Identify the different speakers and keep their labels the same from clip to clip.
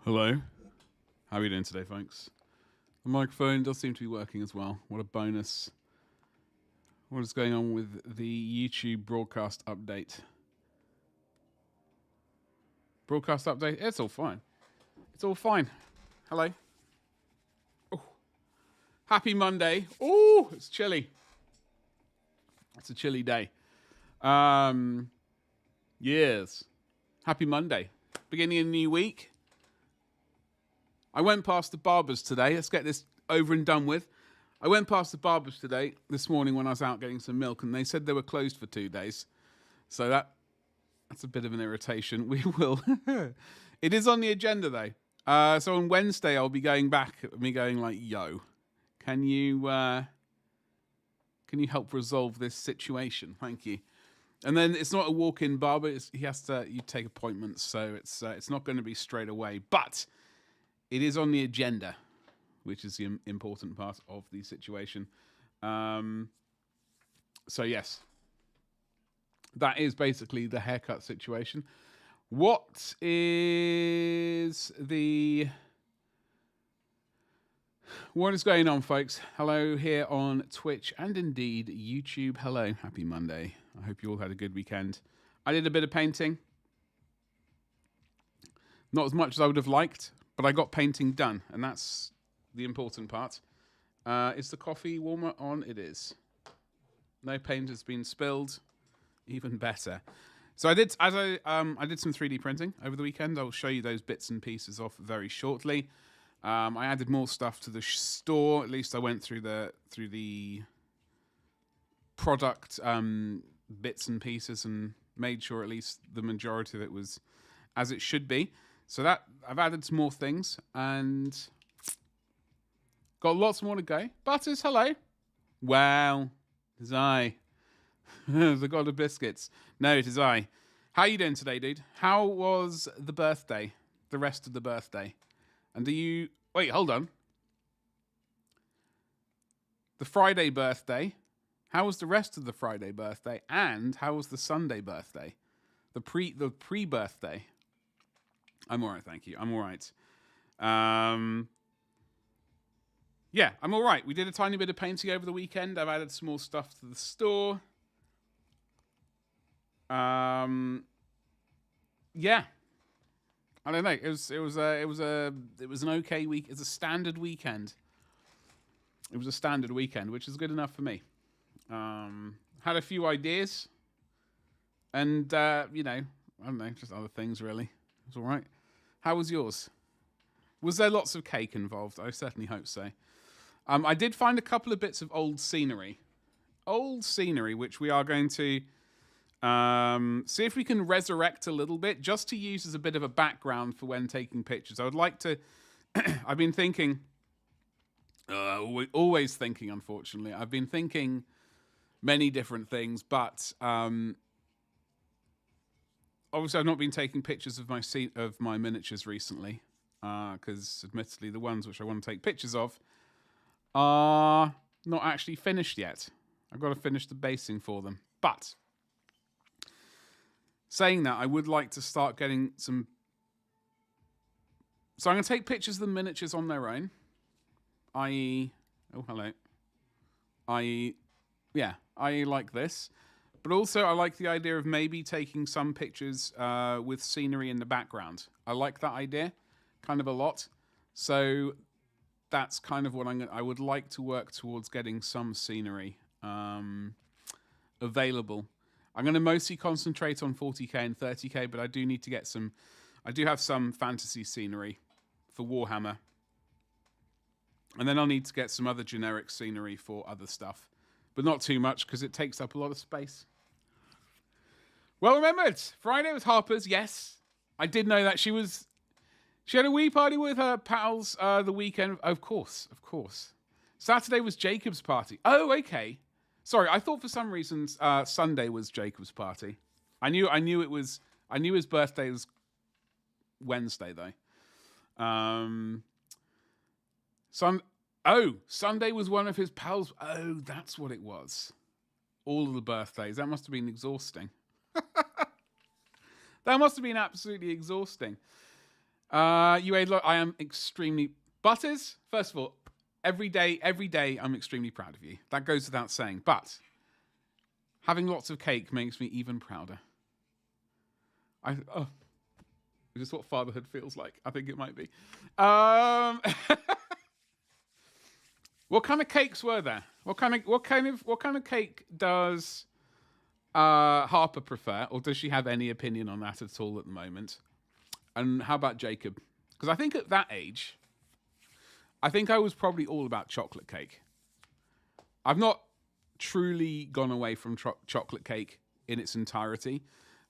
Speaker 1: Hello. How are you doing today, folks? The microphone does seem to be working as well. What a bonus. What is going on with the YouTube broadcast update? Broadcast update? It's all fine. It's all fine. Hello. Oh. Happy Monday. Oh, it's chilly. It's a chilly day. Yes. Happy Monday. Beginning of a new week. I went past the barbers today. Let's get this over and done with. I went past the barbers today, this morning when I was out getting some milk, and they said they were closed for 2 days. So that's a bit of an irritation. We will. It is on the agenda, though. So on Wednesday, I'll be going back, me going like, yo, can you help resolve this situation? Thank you. And then it's not a walk-in barber. You take appointments, so it's not going to be straight away. But it is on the agenda, which is the important part of the situation. So yes, that is basically the haircut situation. What is going on, folks? Hello here on Twitch and indeed YouTube. Hello, happy Monday. I hope you all had a good weekend. I did a bit of painting. Not as much as I would have liked, but I got painting done, and that's the important part. Is the coffee warmer on? It is. No paint has been spilled. Even better. So I did some 3D printing over the weekend. I'll show you those bits and pieces off very shortly. I added more stuff to the store. At least I went through the product bits and pieces and made sure at least the majority of it was as it should be. So that I've added some more things and got lots more to go. Butters, hello. Well, it is I. The god of biscuits. No, it is I. How are you doing today, dude? How was the birthday? The rest of the birthday? And wait, hold on. The Friday birthday. How was the rest of the Friday birthday? And how was the Sunday birthday? The pre-birthday. I'm all right, thank you. I'm all right. Yeah, I'm all right. We did a tiny bit of painting over the weekend. I've added some more stuff to the store. Yeah. I don't know. It was an okay week. It's a standard weekend. It was a standard weekend, which is good enough for me. Had a few ideas, and I don't know, just other things really. It was all right. How was yours? Was there lots of cake involved? I certainly hope so. I did find a couple of bits of old scenery, which we are going to see if we can resurrect a little bit, just to use as a bit of a background for when taking pictures. I would like to. I've been thinking, always thinking. Unfortunately, I've been thinking many different things, but obviously, I've not been taking pictures of my miniatures recently, because admittedly, the ones which I want to take pictures of are not actually finished yet. I've got to finish the basing for them. But saying that, I would like to start getting some. So I'm going to take pictures of the miniatures on their own, i.e., oh hello, i.e., yeah, I like this. But also, I like the idea of maybe taking some pictures with scenery in the background. I like that idea kind of a lot. So that's kind of what I would like to work towards, getting some scenery available. I'm going to mostly concentrate on 40k and 30k, but I do need to get some. I do have some fantasy scenery for Warhammer. And then I'll need to get some other generic scenery for other stuff. But not too much, because it takes up a lot of space. Well remembered. Friday was Harper's. Yes, I did know that. She had a wee party with her pals the weekend. Of course. Saturday was Jacob's party. Oh, okay. Sorry, I thought for some reasons Sunday was Jacob's party. I knew his birthday was Wednesday though. Sunday was one of his pals. Oh, that's what it was. All of the birthdays. That must have been exhausting. That must have been absolutely exhausting. Look, I am extremely... Butters, first of all, every day, I'm extremely proud of you. That goes without saying. But having lots of cake makes me even prouder. Is this what fatherhood feels like? I think it might be. What kind of cakes were there? What kind of cake does Harper prefer, or does she have any opinion on that at all at the moment? And how about Jacob? Because I think at that age, I think I was probably all about chocolate cake. I've not truly gone away from chocolate cake in its entirety.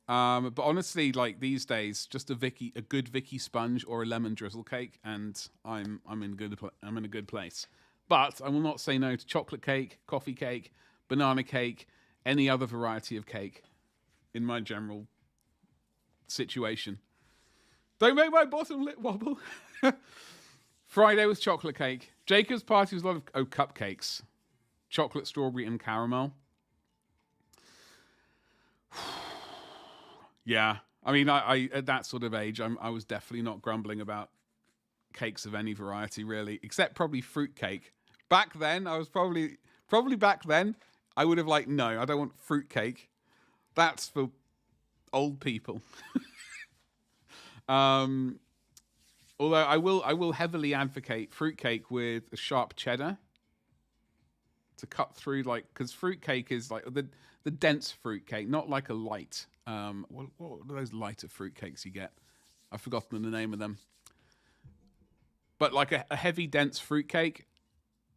Speaker 1: But honestly, like these days, just a good Vicky sponge or a lemon drizzle cake, and I'm in a good place. But I will not say no to chocolate cake, coffee cake, banana cake, any other variety of cake in my general situation. Don't make my bottom lip wobble. Friday was chocolate cake. Jacob's party was a lot of cupcakes. Chocolate, strawberry, and caramel. Yeah. I mean, I at that sort of age, I was definitely not grumbling about cakes of any variety, really, except probably fruit cake. Back then, I was probably back then, I would have like, no, I don't want fruit cake. That's for old people. Although I will heavily advocate fruitcake with a sharp cheddar to cut through, like, because fruitcake is like the dense fruitcake, not like a light. What are those lighter fruitcakes you get? I've forgotten the name of them. But like a heavy, dense fruitcake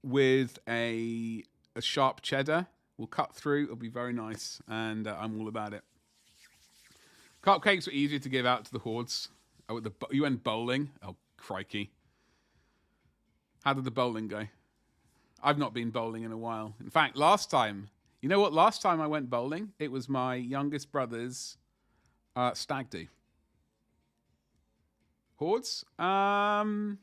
Speaker 1: with a sharp cheddar will cut through. It'll be very nice, and I'm all about it. Cupcakes were easier to give out to the hordes. Oh, you went bowling? Oh, crikey. How did the bowling go? I've not been bowling in a while. In fact, last time I went bowling, it was my youngest brother's stag do. Hordes? HO.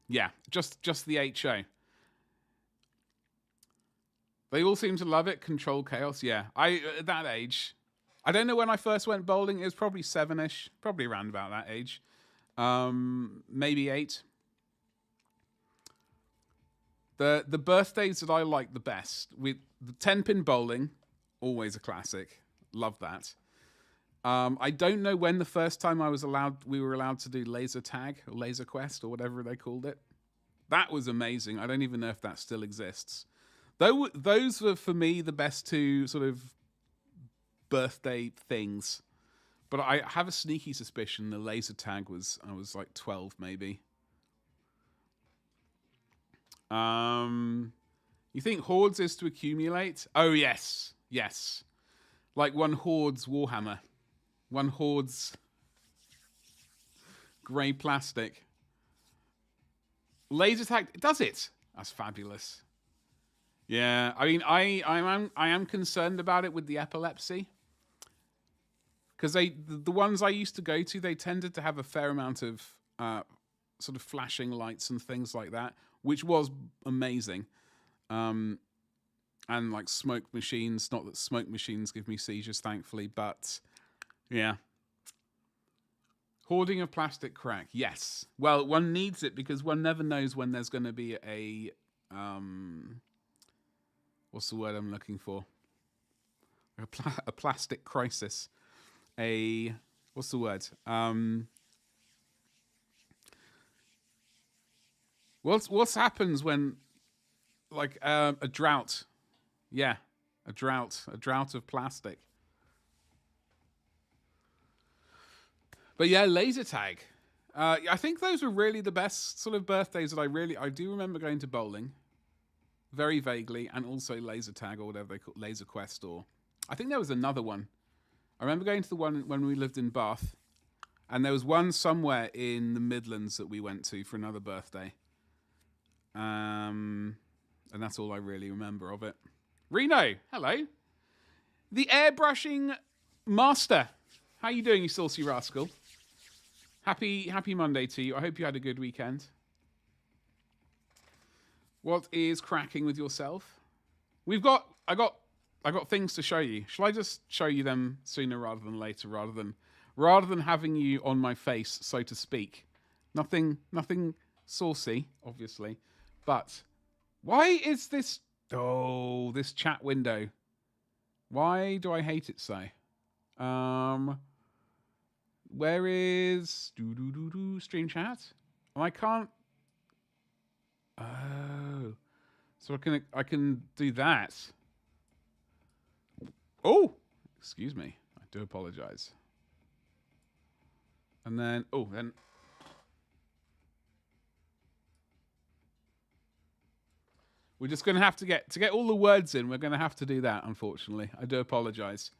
Speaker 1: Yeah, just the HO. They all seem to love it. Control chaos. Yeah, at that age... I don't know when I first went bowling. It was probably 7-ish, probably around about that age. Maybe 8. The birthdays that I like the best, with the 10-pin bowling, always a classic. Love that. I don't know when the first time we were allowed to do laser tag or laser quest or whatever they called it. That was amazing. I don't even know if that still exists. Those were for me the best two sort of birthday things, but I have a sneaky suspicion the laser tag I was like 12 maybe. You think hordes is to accumulate? Oh yes, like one horde's Warhammer, one horde's grey plastic. Laser tag does it? That's fabulous. Yeah, I mean, I am concerned about it with the epilepsy. Because the ones I used to go to, they tended to have a fair amount of sort of flashing lights and things like that, which was amazing. And like smoke machines, not that smoke machines give me seizures, thankfully, but yeah. Hoarding of plastic crack, yes. Well, one needs it because one never knows when there's going to be a... what's the word I'm looking for? A plastic crisis. What's the word? What happens when, like, a drought? Yeah, a drought of plastic. But yeah, laser tag. I think those were really the best sort of birthdays that I do remember going to bowling, very vaguely, and also laser tag or whatever they call laser quest, or I think there was another one. I remember going to the one when we lived in Bath, and there was one somewhere in the Midlands that we went to for another birthday. And that's all I really remember of it. Reno, hello. The airbrushing master. How you doing, you saucy rascal? Happy Monday to you. I hope you had a good weekend. What is cracking with yourself? I got things to show you. Shall I just show you them sooner rather than later, rather than having you on my face, so to speak? Nothing saucy, obviously, but why is this? Oh, this chat window. Why do I hate it so? Where is stream chat? And I can't. Oh, so I can do that. Oh, excuse me. I do apologize. And then we're just going to have to get all the words in. We're going to have to do that, unfortunately. I do apologize.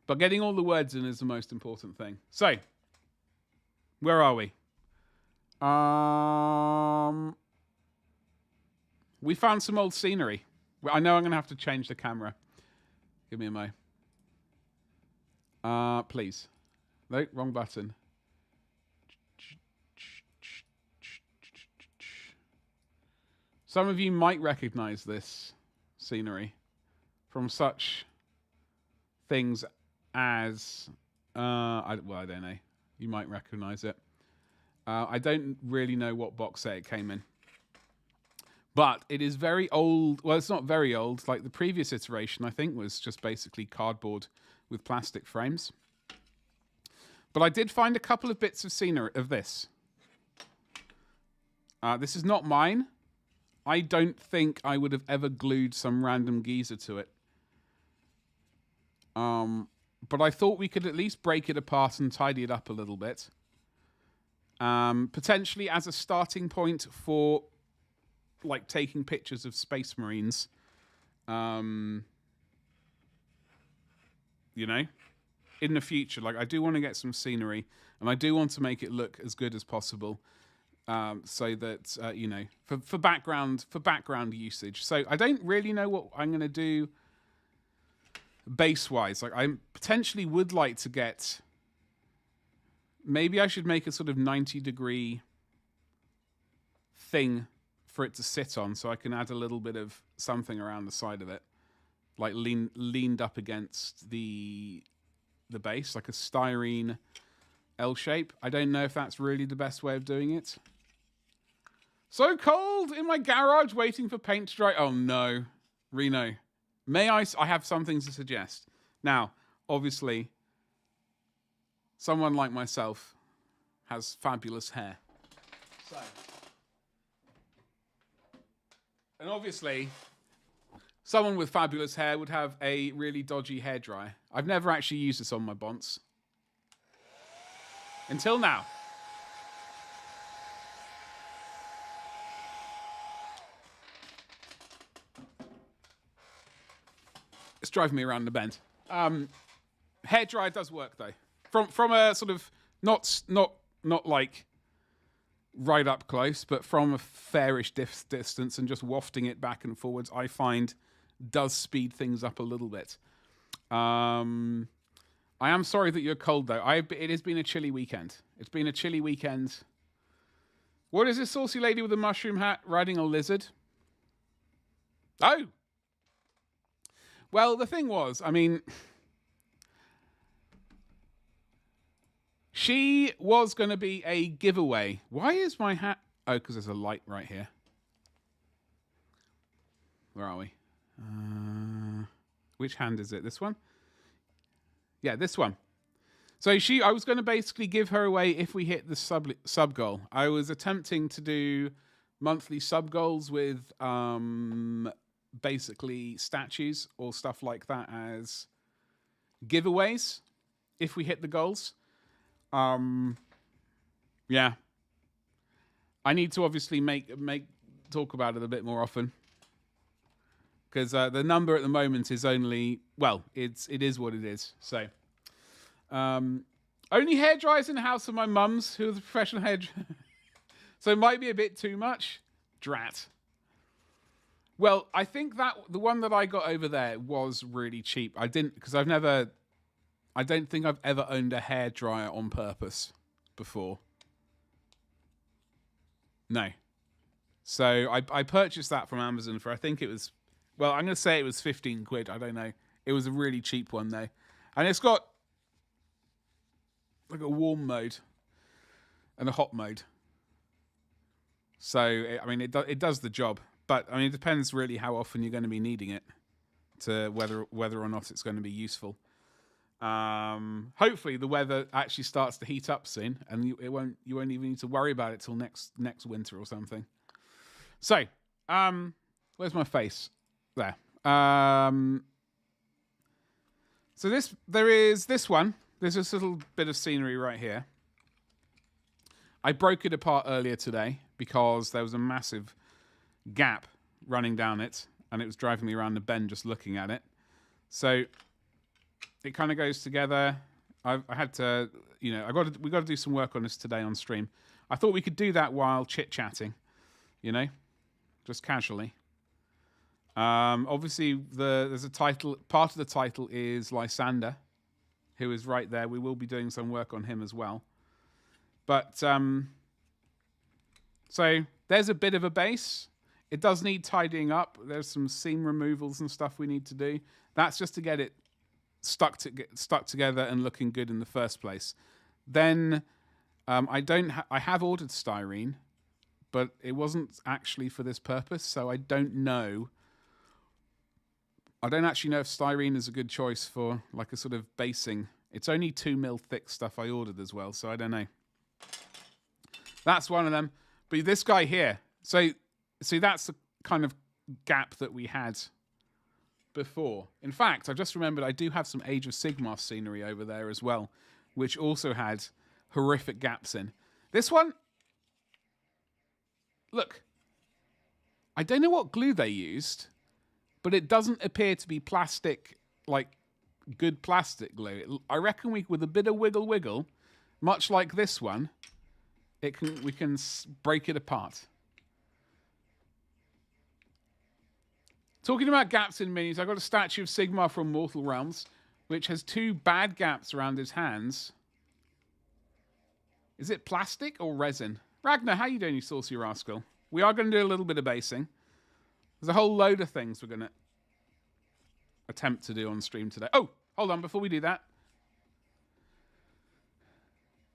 Speaker 1: But getting all the words in is the most important thing. So, where are we? We found some old scenery. I know I'm going to have to change the camera. Give me a mo. Please. No, wrong button. Some of you might recognize this scenery from such things as... I don't know. You might recognize it. I don't really know what box set it came in. But it is very old. Well, it's not very old. Like the previous iteration, I think, was just basically cardboard with plastic frames. But I did find a couple of bits of scenery of this. This is not mine. I don't think I would have ever glued some random geezer to it. But I thought we could at least break it apart and tidy it up a little bit. Potentially as a starting point for like taking pictures of Space Marines. You know, in the future. Like I do want to get some scenery and I do want to make it look as good as possible. So that you know, for background usage. So I don't really know what I'm going to do base wise. Like I potentially would like to get. Maybe I should make a sort of 90-degree thing for it to sit on, so I can add a little bit of something around the side of it, like leaned up against the base, like a styrene L shape. I don't know if that's really the best way of doing it. So cold in my garage waiting for paint to dry. Oh no, Reno. May I have something to suggest. Now, obviously, someone like myself has fabulous hair. So, and obviously, someone with fabulous hair would have a really dodgy hairdryer. I've never actually used this on my bonds. Until now. It's driving me around the bend. Hairdryer does work though. From a sort of not like right up close, but from a fairish distance and just wafting it back and forwards, I find does speed things up a little bit. I am sorry that you're cold though. It has been a chilly weekend. It's been a chilly weekend. What is this saucy lady with a mushroom hat riding a lizard? Oh! Well, the thing was, I mean, she was going to be a giveaway. Why is my hat... Oh, because there's a light right here. Where are we? Which hand is it? This one? Yeah, this one. So I was going to basically give her away if we hit the sub goal. I was attempting to do monthly sub goals with basically statues or stuff like that as giveaways if we hit the goals. Yeah. I need to obviously talk about it a bit more often. Because the number at the moment is only, well, it is what it is. So, only hairdryers in the house of my mum's, who is a professional hairdryer. So it might be a bit too much. Drat. Well, I think that the one that I got over there was really cheap. I don't think I've ever owned a hairdryer on purpose before. No. So I purchased that from Amazon for, I think it was, well, I'm going to say it was 15 quid. I don't know. It was a really cheap one though, and it's got like a warm mode and a hot mode. So I mean, it does the job, but I mean, it depends really how often you're going to be needing it to whether or not it's going to be useful. Hopefully the weather actually starts to heat up soon, and you won't even need to worry about it till next winter or something. So, where's my face? There. So there is this one. There's this little bit of scenery right here. I broke it apart earlier today because there was a massive gap running down it, and it was driving me around the bend just looking at it. So it kind of goes together. I had to, we got to do some work on this today on stream. I thought we could do that while chit-chatting, just casually. Obviously, there's a title. Part of the title is Lysander, who is right there. We will be doing some work on him as well. But, so there's a bit of a base. It does need tidying up. There's some seam removals and stuff we need to do. That's just to get it stuck together and looking good in the first place. Then I have ordered styrene, but it wasn't actually for this purpose, so I don't know. I don't actually know if styrene is a good choice for like a sort of basing. It's only 2 mil thick stuff I ordered as well, so I don't know. That's one of them. But this guy here, so see, that's the kind of gap that we had before. In fact, I just remembered I do have some Age of Sigmar scenery over there as well, which also had horrific gaps in. This one, look, I don't know what glue they used, but it doesn't appear to be plastic, like good plastic glue. I reckon with a bit of wiggle, much like this one, we can break it apart. Talking about gaps in minis, I got a statue of Sigmar from Mortal Realms, which has 2 bad gaps around his hands. Is it plastic or resin? Ragnar, how you doing, you saucy rascal? We are going to do a little bit of basing. There's a whole load of things we're going to attempt to do on stream today. Oh, hold on, before we do that.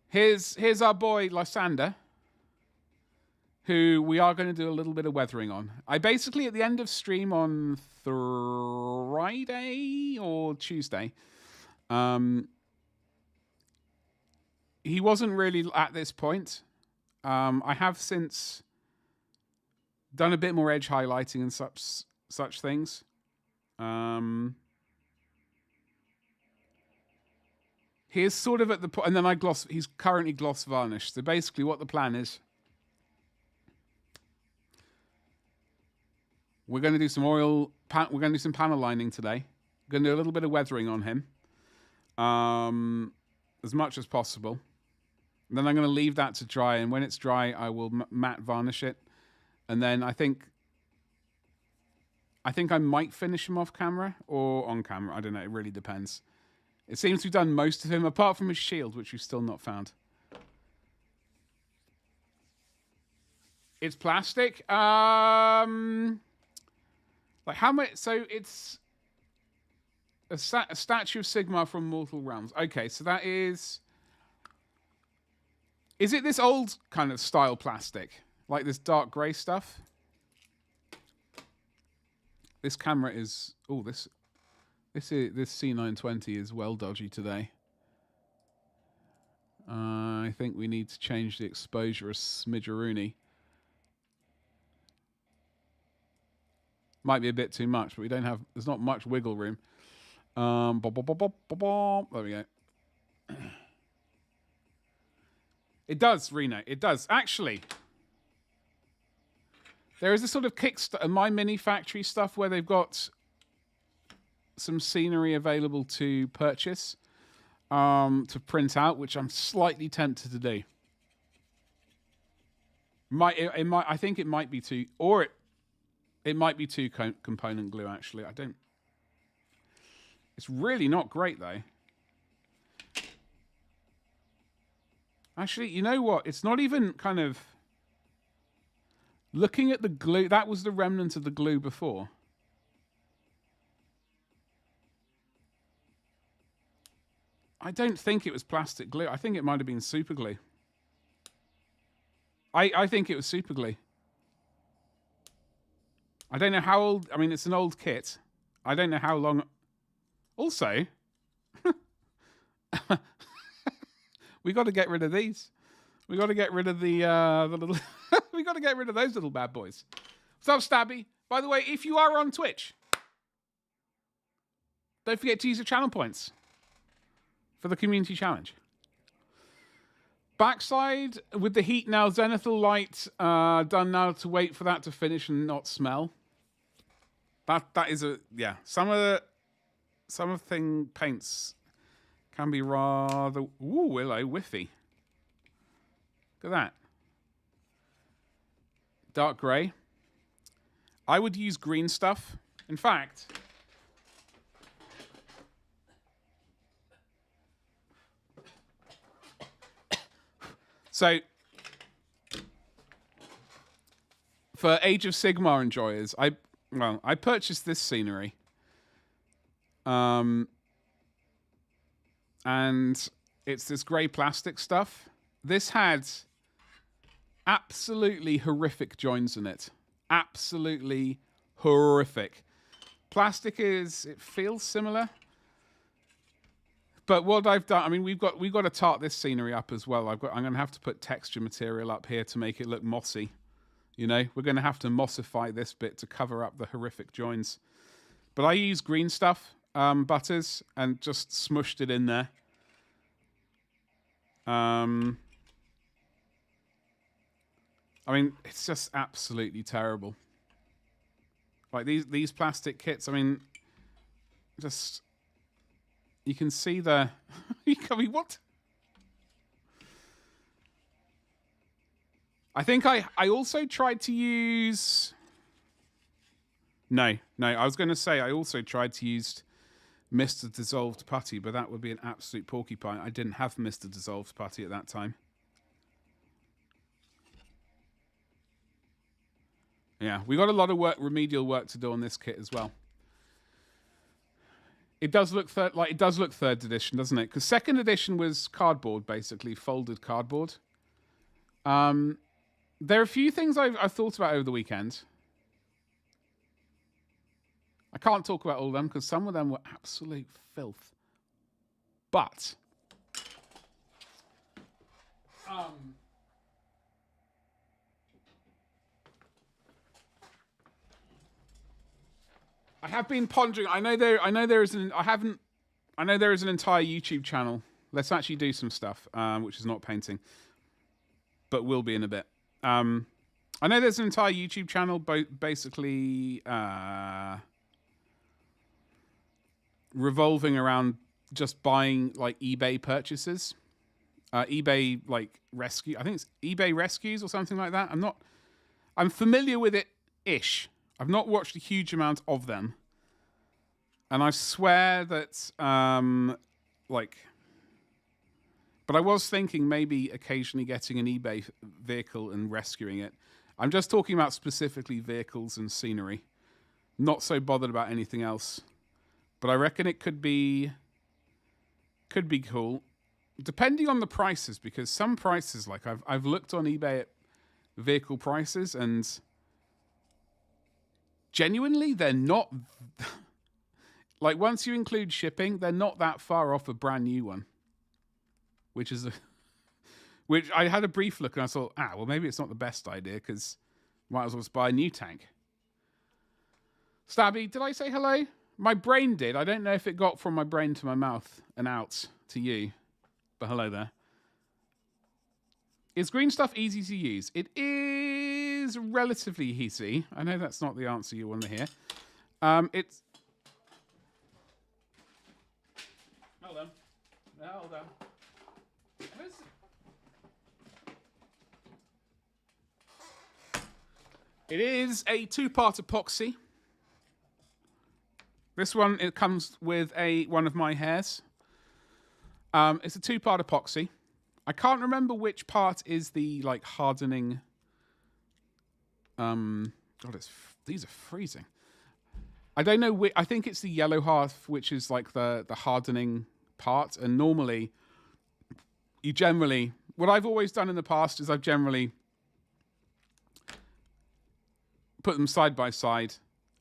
Speaker 1: Here's our boy Lysander, who we are going to do a little bit of weathering on. I basically, at the end of stream on Friday or Tuesday, he wasn't really at this point. I have since done a bit more edge highlighting and such things. He's sort of at the point, and then he's currently gloss varnished. So basically what the plan is, we're going to do some we're going to do some panel lining today. We're going to do a little bit of weathering on him, as much as possible. And then I'm going to leave that to dry, and when it's dry, I will matte varnish it. And then I think I might finish him off camera or on camera. I don't know. It really depends. It seems we've done most of him, apart from his shield, which we've still not found. It's plastic. Like how much? So it's a statue of Sigmar from Mortal Realms. Okay, so that is. Is it this old kind of style plastic, like this dark grey stuff? This camera is. Oh, this C920 is well dodgy today. I think we need to change the exposure a smidgeroony. Might be a bit too much, but there's not much wiggle room. There we go. It does, Reno. It does. Actually, there is a sort of Kickstarter, My Mini Factory stuff where they've got some scenery available to purchase, to print out, which I'm slightly tempted to do. I think it might be two, or it might be 2 component glue. Actually, I don't. It's really not great though. Actually, you know what? It's not even kind of looking at the glue. That was the remnant of the glue before. I don't think it was plastic glue. I think it might have been super glue. I think it was super glue. I don't know how old. I mean, it's an old kit. I don't know how long. Also, we got to get rid of these. We got to get rid of the little. We got to get rid of those little bad boys. What's up, Stabby? By the way, if you are on Twitch, don't forget to use your channel points for the community challenge. Backside with the heat now. Zenithal light done now to wait for that to finish and not smell. That is a yeah. Some of thing paints can be rather hello whiffy. Look at that. Dark grey. I would use green stuff. In fact, so for Age of Sigmar enjoyers, I purchased this scenery. And it's this grey plastic stuff. This had absolutely horrific joins in it. Absolutely horrific. Plastic it feels similar. But what I've done, I mean, we've got to tart this scenery up as well. I'm going to have to put texture material up here to make it look mossy. You know, we're going to have to mossify this bit to cover up the horrific joins. But I use green stuff, butters, and just smushed it in there. I mean, it's just absolutely terrible. Like these plastic kits, I mean, just you can see the. I mean, what? I think I also tried to use. No. I was going to say I also tried to use Mr. Dissolved Putty, but that would be an absolute porcupine. I didn't have Mr. Dissolved Putty at that time. Yeah, we got a lot of remedial work to do on this kit as well. It does look third edition, doesn't it? Because second edition was cardboard, basically folded cardboard. There are a few things I've thought about over the weekend. I can't talk about all of them because some of them were absolute filth. But I have been pondering. I know there is an entire YouTube channel. Let's actually do some stuff, which is not painting, but will be in a bit. I know there's an entire YouTube channel, basically revolving around just buying like eBay purchases, eBay like rescue. I think it's eBay rescues or something like that. I'm familiar with it ish. I've not watched a huge amount of them. And I swear that, but I was thinking maybe occasionally getting an eBay vehicle and rescuing it. I'm just talking about specifically vehicles and scenery. Not so bothered about anything else. But I reckon it could be cool. Depending on the prices, because some prices, like I've looked on eBay at vehicle prices and genuinely they're not like once you include shipping, they're not that far off a brand new one. Which I had a brief look and I thought, well maybe it's not the best idea because might as well just buy a new tank. Stabby, did I say hello? My brain did. I don't know if it got from my brain to my mouth and out to you. But hello there. Is green stuff easy to use? It is relatively easy. I know that's not the answer you want to hear. It's... Hold on. It is a 2-part epoxy. This one, it comes with one of my hairs. It's a 2-part epoxy. I can't remember which part is the like hardening. God, these are freezing. I don't know. I think it's the yellow half, which is like the hardening part. And normally, what I've always done in the past is I've generally put them side by side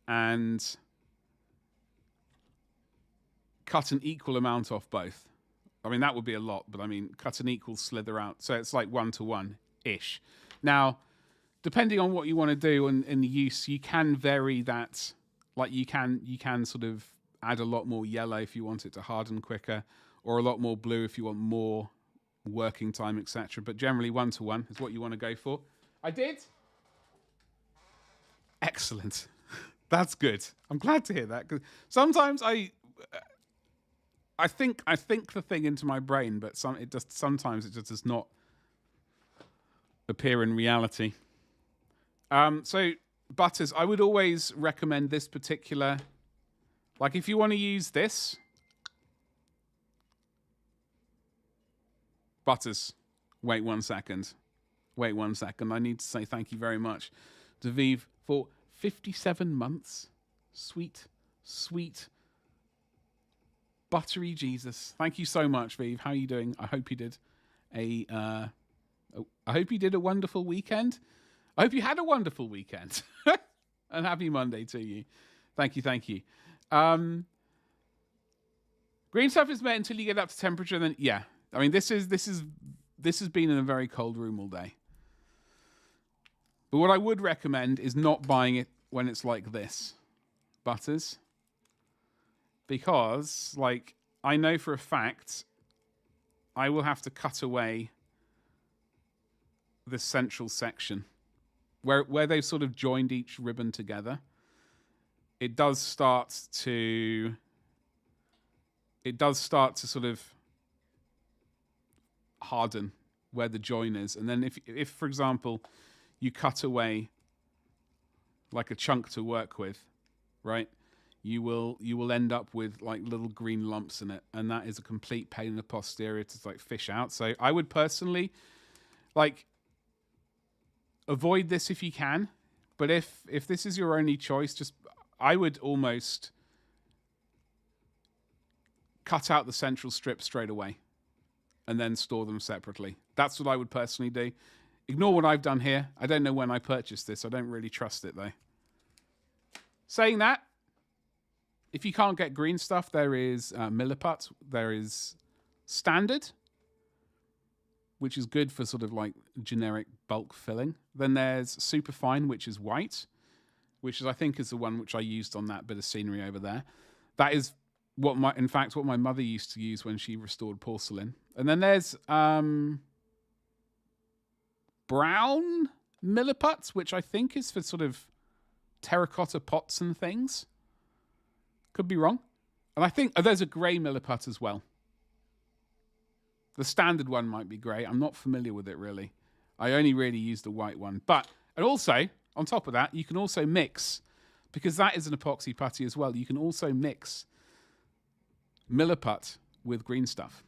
Speaker 1: and cut an equal amount off both. I mean, that would be a lot, but I mean, cut an equal slither out. So it's like 1-to-1-ish. Now, depending on what you want to do in the use, you can vary that. Like you can sort of add a lot more yellow if you want it to harden quicker, or a lot more blue if you want more working time, etc. But generally 1-to-1 is what you want to go for. I did. Excellent. That's good. I'm glad to hear that. 'Cause sometimes I think the thing into my brain, but sometimes it just does not appear in reality. So Butters, I would always recommend this particular. Like if you want to use this, Butters. Wait 1 second. I need to say thank you very much to Vive for 57 months. Sweet, sweet, buttery Jesus. Thank you so much, Vive. How are you doing? I hope you did a wonderful weekend. I hope you had a wonderful weekend. And happy Monday to you. Thank you. Green stuff is met until you get up to temperature. Then yeah, I mean this has been in a very cold room all day. But what I would recommend is not buying it when it's like this, Butters, because like I know for a fact I will have to cut away the central section where they've sort of joined each ribbon together. It does start to sort of harden where the join is. And then if for example, you cut away like a chunk to work with, right? You will end up with like little green lumps in it. And that is a complete pain in the posterior to like fish out. So I would personally like avoid this if you can. But if this is your only choice, I would almost cut out the central strip straight away and then store them separately. That's what I would personally do. Ignore what I've done here. I don't know when I purchased this. I don't really trust it, though. Saying that, if you can't get green stuff, there is Milliput. There is Standard, which is good for sort of like generic bulk filling. Then there's Superfine, which is white, which I think is the one which I used on that bit of scenery over there. That is what my mother used to use when she restored porcelain. And then there's brown Milliputs, which I think is for sort of terracotta pots and things. Could be wrong. And I think there's a grey Milliput as well. The standard one might be grey. I'm not familiar with it really. I only really use the white one. And also, on top of that, you can also mix, because that is an epoxy putty as well, you can also mix Milliput with green stuff.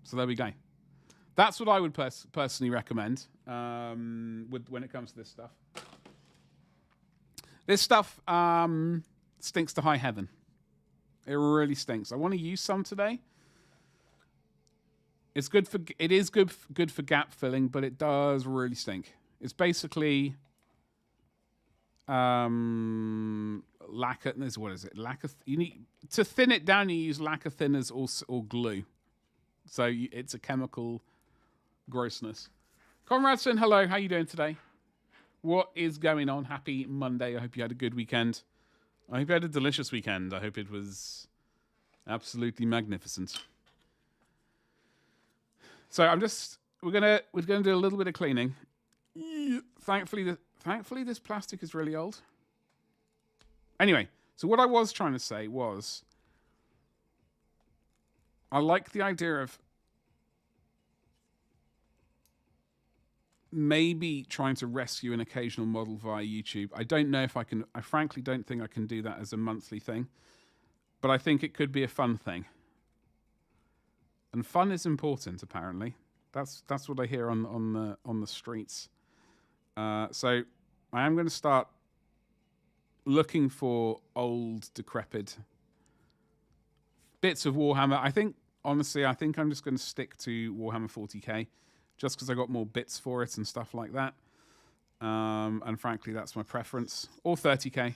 Speaker 1: So there we go. That's what I would personally recommend when it comes to this stuff. This stuff stinks to high heaven. It really stinks. I want to use some today. It is good for gap filling, but it does really stink. It's basically lacquer. What is it? Lacquer. You need to thin it down. You use lacquer thinners or glue. So it's a chemical grossness. Conradson, hello. How you doing today? What is going on? Happy Monday. I hope you had a good weekend. I hope you had a delicious weekend. I hope it was absolutely magnificent. So we're gonna do a little bit of cleaning. Thankfully this plastic is really old. Anyway, so what I was trying to say was, I like the idea of maybe trying to rescue an occasional model via YouTube. I don't know if I can. I frankly don't think I can do that as a monthly thing, but I think it could be a fun thing. And fun is important, apparently. That's what I hear on the streets. So I am going to start looking for old, decrepit bits of Warhammer. I think, honestly, I'm just going to stick to Warhammer 40k just because I got more bits for it and stuff like that. And frankly, that's my preference. Or 30k.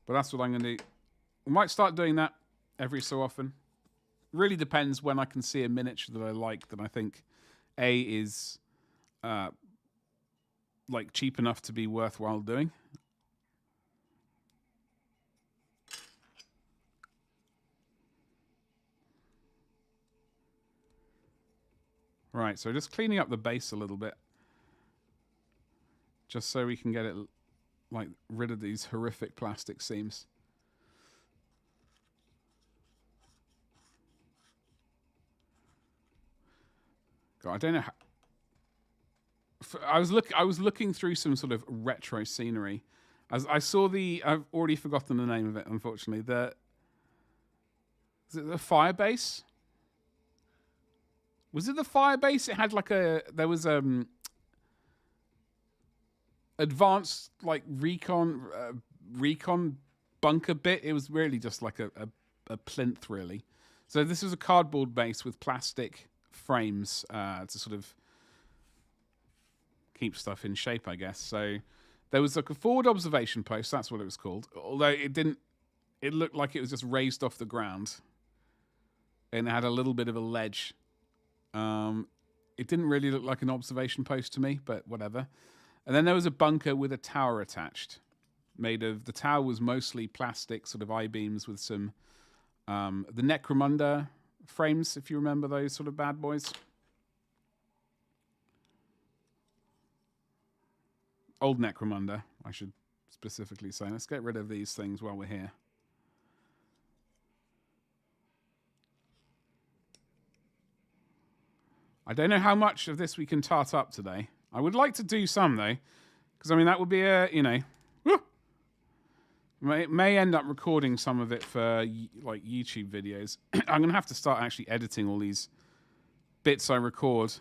Speaker 1: But that's what I'm going to do. I might start doing that every so often. Really depends when I can see a miniature that I like that I think A is like cheap enough to be worthwhile doing. Right, so just cleaning up the base a little bit. Just so we can get it like rid of these horrific plastic seams. God, I don't know how, I was looking through some sort of retro scenery. As I saw I've already forgotten the name of it, unfortunately. Is it the fire base? Was it the fire base? It had like there was advanced like recon bunker bit. It was really just like a plinth, really. So this was a cardboard base with plastic frames to sort of keep stuff in shape, I guess. So there was like a forward observation post. That's what it was called. Although it didn't. It looked like it was just raised off the ground, and it had a little bit of a ledge. It didn't really look like an observation post to me, but whatever. And then there was a bunker with a tower attached. The tower was mostly plastic, sort of I-beams with some, the Necromunda frames, if you remember those sort of bad boys. Old Necromunda, I should specifically say. Let's get rid of these things while we're here. I don't know how much of this we can tart up today. I would like to do some, though. Because, I mean, that would be may end up recording some of it for, like, YouTube videos. I'm going to have to start actually editing all these bits I record.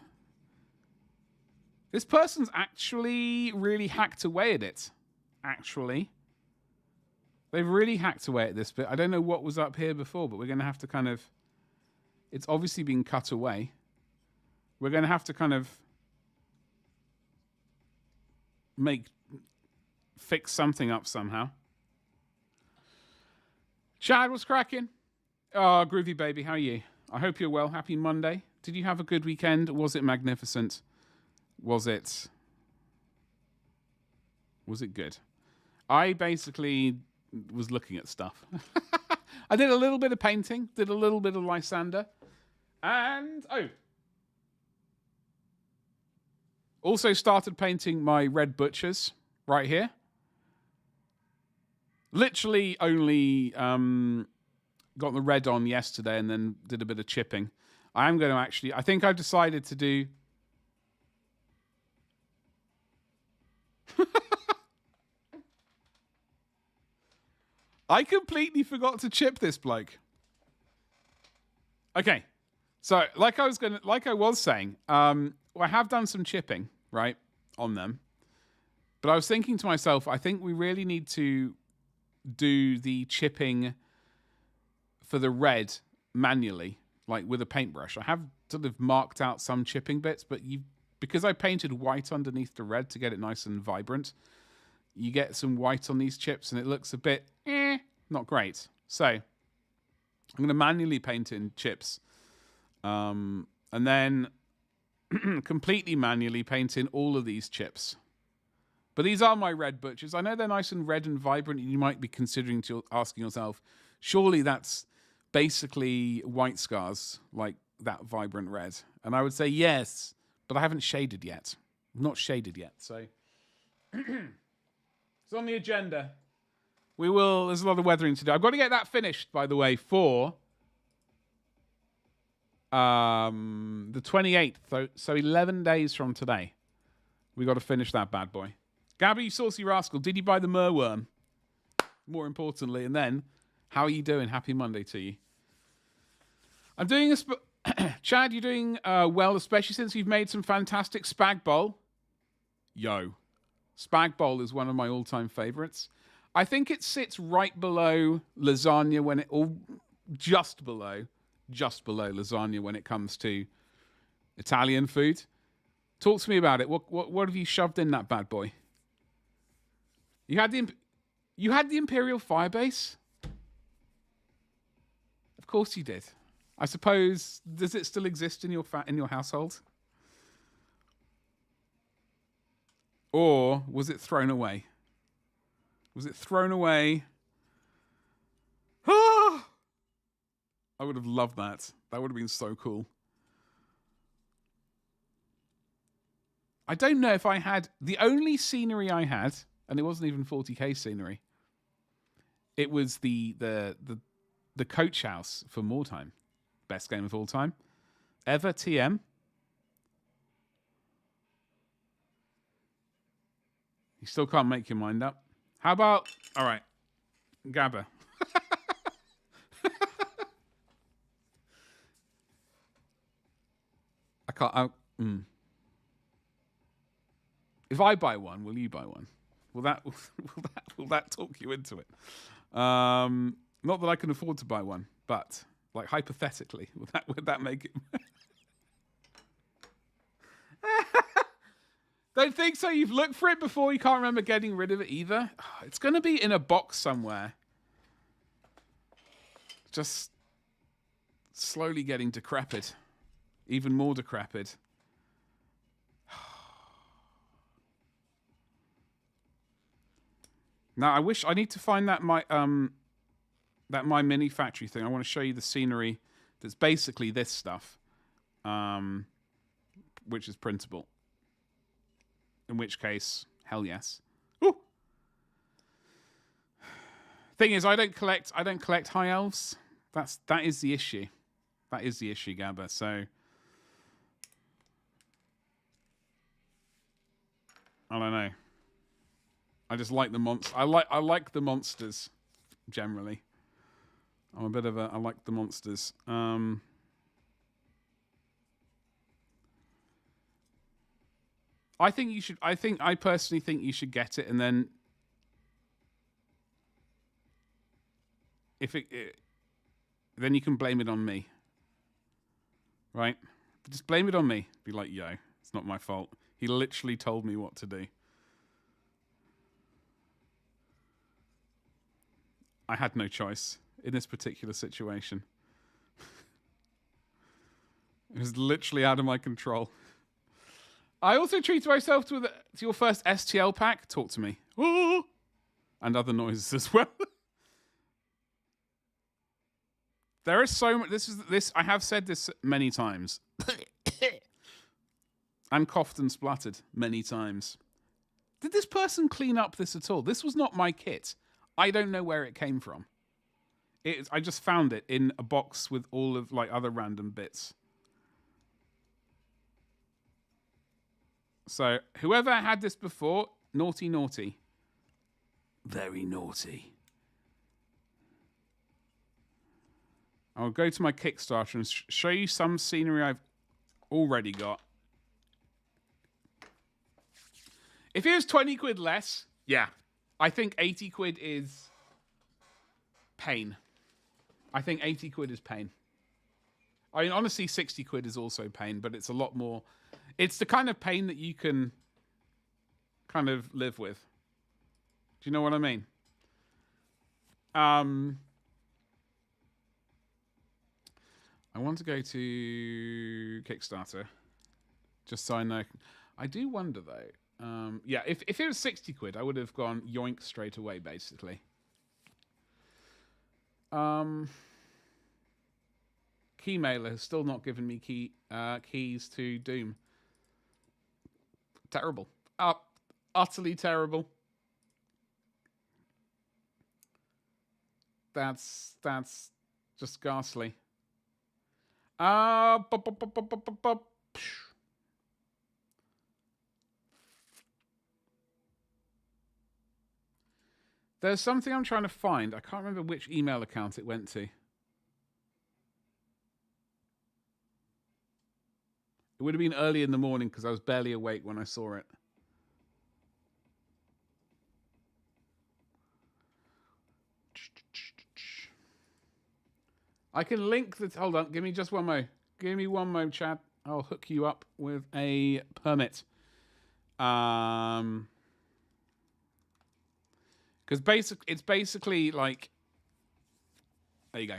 Speaker 1: This person's actually really hacked away at it. Actually. They've really hacked away at this bit. I don't know what was up here before, but we're going to have to kind of... It's obviously been cut away. We're going to have to kind of fix something up somehow. Chad, what's cracking? Oh, groovy baby, how are you? I hope you're well. Happy Monday. Did you have a good weekend? Was it magnificent? Was it good? I basically was looking at stuff. I did a little bit of painting, did a little bit of Lysander, and also started painting my red butchers right here. Literally only got the red on yesterday and then did a bit of chipping. I am going to actually... I think I've decided to do... I completely forgot to chip this bloke. Okay. So, like I was saying, I have done some chipping, right, on them. But I was thinking to myself, I think we really need to do the chipping for the red manually, like with a paintbrush. I have sort of marked out some chipping bits, but because I painted white underneath the red to get it nice and vibrant, you get some white on these chips and it looks a bit not great. So I'm going to manually paint in chips and then completely manually paint in all of these chips. But these are my red butchers. I know they're nice and red and vibrant, and you might be considering asking yourself, surely that's basically white scars, like that vibrant red. And I would say yes, but I haven't shaded yet. I'm not shaded yet, so it's on the agenda. There's a lot of weathering to do. I've got to get that finished, by the way, for the 28th. So 11 days from today. We got to finish that bad boy. Gabby, you saucy rascal, did you buy the merworm? More importantly, and then, how are you doing? Happy Monday to you. I'm doing Chad, you're doing well, especially since you've made some fantastic spag bowl. Yo. Spag bowl is one of my all-time favorites. I think it sits right below lasagna when it, or just below lasagna when it comes to Italian food. Talk to me about it. What have you shoved in that bad boy? You had the Imperial Firebase? Of course you did. I suppose, does it still exist in your household? Or was it thrown away? Was it thrown away? Ah! I would have loved that. That would have been so cool. I don't know if I had... The only scenery I had, and it wasn't even 40k scenery, it was the coach house for Wartime. Best game of all time. Ever TM. You still can't make your mind up. How about... All right. Gabba. I can't... If I buy one, will you buy one? Will that talk you into it? Not that I can afford to buy one, but like hypothetically, would that make it? Don't think so. You've looked for it before. You can't remember getting rid of it either. It's going to be in a box somewhere. Just slowly getting decrepit, even more decrepit. Now I need to find that my mini factory thing. I want to show you the scenery that's basically this stuff, which is printable. In which case, hell yes. Ooh. Thing is, I don't collect high elves. That is the issue. That is the issue, Gabba. So I don't know. I just like the I like the monsters generally. I'm a bit of I like the monsters. I think you should. I personally think you should get it, and then then you can blame it on me, right? Just blame it on me. Be like, yo, it's not my fault. He literally told me what to do. I had no choice in this particular situation. It was literally out of my control. I also treated myself to your first STL pack. Talk to me. Ooh! And other noises as well. There is so much. This. I have said this many times. And coughed and spluttered many times. Did this person clean up this at all? This was not my kit. I don't know where it came from. I just found it in a box with all of like other random bits. So whoever had this before, naughty, naughty. Very naughty. I'll go to my Kickstarter and show you some scenery I've already got. If it was 20 quid less, yeah. I think 80 quid is pain. I think 80 quid is pain. I mean, honestly, 60 quid is also pain, but it's a lot more... It's the kind of pain that you can kind of live with. Do you know what I mean? I want to go to Kickstarter, just so I know. I do wonder, though. Yeah, if it was 60 quid, I would have gone yoink straight away, basically. Keymailer has still not given me keys to Doom. Terrible. Utterly terrible. That's just ghastly. There's something I'm trying to find. I can't remember which email account it went to. It would have been early in the morning because I was barely awake when I saw it. I can link the... Hold on. Give me just one mo. Give me one mo, Chad. I'll hook you up with a permit. Because it's basically like... There you go.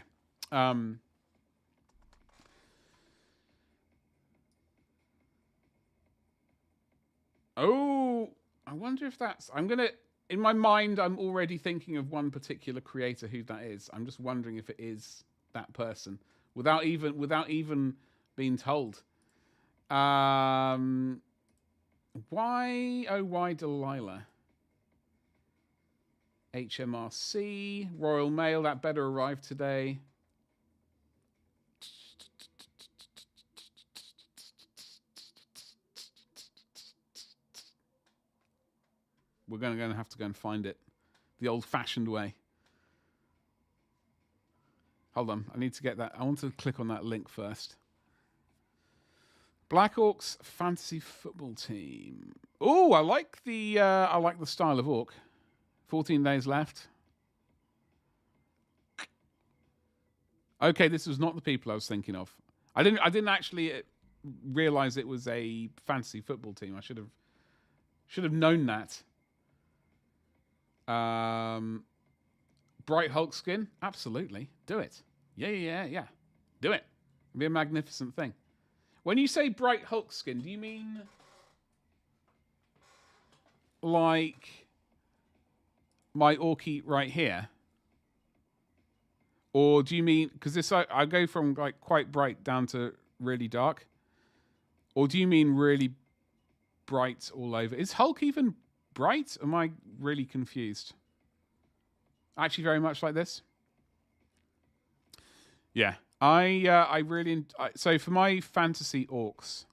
Speaker 1: Oh, I wonder if that's... I'm going to... In my mind, I'm already thinking of one particular creator who that is. I'm just wondering if it is that person without even being told. Why Delilah? HMRC, Royal Mail, that better arrive today. We're going to have to go and find it the old-fashioned way. Hold on, I need to get that. I want to click on that link first. Black Orcs fantasy football team. Oh, I like the style of orc. 14 days left. Okay, this was not the people I was thinking of. I didn't actually realize it was a fantasy football team. I should have known that. Bright Hulk skin? Absolutely. Do it. Yeah. Do it. It'll be a magnificent thing. When you say bright Hulk skin, do you mean like my Orky right here? Or do you mean, because this I go from like quite bright down to really dark? Or do you mean really bright all over? Is Hulk even bright? Am I really confused? Actually, very much like this. Yeah, I really so for my fantasy orcs,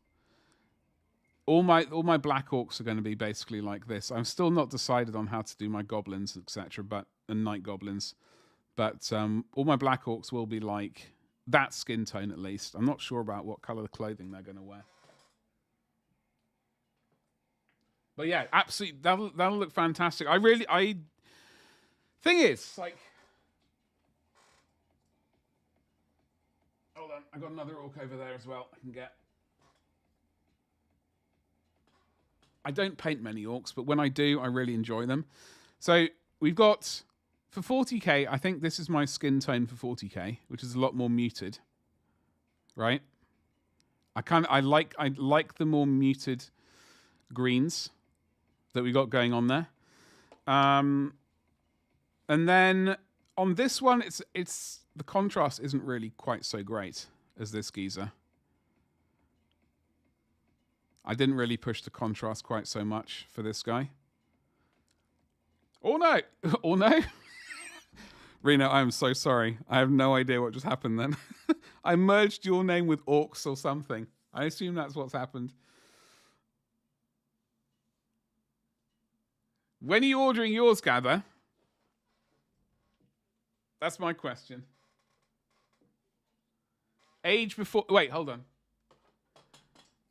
Speaker 1: all my black orcs are going to be basically like this. I'm still not decided on how to do my goblins, etc. And night goblins, but all my black orcs will be like that skin tone at least. I'm not sure about what color of clothing they're going to wear. But yeah, absolutely, that'll look fantastic. Thing is, like, hold on, I got another orc over there as well. I can get. I don't paint many orcs, but when I do, I really enjoy them. So we've got for 40k. I think this is my skin tone for 40k, which is a lot more muted, right? I like the more muted greens that we got going on there. And then on this one, it's the contrast isn't really quite so great as this geezer. I didn't really push the contrast quite so much for this guy. Oh no! Oh no! Reno, I'm so sorry. I have no idea what just happened then. I merged your name with orcs or something. I assume that's what's happened. When are you ordering yours, Gather? That's my question. Age before... Wait, hold on.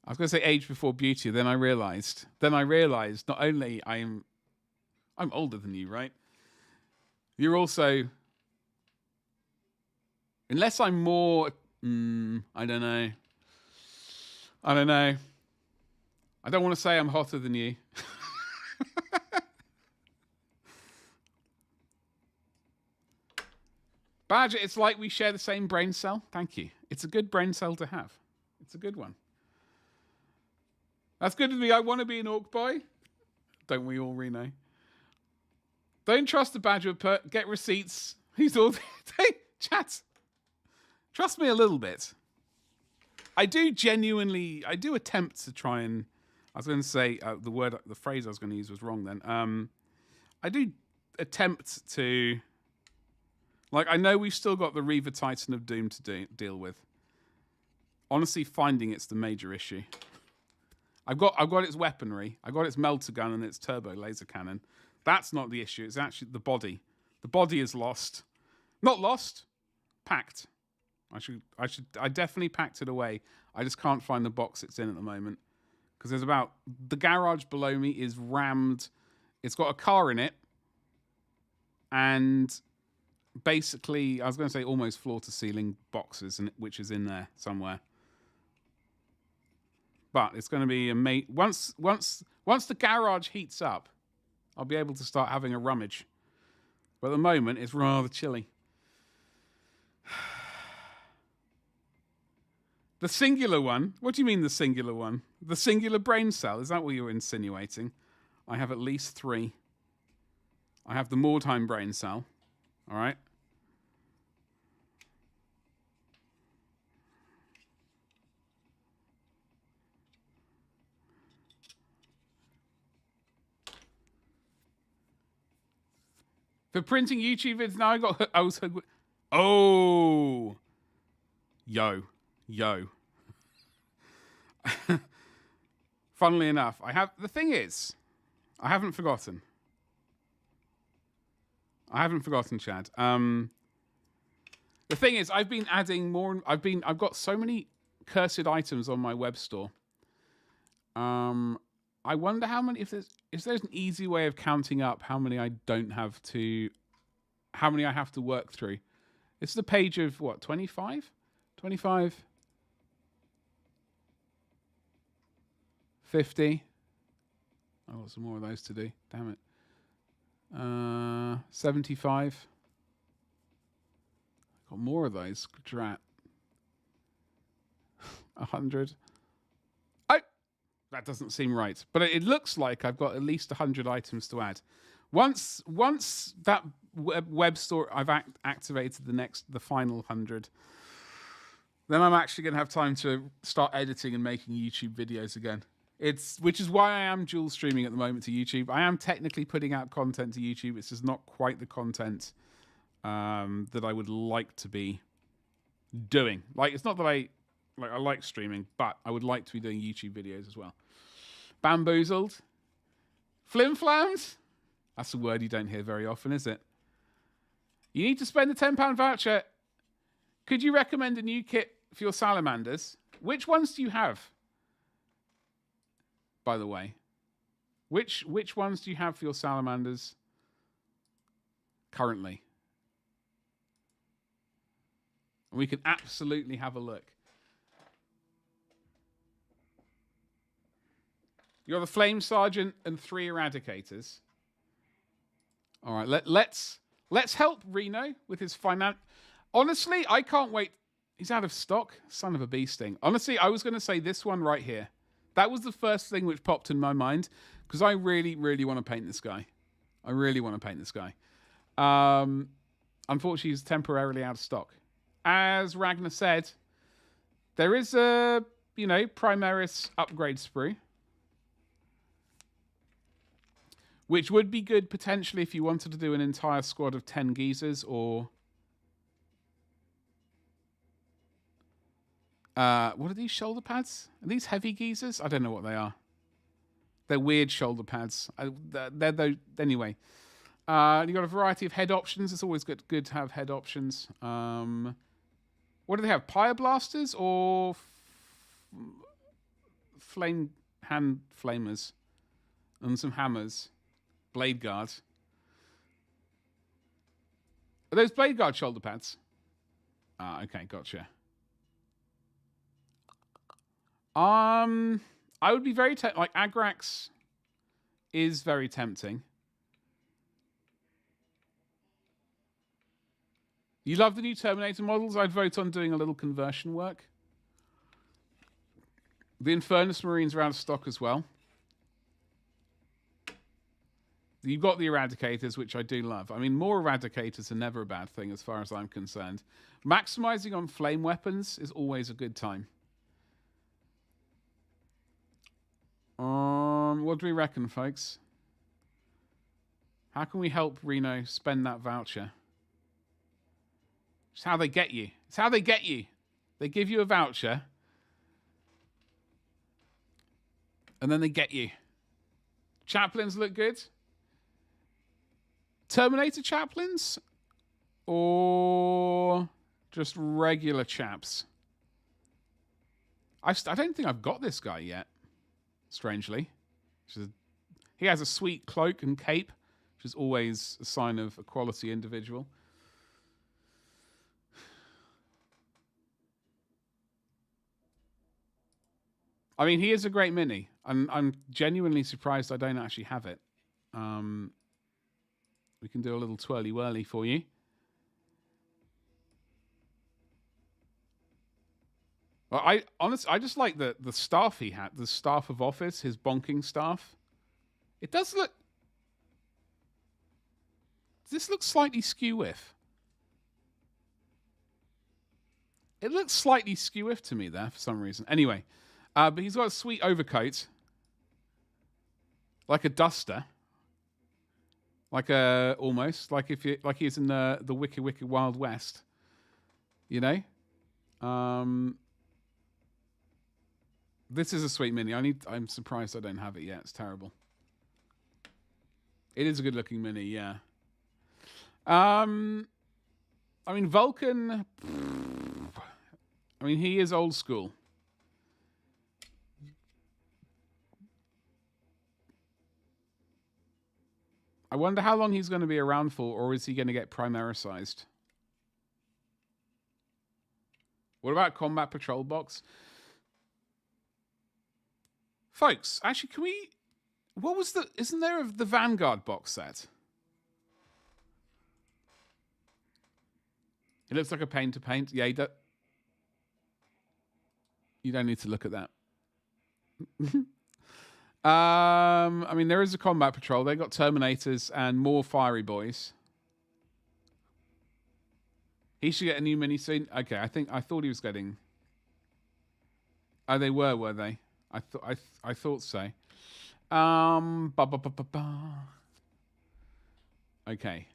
Speaker 1: I was going to say age before beauty. Then I realized not only I'm older than you, right? You're also... Unless I'm more... I don't know. I don't want to say I'm hotter than you. Badger, it's like we share the same brain cell. Thank you. It's a good brain cell to have. It's a good one. That's good with me. I want to be an orc boy. Don't we all, Reno? Don't trust the Badger. Get receipts. He's all... Hey, chat. Trust me a little bit. I do attempt to try and... I was going to say the phrase I was going to use was wrong then. I do attempt to... Like, I know we've still got the Reaver Titan of Doom to deal with. Honestly, finding it's the major issue. I've got its weaponry. I've got its melter gun and its turbo laser cannon. That's not the issue. It's actually the body. The body is lost. Not lost. Packed. I definitely packed it away. I just can't find the box it's in at the moment. Because the garage below me is rammed. It's got a car in it. And basically, I was going to say almost floor to ceiling boxes, and which is in there somewhere. But it's going to be once the garage heats up, I'll be able to start having a rummage. But at the moment, it's rather chilly. The singular one? What do you mean the singular one? The singular brain cell? Is that what you're insinuating? I have at least 3. I have the Mordheim brain cell. All right. For printing YouTube vids, now I was oh, yo. Funnily enough, the thing is, I haven't forgotten, Chad. The thing is, I've been adding more. I've got so many cursed items on my web store. I wonder how many. If there's an easy way of counting up how many I have to work through. It's the page of what, 25? 25. 50. I've got some more of those to do. Damn it. 75. Got more of those. Drat. 100. That doesn't seem right. But it looks like I've got at least 100 items to add. Once that web store, I've activated the final 100, then I'm actually going to have time to start editing and making YouTube videos again. Which is why I am dual streaming at the moment to YouTube. I am technically putting out content to YouTube. It's just not quite the content that I would like to be doing. Like, it's not that I like streaming, but I would like to be doing YouTube videos as well. Bamboozled. Flimflams? That's a word you don't hear very often, is it? You need to spend the £10 voucher. Could you recommend a new kit for your salamanders? Which ones do you have? By the way. Which ones do you have for your salamanders currently? We can absolutely have a look. You're the Flame Sergeant and 3 Eradicators. All right, let's help Reno with his finance. Honestly, I can't wait. He's out of stock. Son of a bee sting. Honestly, I was going to say this one right here. That was the first thing which popped in my mind because I really, really want to paint this guy. Unfortunately, he's temporarily out of stock. As Ragnar said, there is a, Primaris upgrade sprue, which would be good potentially if you wanted to do an entire squad of 10 geezers or... what are these shoulder pads? Are these heavy geezers? I don't know what they are. They're weird shoulder pads. Anyway. You've got a variety of head options. It's always good to have head options. What do they have? Pyre blasters or flame hand flamers? And some hammers. Blade guards. Are those blade guard shoulder pads? Okay, gotcha. I would be very like Agrax is very tempting. You love the new Terminator models? I'd vote on doing a little conversion work. The Infernus Marines are out of stock as well. You've got the Eradicators, which I do love. I mean, more Eradicators are never a bad thing as far as I'm concerned. Maximizing on flame weapons is always a good time. What do we reckon, folks? How can we help Reno spend that voucher? It's how they get you. It's how they get you. They give you a voucher. And then they get you. Chaplains look good. Terminator chaplains? Or just regular chaps? I don't think I've got this guy yet. Strangely. He has a sweet cloak and cape, which is always a sign of a quality individual. I mean, he is a great mini. I'm genuinely surprised I don't actually have it. We can do a little twirly whirly for you. Well, I just like the staff he had, the staff of office, his bonking staff. It does look. This looks slightly skew-if. It looks slightly skew-if to me there for some reason. Anyway, but he's got a sweet overcoat, like a duster, almost like he's in the Wicked Wicked Wild West, you know. This is a sweet mini. I'm surprised I don't have it yet. It's terrible. It is a good looking mini, yeah. I mean, Vulcan. I mean, he is old school. I wonder how long he's going to be around for, or is he going to get primarisized? What about Combat Patrol Box? Folks, actually, can we... What was the... Isn't there the Vanguard box set? It looks like a paint-to-paint. Yeah, you don't need to look at that. I mean, there is a Combat Patrol. They got Terminators and more Fiery Boys. He should get a new mini soon. Okay, I thought he was getting... Oh, they were they? I thought so. Okay.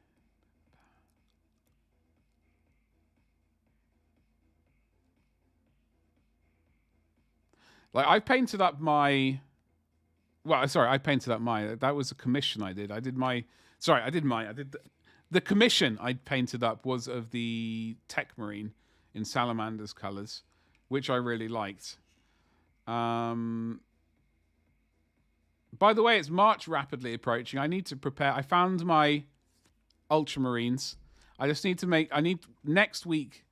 Speaker 1: Like, I painted up my... Well, sorry, I painted up my... That was a commission I did. The commission I painted up was of the Tech Marine in Salamander's colours, which I really liked. By the way, it's March rapidly approaching. I need to prepare. I found my Ultramarines. I just need to make... next week...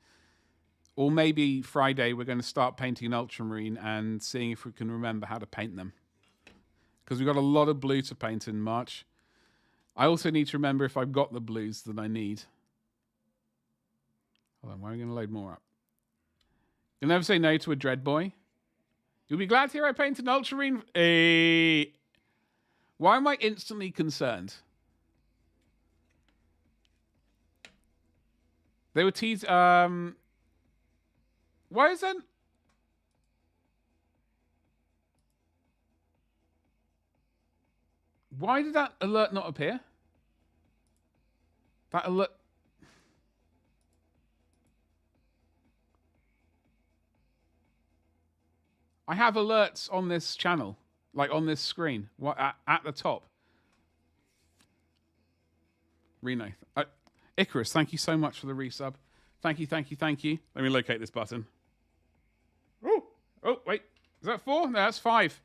Speaker 1: Or maybe Friday, we're going to start painting an Ultramarine and seeing if we can remember how to paint them. Because we've got a lot of blue to paint in March. I also need to remember if I've got the blues that I need. Hold on, why are we going to load more up? You'll never say no to a Dread Boy. You'll be glad to hear I painted an Ultramarine. Why am I instantly concerned? They were teased... Why is that? Why did that alert not appear? That alert... I have alerts on this channel, like on this screen, at the top. Reno. Icarus, thank you so much for the resub. Thank you. Let me locate this button. Oh, wait. Is that 4? No, that's 5.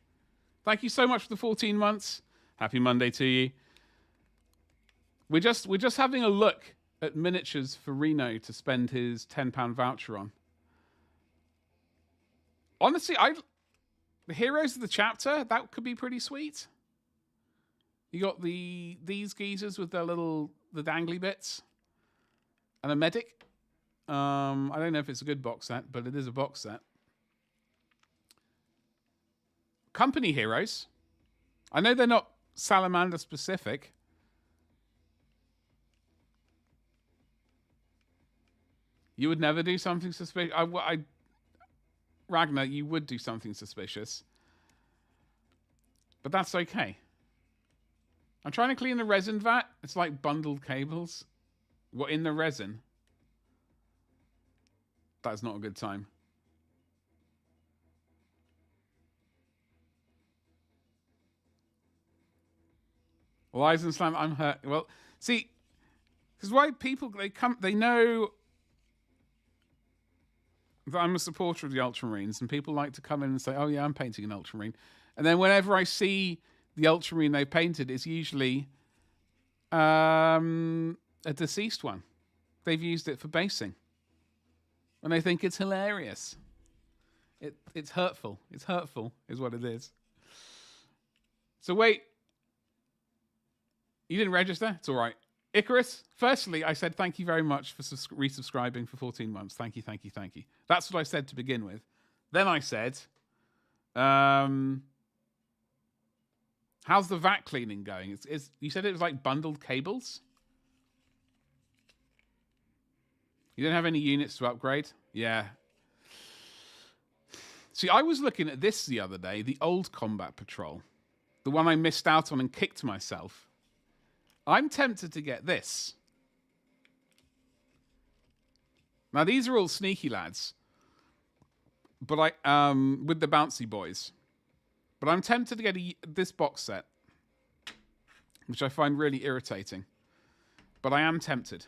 Speaker 1: Thank you so much for the 14 months. Happy Monday to you. We're just having a look at miniatures for Reno to spend his £10 voucher on. Honestly, the heroes of the chapter, that could be pretty sweet. You got these geezers with the dangly bits. And a medic. I don't know if it's a good box set, but it is a box set. Company heroes. I know they're not Salamander specific. You would never do something suspicious. Ragnar, you would do something suspicious. But that's okay. I'm trying to clean the resin vat. It's like bundled cables. What, in the resin? That's not a good time. Well, Eisen Slam, I'm hurt. Well, see, because why people, they know that I'm a supporter of the Ultramarines, and people like to come in and say, oh yeah, I'm painting an Ultramarine. And then whenever I see the Ultramarine they painted, it's usually a deceased one. They've used it for basing. And they think it's hilarious. It's hurtful. It's hurtful, is what it is. So wait, you didn't register? It's all right. Icarus, firstly, I said thank you very much for resubscribing for 14 months. Thank you, thank you, thank you. That's what I said to begin with. Then I said, how's the VAT cleaning going? You said it was like bundled cables? You don't have any units to upgrade? Yeah. See, I was looking at this the other day, the old Combat Patrol. The one I missed out on and kicked myself. I'm tempted to get this. Now, these are all sneaky lads. But with the bouncy boys. But I'm tempted to get this box set. Which I find really irritating. But I am tempted.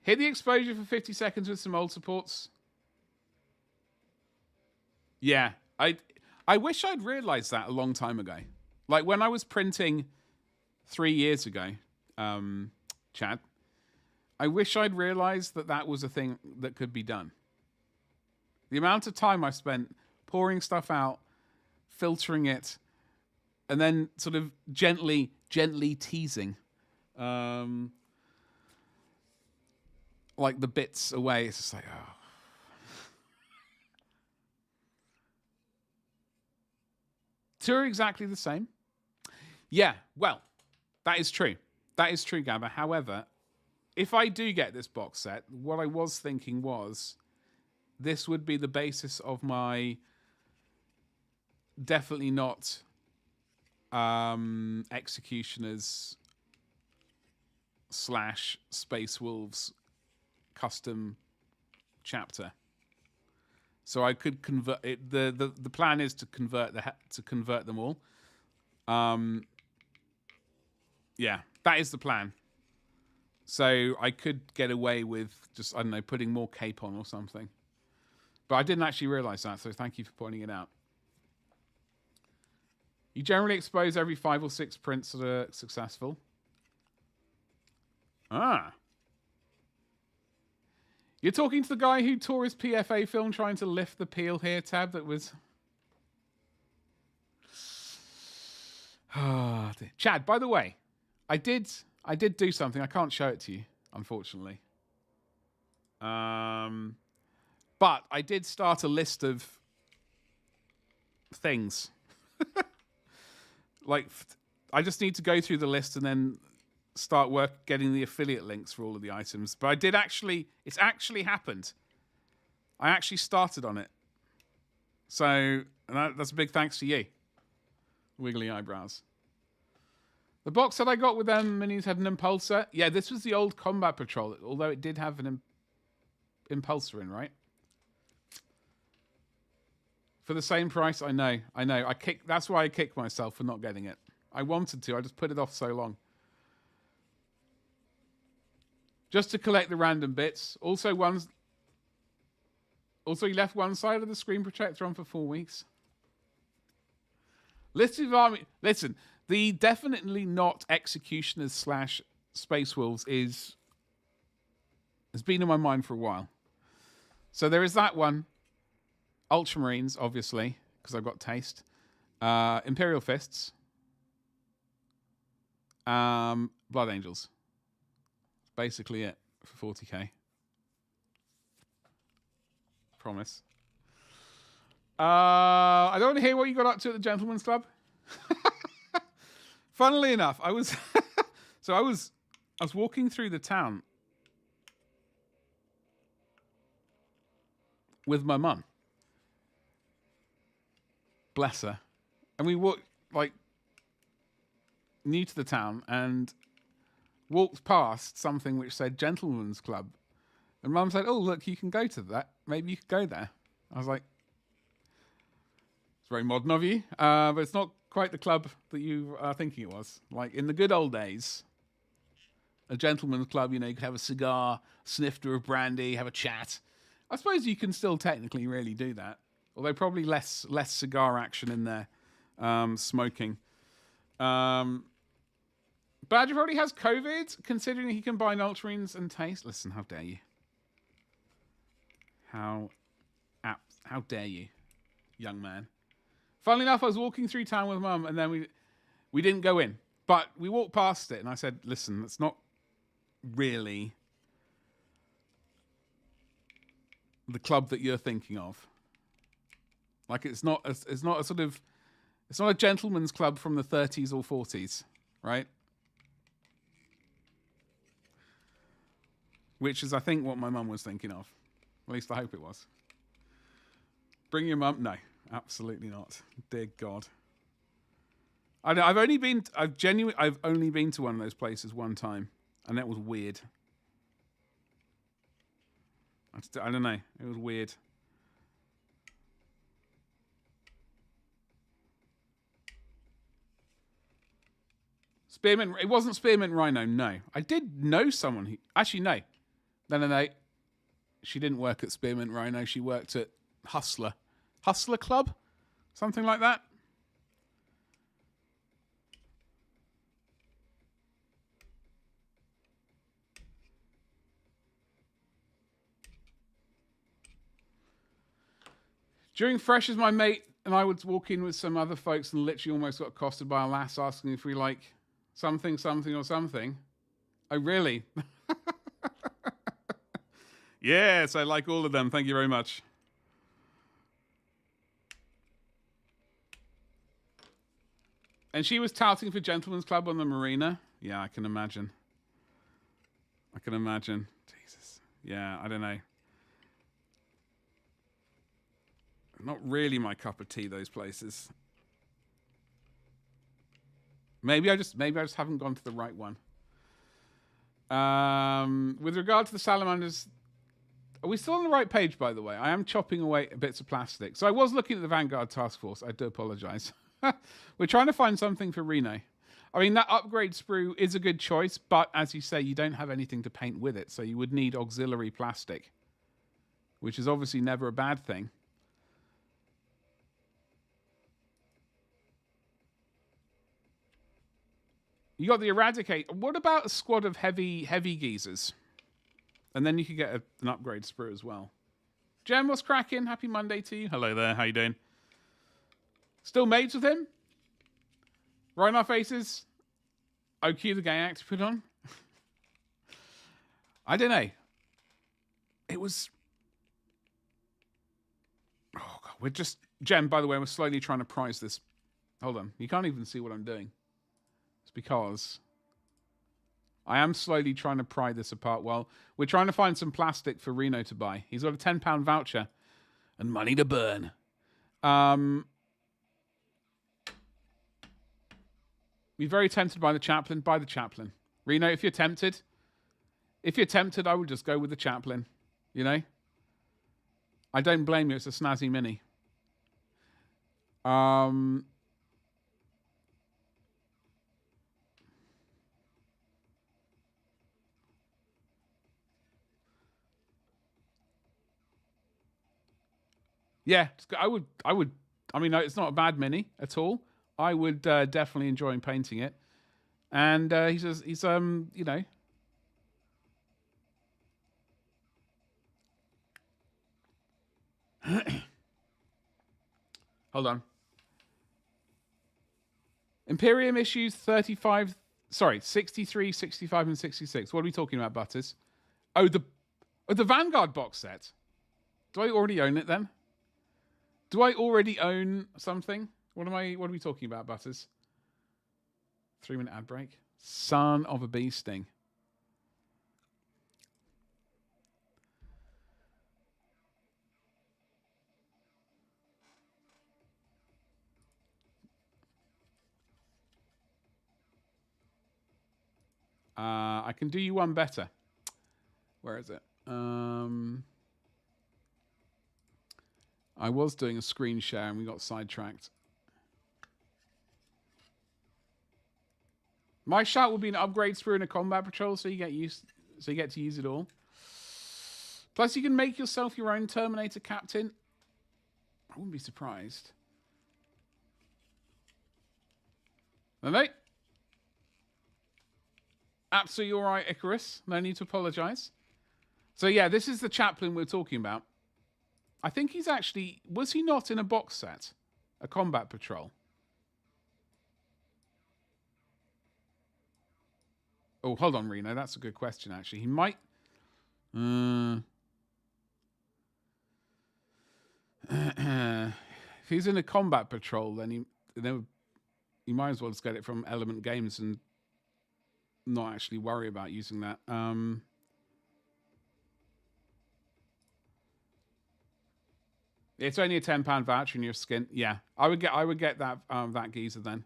Speaker 1: Hit the exposure for 50 seconds with some old supports. Yeah, I wish I'd realized that a long time ago. Like when I was printing 3 years ago, Chad, I wish I'd realized that was a thing that could be done. The amount of time I spent pouring stuff out, filtering it, and then sort of gently teasing, like the bits away. It's just like, oh. Two are exactly the same. Yeah, well, that is true. That is true, Gabba. However, if I do get this box set, what I was thinking was this would be the basis of my definitely not Executioners / Space Wolves custom chapter. So I could convert it. The plan is to convert them all. Yeah, that is the plan. So I could get away with just, I don't know, putting more cape on or something. But I didn't actually realize that, so thank you for pointing it out. You generally expose every 5 or 6 prints that are successful. Ah. You're talking to the guy who tore his PFA film trying to lift the peel here, Tab, that was... Chad, by the way, I did do something. I can't show it to you, unfortunately. But I did start a list of things. Like, I just need to go through the list and then start getting the affiliate links for all of the items. But I did it's actually happened. I actually started on it. So that's a big thanks to you. Wiggly eyebrows. The box that I got with them minis had an impulsor. Yeah, this was the old Combat Patrol, although it did have an impulsor in, right? For the same price, I know. That's why I kicked myself for not getting it. I wanted to, I just put it off so long. Just to collect the random bits. Also, you left one side of the screen protector on for 4 weeks. List of army. Listen, the definitely not Executioners / Space Wolves has been in my mind for a while. So there is that one. Ultramarines, obviously, because I've got taste. Imperial Fists. Blood Angels. Basically it for 40k. Promise. I don't want to hear what you got up to at the Gentleman's Club. Funnily enough, I was walking through the town with my mum. Bless her. And we walked new to the town and walked past something which said Gentleman's Club. And Mum said, oh, look, you can go to that. Maybe you could go there. I was like, it's very modern of you, but it's not quite the club that you are thinking it was. Like in the good old days, a gentleman's club, you could have a cigar, sniff to a brandy, have a chat. I suppose you can still technically really do that. Although probably less cigar action in there, smoking. Badger probably has COVID, considering he combined Ultramarines and taste. Listen, how dare you? How dare you, young man? Funnily enough, I was walking through town with Mum, and then we didn't go in, but we walked past it, and I said, "Listen, that's not really the club that you're thinking of. Like, it's not a gentleman's club from the 30s or 40s, right?" Which is, I think, what my mum was thinking of. At least I hope it was. Bring your mum? No, absolutely not. Dear God. I've only been to one of those places one time, and that was weird. I don't know. It was weird. Spearmint. It wasn't Spearmint Rhino. No, I did know someone who actually no. She didn't work at Spearmint Rhino. She worked at Hustler Club, something like that. During Freshers, my mate and I would walk in with some other folks and literally almost got accosted by a lass asking if we like something, or something. Oh, really? Yes, I like all of them. Thank you very much. And she was touting for Gentlemen's Club on the marina. Yeah, I can imagine. Jesus. Yeah, I don't know. Not really my cup of tea, those places. Maybe I just haven't gone to the right one. With regard to the salamanders, are we still on the right page, by the way? I am chopping away bits of plastic. So I was looking at the Vanguard Task Force. I do apologise. We're trying to find something for Reno. I mean, that upgrade sprue is a good choice, but as you say, you don't have anything to paint with it, so you would need auxiliary plastic, which is obviously never a bad thing. You got the Eradicate. What about a squad of heavy geezers? And then you could get an upgrade sprue as well. Jem, what's cracking? Happy Monday to you. Hello there. How you doing? Still mates with him? Right in our faces? OQ the gay act put on? I don't know. It was... Oh, God. We're just... Jem, by the way, we're slowly trying to prize this. Hold on. You can't even see what I'm doing. It's because I am slowly trying to pry this apart. Well, we're trying to find some plastic for Reno to buy. He's got a £10 voucher and money to burn. Be very tempted by the Chaplain. Buy the Chaplain. Reno, if you're tempted, I would just go with the Chaplain. You know? I don't blame you. It's a snazzy mini. Yeah, I would. I mean, it's not a bad mini at all. I would definitely enjoy painting it. And he's you know. Hold on. Imperium issues 65, 63, 65, and 66. What are we talking about, Butters? Oh, the Vanguard box set. Do I already own it then? Do I already own something? What are we talking about, Butters? 3-minute ad break. Son of a bee sting. I can do you one better. Where is it? I was doing a screen share and we got sidetracked. My shout will be an upgrade sprue and a combat patrol, so you get to use it all. Plus, you can make yourself your own Terminator captain. I wouldn't be surprised. No. Absolutely all right, Icarus. No need to apologize. So yeah, this is the Chaplain we're talking about. I think he's actually... Was he not in a box set? A combat patrol? Oh, hold on, Reno. That's a good question, actually. He might... if he's in a combat patrol, then he might as well just get it from Element Games and not actually worry about using that. It's only a £10 voucher in your skin. Yeah, I would get that that geezer then.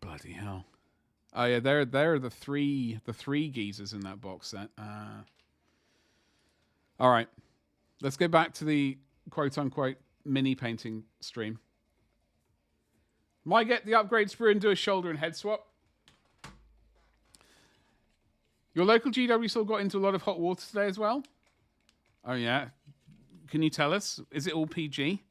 Speaker 1: Bloody hell! Oh yeah, there are the three geezers in that box set. All right, let's get back to the quote unquote mini painting stream. Might get the upgrade sprue and do a shoulder and head swap. Your local GW store got into a lot of hot water today as well. Oh yeah, can you tell us? Is it all PG?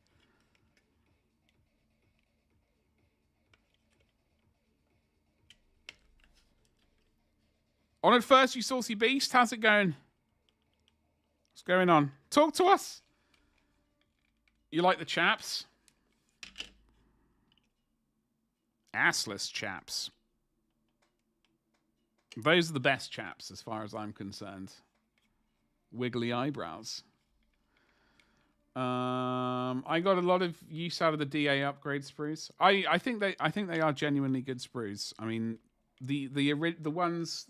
Speaker 1: On at first, you saucy beast. How's it going? What's going on? Talk to us. You like the chaps? Assless chaps. Those are the best chaps as far as I'm concerned. Wiggly eyebrows. I got a lot of use out of the DA upgrade sprues. I think they are genuinely good sprues. I mean, the ones.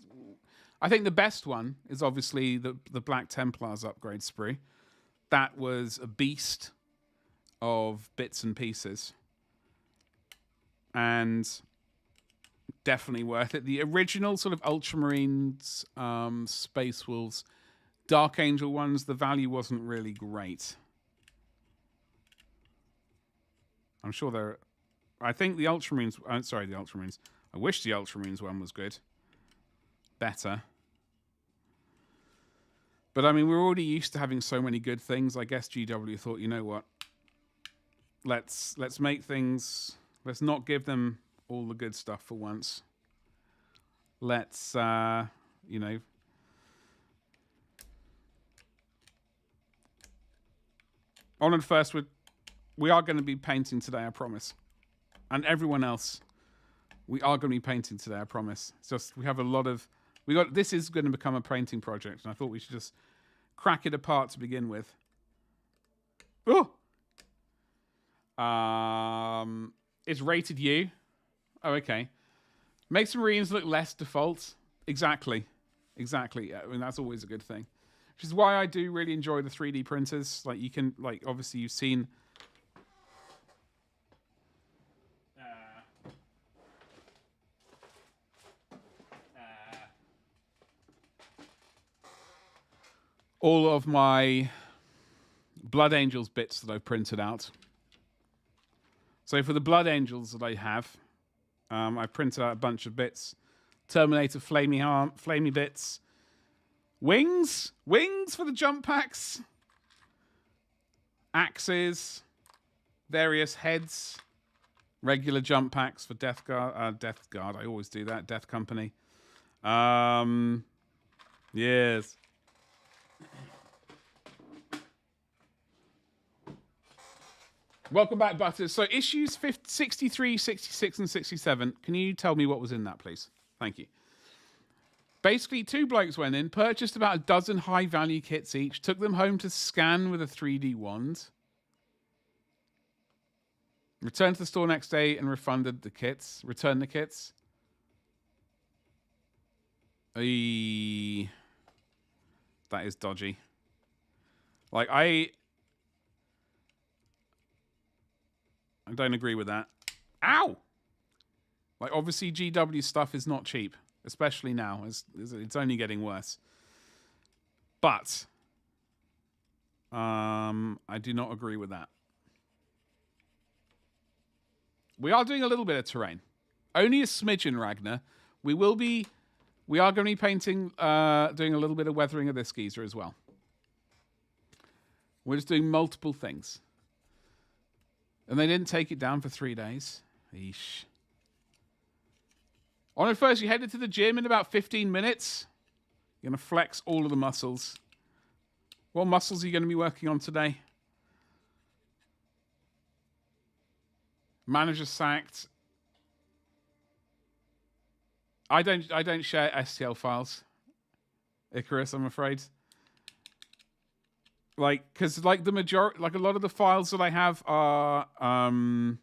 Speaker 1: I think the best one is obviously the Black Templars upgrade sprue. That was a beast of bits and pieces. And definitely worth it. The original sort of Ultramarines, Space Wolves, Dark Angel ones, the value wasn't really great. I'm sure they're... I think the Ultramarines... sorry, the Ultramarines. I wish the Ultramarines one was good. Better. But I mean, we're already used to having so many good things. I guess GW thought, you know what? Let's make things... Let's not give them all the good stuff for once. Let's, you know... Honoured First, we are going to be painting today, I promise. And everyone else, we are going to be painting today, I promise. It's just, we have a lot of... This is going to become a painting project, and I thought we should just crack it apart to begin with. Oh! It's rated U. Oh, okay. Makes Marines look less default. Exactly. Exactly. I mean, that's always a good thing. Which is why I do really enjoy the 3D printers. Like, you can, like, obviously you've seen... all of my Blood Angels bits that I've printed out. So for the Blood Angels that I have, I printed out a bunch of bits. Terminator flamey bits. Wings for the jump packs. Axes. Various heads. Regular jump packs for Death Guard. Death Guard, I always do that. Death Company. Yes. Welcome back, Butters. So issues 63, 66, and 67. Can you tell me what was in that, please? Thank you. Basically, two blokes went in, purchased about a dozen high-value kits each, took them home to scan with a 3D wand, returned to the store next day and refunded the kits. Returned the kits. That is dodgy. Like, I don't agree with that. Ow! Like, obviously, GW stuff is not cheap, especially now. It's only getting worse. But I do not agree with that. We are doing a little bit of terrain. Only a smidgen, Ragnar. We are going to be painting, doing a little bit of weathering of this geezer as well. We're just doing multiple things. And they didn't take it down for 3 days. Eesh. On at first, you headed to the gym in about 15 minutes. You're going to flex all of the muscles. What muscles are you going to be working on today? Manager sacked. I don't share STL files. Icarus, I'm afraid. Like, because like the majority, like a lot of the files that I have are, I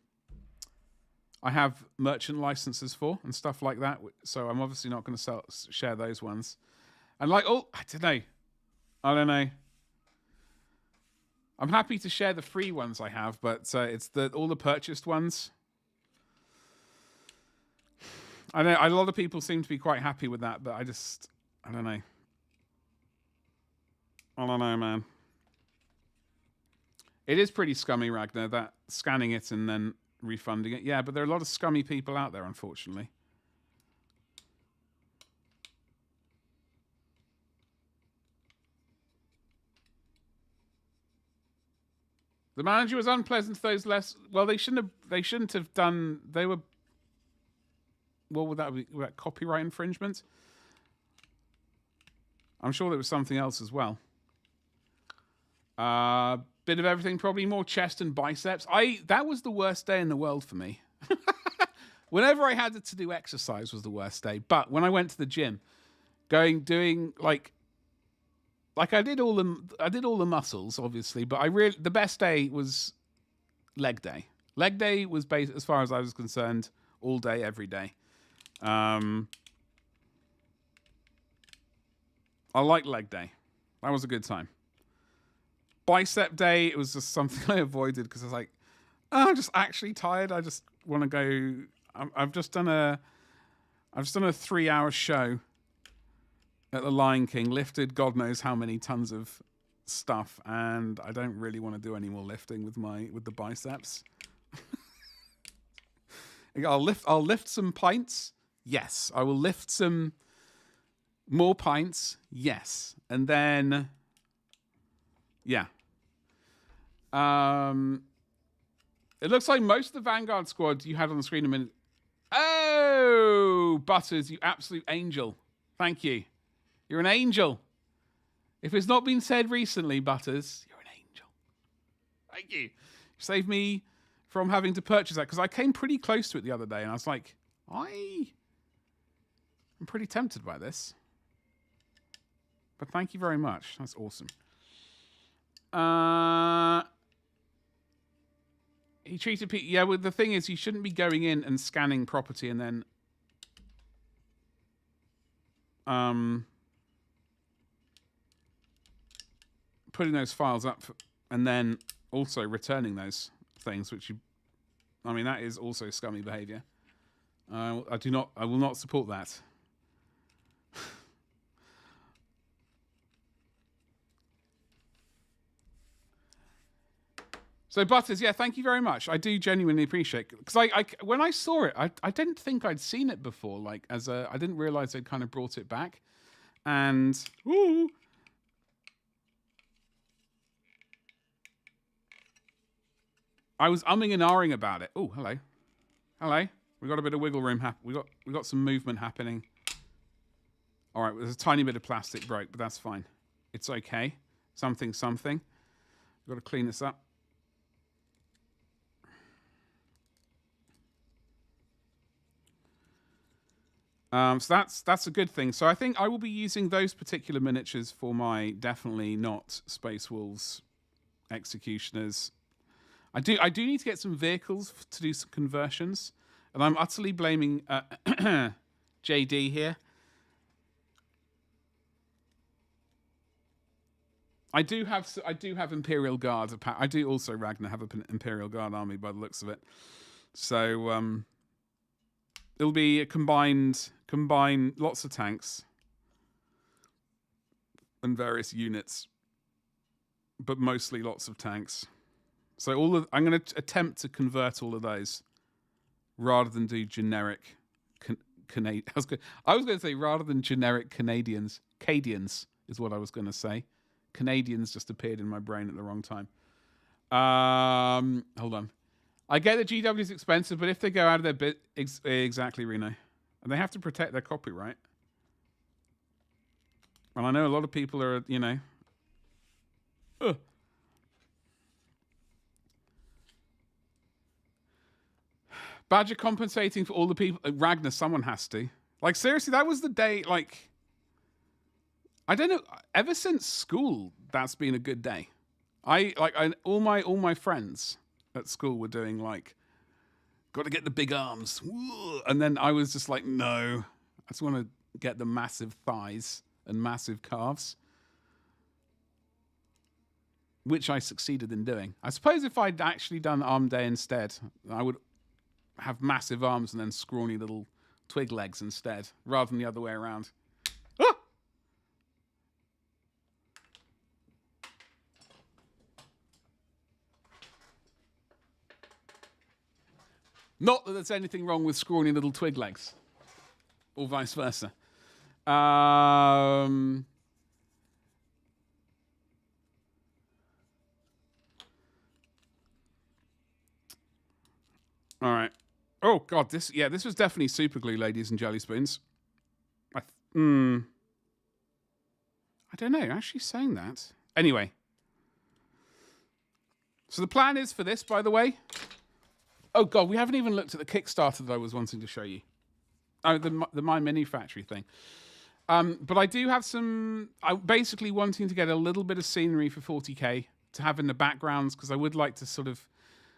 Speaker 1: have merchant licenses for and stuff like that. So I'm obviously not going to share those ones. And like, oh, I don't know. I'm happy to share the free ones I have, but it's all the purchased ones. I know a lot of people seem to be quite happy with that, but I don't know. I don't know, man. It is pretty scummy, Ragnar, that scanning it and then refunding it. Yeah, but there are a lot of scummy people out there, unfortunately. The manager was unpleasant to those less. Well, they shouldn't have done. They were. What would that be? That copyright infringement? I'm sure there was something else as well. Bit of everything, probably more chest and biceps. That was the worst day in the world for me. Whenever I had to do exercise was the worst day. But when I went to the gym, doing like I did all the muscles, obviously, but the best day was leg day. Leg day was as far as I was concerned, all day, every day. I like leg day. That was a good time. Bicep day, it was just something I avoided because I was like, oh, I'm just actually tired. I just want to go. I've just done a 3-hour show at the Lion King, lifted God knows how many tons of stuff, and I don't really want to do any more lifting with the biceps. I'll lift some pints. Yes, I will lift some more pints. Yes, and then yeah. It looks like most of the Vanguard squad you had on the screen a minute. Oh, Butters, you absolute angel! Thank you. You're an angel. If it's not been said recently, Butters, you're an angel. Thank you. You saved me from having to purchase that because I came pretty close to it the other day and I was like, I'm pretty tempted by this. But thank you very much. That's awesome. He treated people. Yeah, well, the thing is, you shouldn't be going in and scanning property and then putting those files up and then also returning those things, that is also scummy behavior. I will not support that. So Butters, yeah, thank you very much. I do genuinely appreciate it because when I saw it, I didn't think I'd seen it before. Like I didn't realize they'd kind of brought it back, and ooh, I was umming and ahhing about it. Oh, hello. We got a bit of wiggle room. We got some movement happening. All right, there's a tiny bit of plastic broke, but that's fine. It's okay. Something. We've got to clean this up. So that's a good thing. So I think I will be using those particular miniatures for my definitely not Space Wolves executioners. I do need to get some vehicles to do some conversions, and I'm utterly blaming JD here. I do have Imperial Guard. I do also, Ragnar, have an Imperial Guard army by the looks of it. So it'll be a combined lots of tanks and various units, but mostly lots of tanks. So I'm going to attempt to convert all of those rather than do generic Canadian. I was going to say rather than generic Canadians. Cadians is what I was going to say. Canadians just appeared in my brain at the wrong time. Hold on. I get that GW is expensive, but if they go out of their bit, exactly, Reno, and they have to protect their copyright. And I know a lot of people are, you know, ugh. Badger compensating for all the people. Ragnar, someone has to. Like, seriously, that was the day, like, I don't know, ever since school, that's been a good day. All my friends at school were doing, like, got to get the big arms. And then I was just like, no, I just want to get the massive thighs and massive calves. Which I succeeded in doing. I suppose if I'd actually done arm day instead, I would have massive arms and then scrawny little twig legs instead, rather than the other way around. Ah! Not that there's anything wrong with scrawny little twig legs, or vice versa. All right. Oh God, this was definitely super glue, ladies and jelly spoons. I don't know. Actually, saying that. Anyway, so the plan is for this, by the way. Oh God, we haven't even looked at the Kickstarter that I was wanting to show you. Oh, the My Mini Factory thing. But I do have some. I'm basically wanting to get a little bit of scenery for 40k to have in the backgrounds, because I would like to sort of,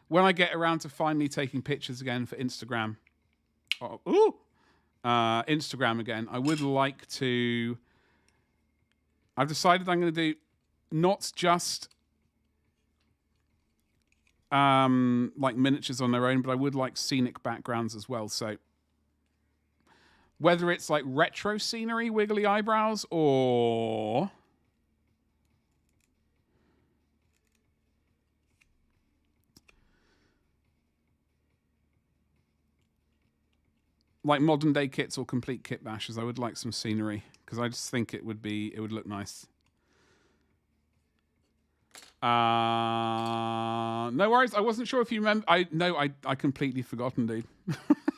Speaker 1: when I get around to finally taking pictures again for Instagram, Instagram again, I would like to. I've decided I'm going to do not just like miniatures on their own, but I would like scenic backgrounds as well. So whether it's like retro scenery, wiggly eyebrows, or like modern day kits or complete kit bashes, I would like some scenery, because I just think it would look nice. No worries. I wasn't sure if you remember. I completely forgotten, dude.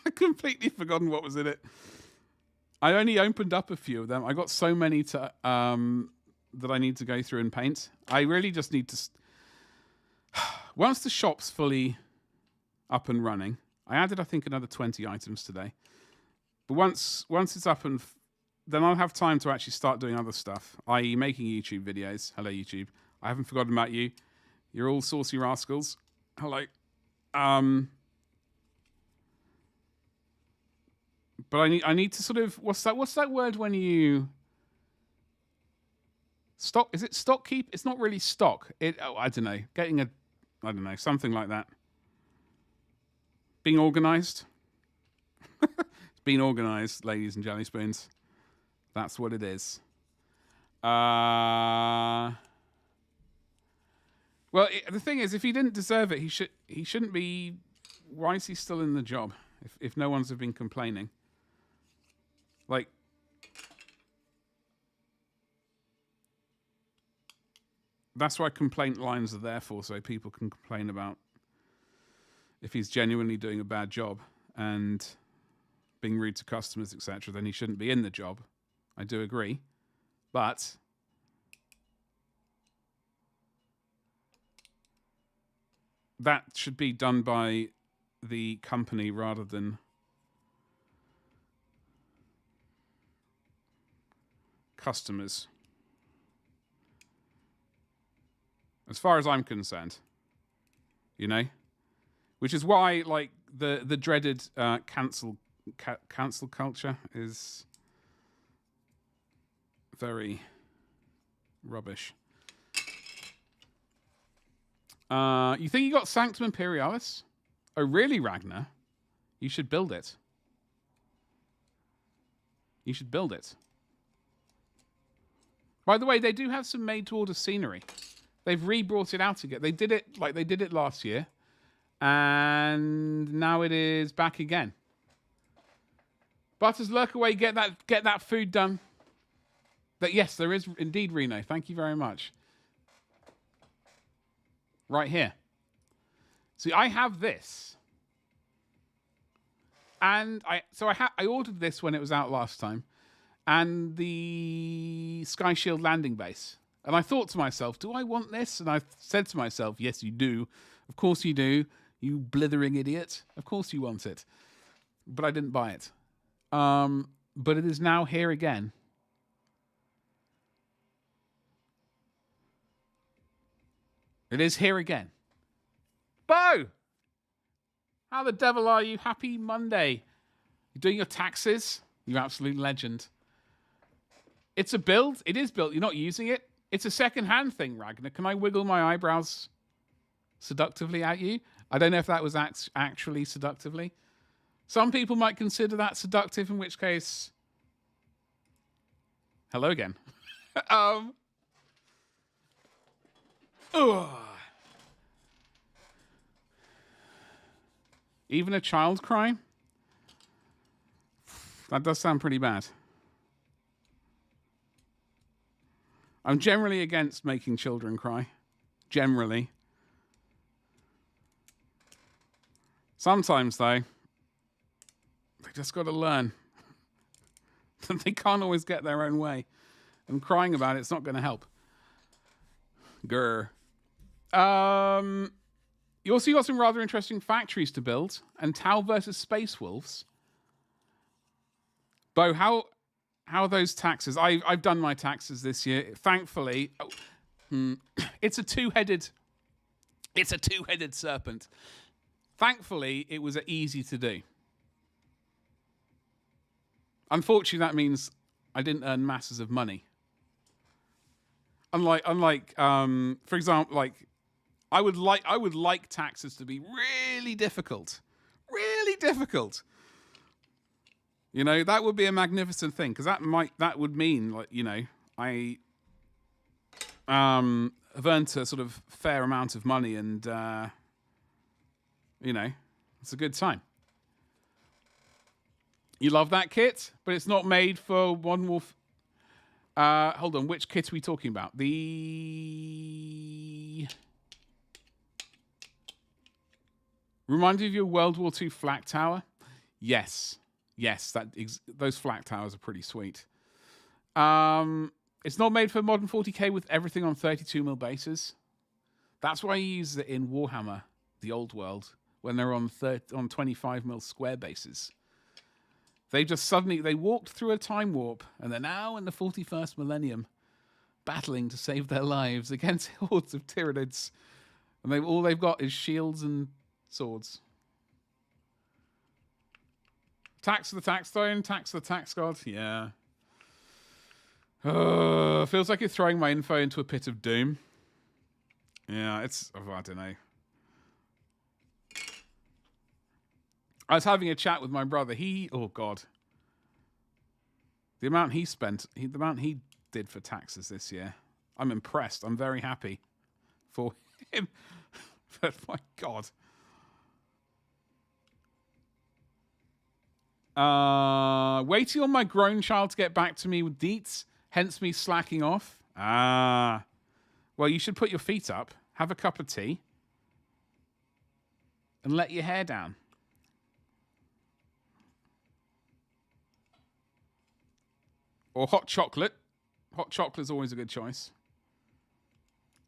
Speaker 1: I completely forgotten what was in it. I only opened up a few of them. I got so many to that I need to go through and paint. I really just need to. Once the shop's fully up and running, I added, I think, another 20 items today. But once it's up and then I'll have time to actually start doing other stuff, i.e. making YouTube videos. Hello, YouTube. I haven't forgotten about you. You're all saucy rascals. Hello. But I need to sort of, what's that word when you stock? Is it stock keep? It's not really stock. I don't know. Something like that. Being organized. It's being organized, ladies and jelly spoons. That's what it is. Well, the thing is, if he didn't deserve it, he shouldn't be. Why is he still in the job? If no one's been complaining, like, that's why complaint lines are there for, so people can complain about if he's genuinely doing a bad job and being rude to customers, etc. Then he shouldn't be in the job. I do agree, but that should be done by the company rather than customers, as far as I'm concerned. You know, which is why, like, the dreaded cancel culture is very rubbish. You think you got Sanctum Imperialis? Oh, really, Ragnar? You should build it. You should build it. By the way, they do have some made-to-order scenery. They've re-brought it out again. They did it last year, and now it is back again. Butters, lurk away. Get that food done. Yes, there is indeed, Reno. Thank you very much. Right here. See, I have this. And I ordered this when it was out last time. And the Sky Shield landing base. And I thought to myself, do I want this? And I said to myself, yes, you do. Of course you do. You blithering idiot. Of course you want it. But I didn't buy it. But it is now here again. It is here again. Bo! How the devil are you? Happy Monday. You're doing your taxes? You absolute legend. It's a build. It is built. You're not using it. It's a second-hand thing, Ragnar. Can I wiggle my eyebrows seductively at you? I don't know if that was actually seductively. Some people might consider that seductive, in which case... Hello again. Even a child cry? That does sound pretty bad. I'm generally against making children cry. Generally. Sometimes, though, they just got to learn that they can't always get their own way. And crying about it's not going to help. Grr. You also got some rather interesting factories to build. And Tau versus Space Wolves. Bo, how are those taxes? I've done my taxes this year. Thankfully, it's a two-headed serpent. Thankfully, it was easy to do. Unfortunately, that means I didn't earn masses of money. Unlike, for example, like I would like taxes to be really difficult. You know, that would be a magnificent thing, because that would mean, like, you know, I have earned a sort of fair amount of money, and you know, it's a good time. You love that kit, but it's not made for One Wolf. Hold on, which kit are we talking about? The remind you of your World War II flak tower? Yes, those flak towers are pretty sweet. It's not made for modern 40k with everything on 32mm bases. That's why you use it in Warhammer, the old world, when they're on 25mm square bases. They walked through a time warp, and they're now in the 41st millennium, battling to save their lives against hordes of Tyranids. And all they've got is shields and swords. Tax the tax stone, tax the tax god. Yeah. Feels like you're throwing my info into a pit of doom. Yeah, I don't know. I was having a chat with my brother. Oh God. The amount he did for taxes this year. I'm impressed. I'm very happy for him. But my God. Waiting on my grown child to get back to me with deets, hence me slacking off. Well, you should put your feet up, have a cup of tea, and let your hair down. Or hot chocolate. Hot chocolate is always a good choice.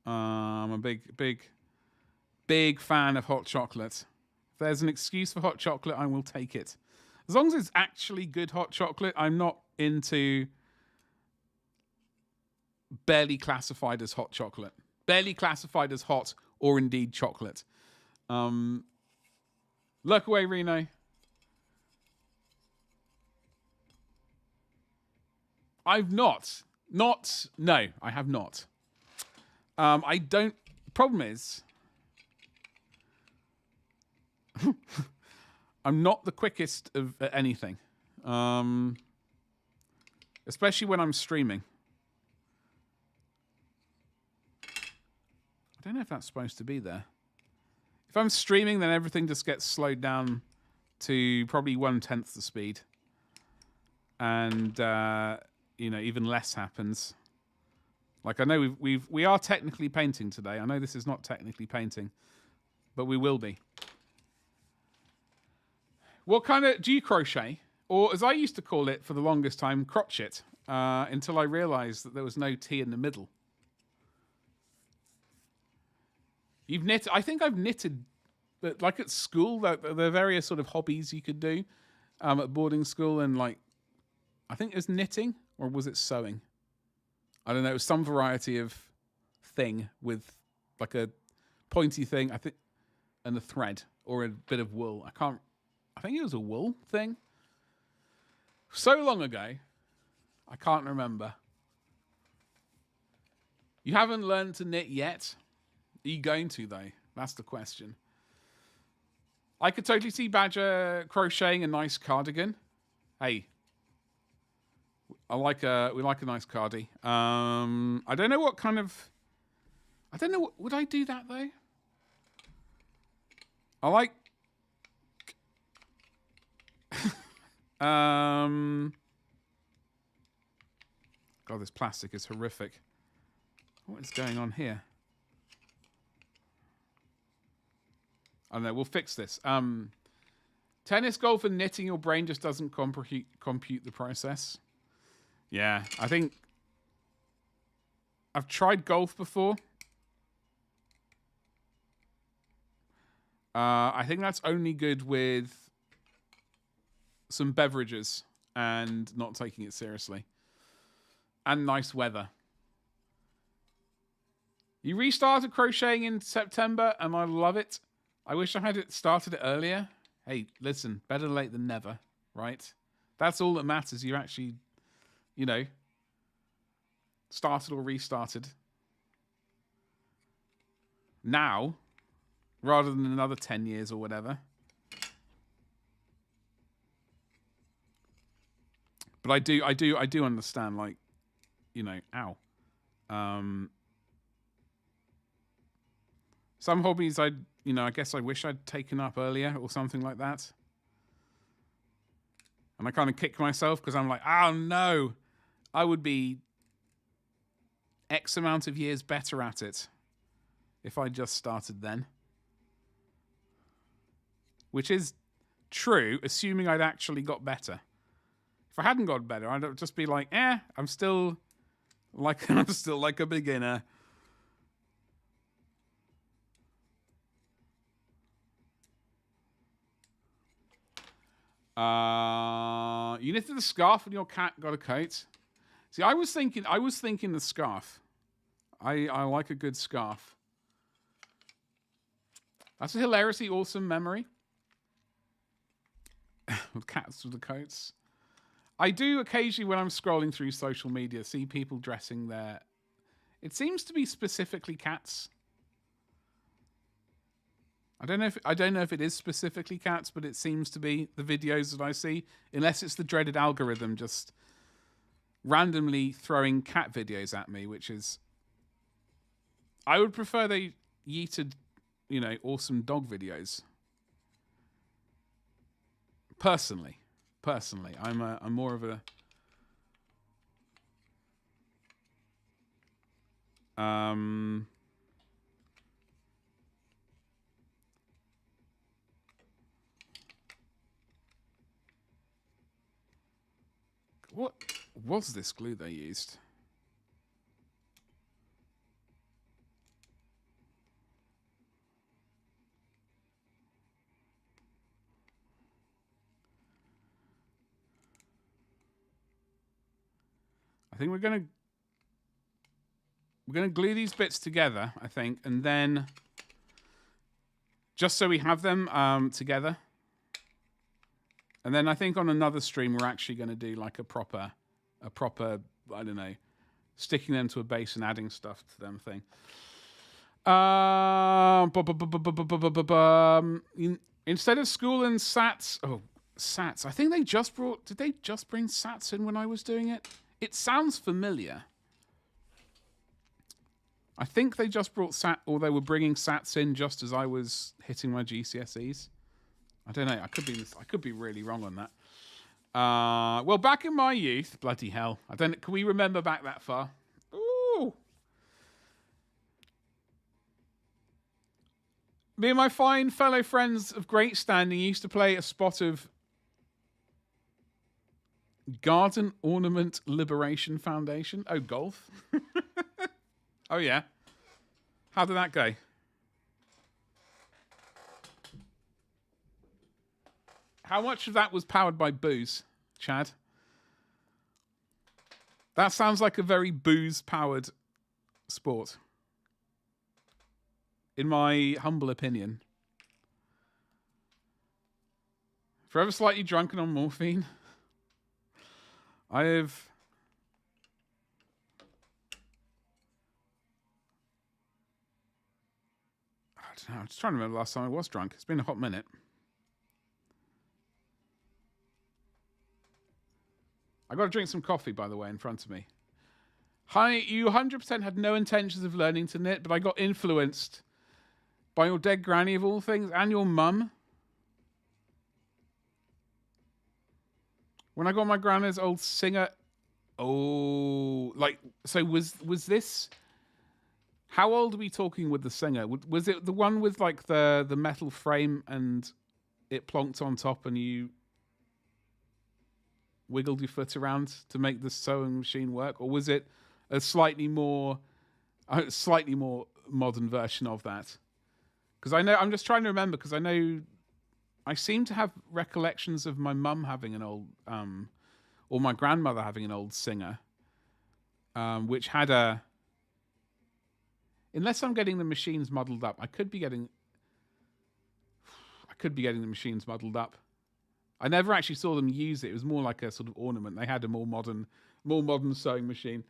Speaker 1: I'm a big fan of hot chocolate. If there's an excuse for hot chocolate, I will take it. As long as it's actually good hot chocolate, I'm not into barely classified as hot chocolate. Barely classified as hot or indeed chocolate. Look away, Reno. I've not. No, I have not. I don't. Problem is, I'm not the quickest of anything. Especially when I'm streaming. I don't know if that's supposed to be there. If I'm streaming, then everything just gets slowed down to probably 1/10 the speed. And, you know, even less happens. Like, I know we are technically painting today. I know this is not technically painting. but we will be. What kind of... Do you crochet? Or, as I used to call it for the longest time, crotchet, until I realised that there was no T in the middle. You've knit... I think I've knitted... But like at school, there are various sort of hobbies you could do at boarding school, and like, I think it was knitting, or was it sewing? I don't know. It was some variety of thing with like a pointy thing, I think, and a thread or a bit of wool. I think it was a wool thing. So long ago, I can't remember. You haven't learned to knit yet? Are you going to, though? That's the question. I could totally see Badger crocheting a nice cardigan. Hey, we like a nice cardi. I don't know what kind of... I don't know. Would I do that, though? I like... God, this plastic is horrific. What is going on here? I don't know. We'll fix this. Tennis, golf, and knitting, your brain just doesn't compute the process. Yeah, I think I've tried golf before. I think that's only good with some beverages and not taking it seriously. And nice weather. You restarted crocheting in September, and I love it. I wish I had started it earlier. Hey, listen, better late than never, right? That's all that matters. You actually, you know, started or restarted. Now, rather than another 10 years or whatever. But I do understand, like, you know, ow. Some hobbies I guess I wish I'd taken up earlier or something like that. And I kind of kick myself because I'm like, oh no, I would be X amount of years better at it if I just started then. Which is true, assuming I'd actually got better. If I hadn't got better, I'd just be like, I'm still like a beginner. You knitted the scarf and your cat got a coat. See, I was thinking the scarf. I like a good scarf. That's a hilariously awesome memory. With cats with the coats. I do occasionally, when I'm scrolling through social media, see people dressing their... It seems to be specifically cats. I don't know if it is specifically cats, but it seems to be the videos that I see, unless it's the dreaded algorithm just randomly throwing cat videos at me, which is... I would prefer they yeeted, you know, awesome dog videos. Personally, I'm more of a what was this glue they used? I think we're gonna glue these bits together, I think, and then just so we have them together. And then I think on another stream we're actually going to do like a proper, I don't know, sticking them to a base and adding stuff to them thing. Instead of school and SATs, SATs. I think they just brought. Did they just bring SATs in when I was doing it? It sounds familiar. I think they just brought SAT, or they were bringing SATs in just as I was hitting my GCSEs. I don't know. I could be really wrong on that. Well, back in my youth, bloody hell. Can we remember back that far? Ooh. Me and my fine fellow friends of great standing used to play a spot of Garden Ornament Liberation Foundation. Oh, golf. Oh, yeah. How did that go? How much of that was powered by booze, Chad? That sounds like a very booze-powered sport. In my humble opinion. Forever slightly drunken on morphine. I don't know. I'm just trying to remember the last time I was drunk. It's been a hot minute. I got to drink some coffee, by the way, in front of me. Hi, you 100% had no intentions of learning to knit, but I got influenced by your dead granny of all things and your mum. When I got my grandma's old Singer... Oh, like, so was this... How old are we talking with the Singer? Was it the one with, like, the metal frame and it plonked on top and you wiggled your foot around to make the sewing machine work? Or was it a slightly more modern version of that? Because I know... I'm just trying to remember, because I know... I seem to have recollections of my mum having an old... or my grandmother having an old Singer, which had a... Unless I'm getting the machines muddled up, I could be getting the machines muddled up. I never actually saw them use it. It was more like a sort of ornament. They had a more modern sewing machine.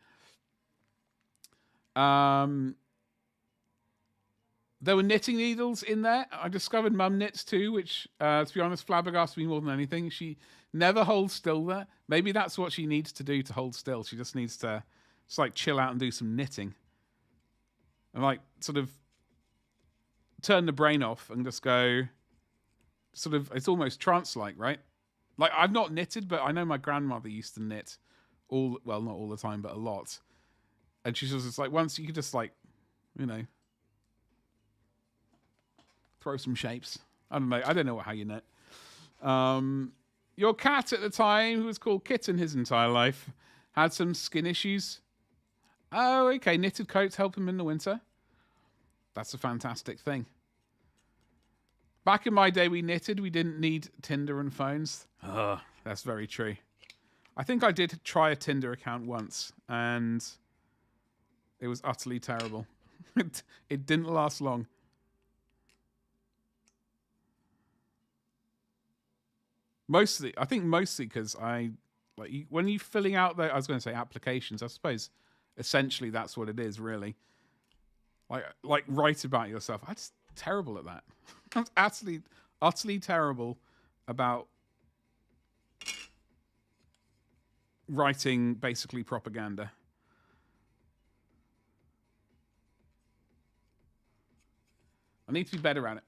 Speaker 1: There were knitting needles in there. I discovered Mum knits too, which, to be honest, flabbergasted me more than anything. She never holds still there. Maybe that's what she needs to do to hold still. She just needs to just like chill out and do some knitting. And like sort of turn the brain off and just go sort of, it's almost trance-like, right? Like I've not knitted, but I know my grandmother used to knit not all the time, but a lot. And she's just like, once you could just like, you know, throw some shapes. I don't know. I don't know how you knit. Your cat at the time, who was called Kitten his entire life, had some skin issues. Oh, okay. Knitted coats help him in the winter. That's a fantastic thing. Back in my day, we knitted. We didn't need Tinder and phones. Oh, that's very true. I think I did try a Tinder account once, and it was utterly terrible. It didn't last long. Mostly because when you're filling out I was going to say applications, I suppose essentially that's what it is, really. Like write about yourself. I'm just terrible at that. I'm utterly terrible about writing basically propaganda. I need to be better at it.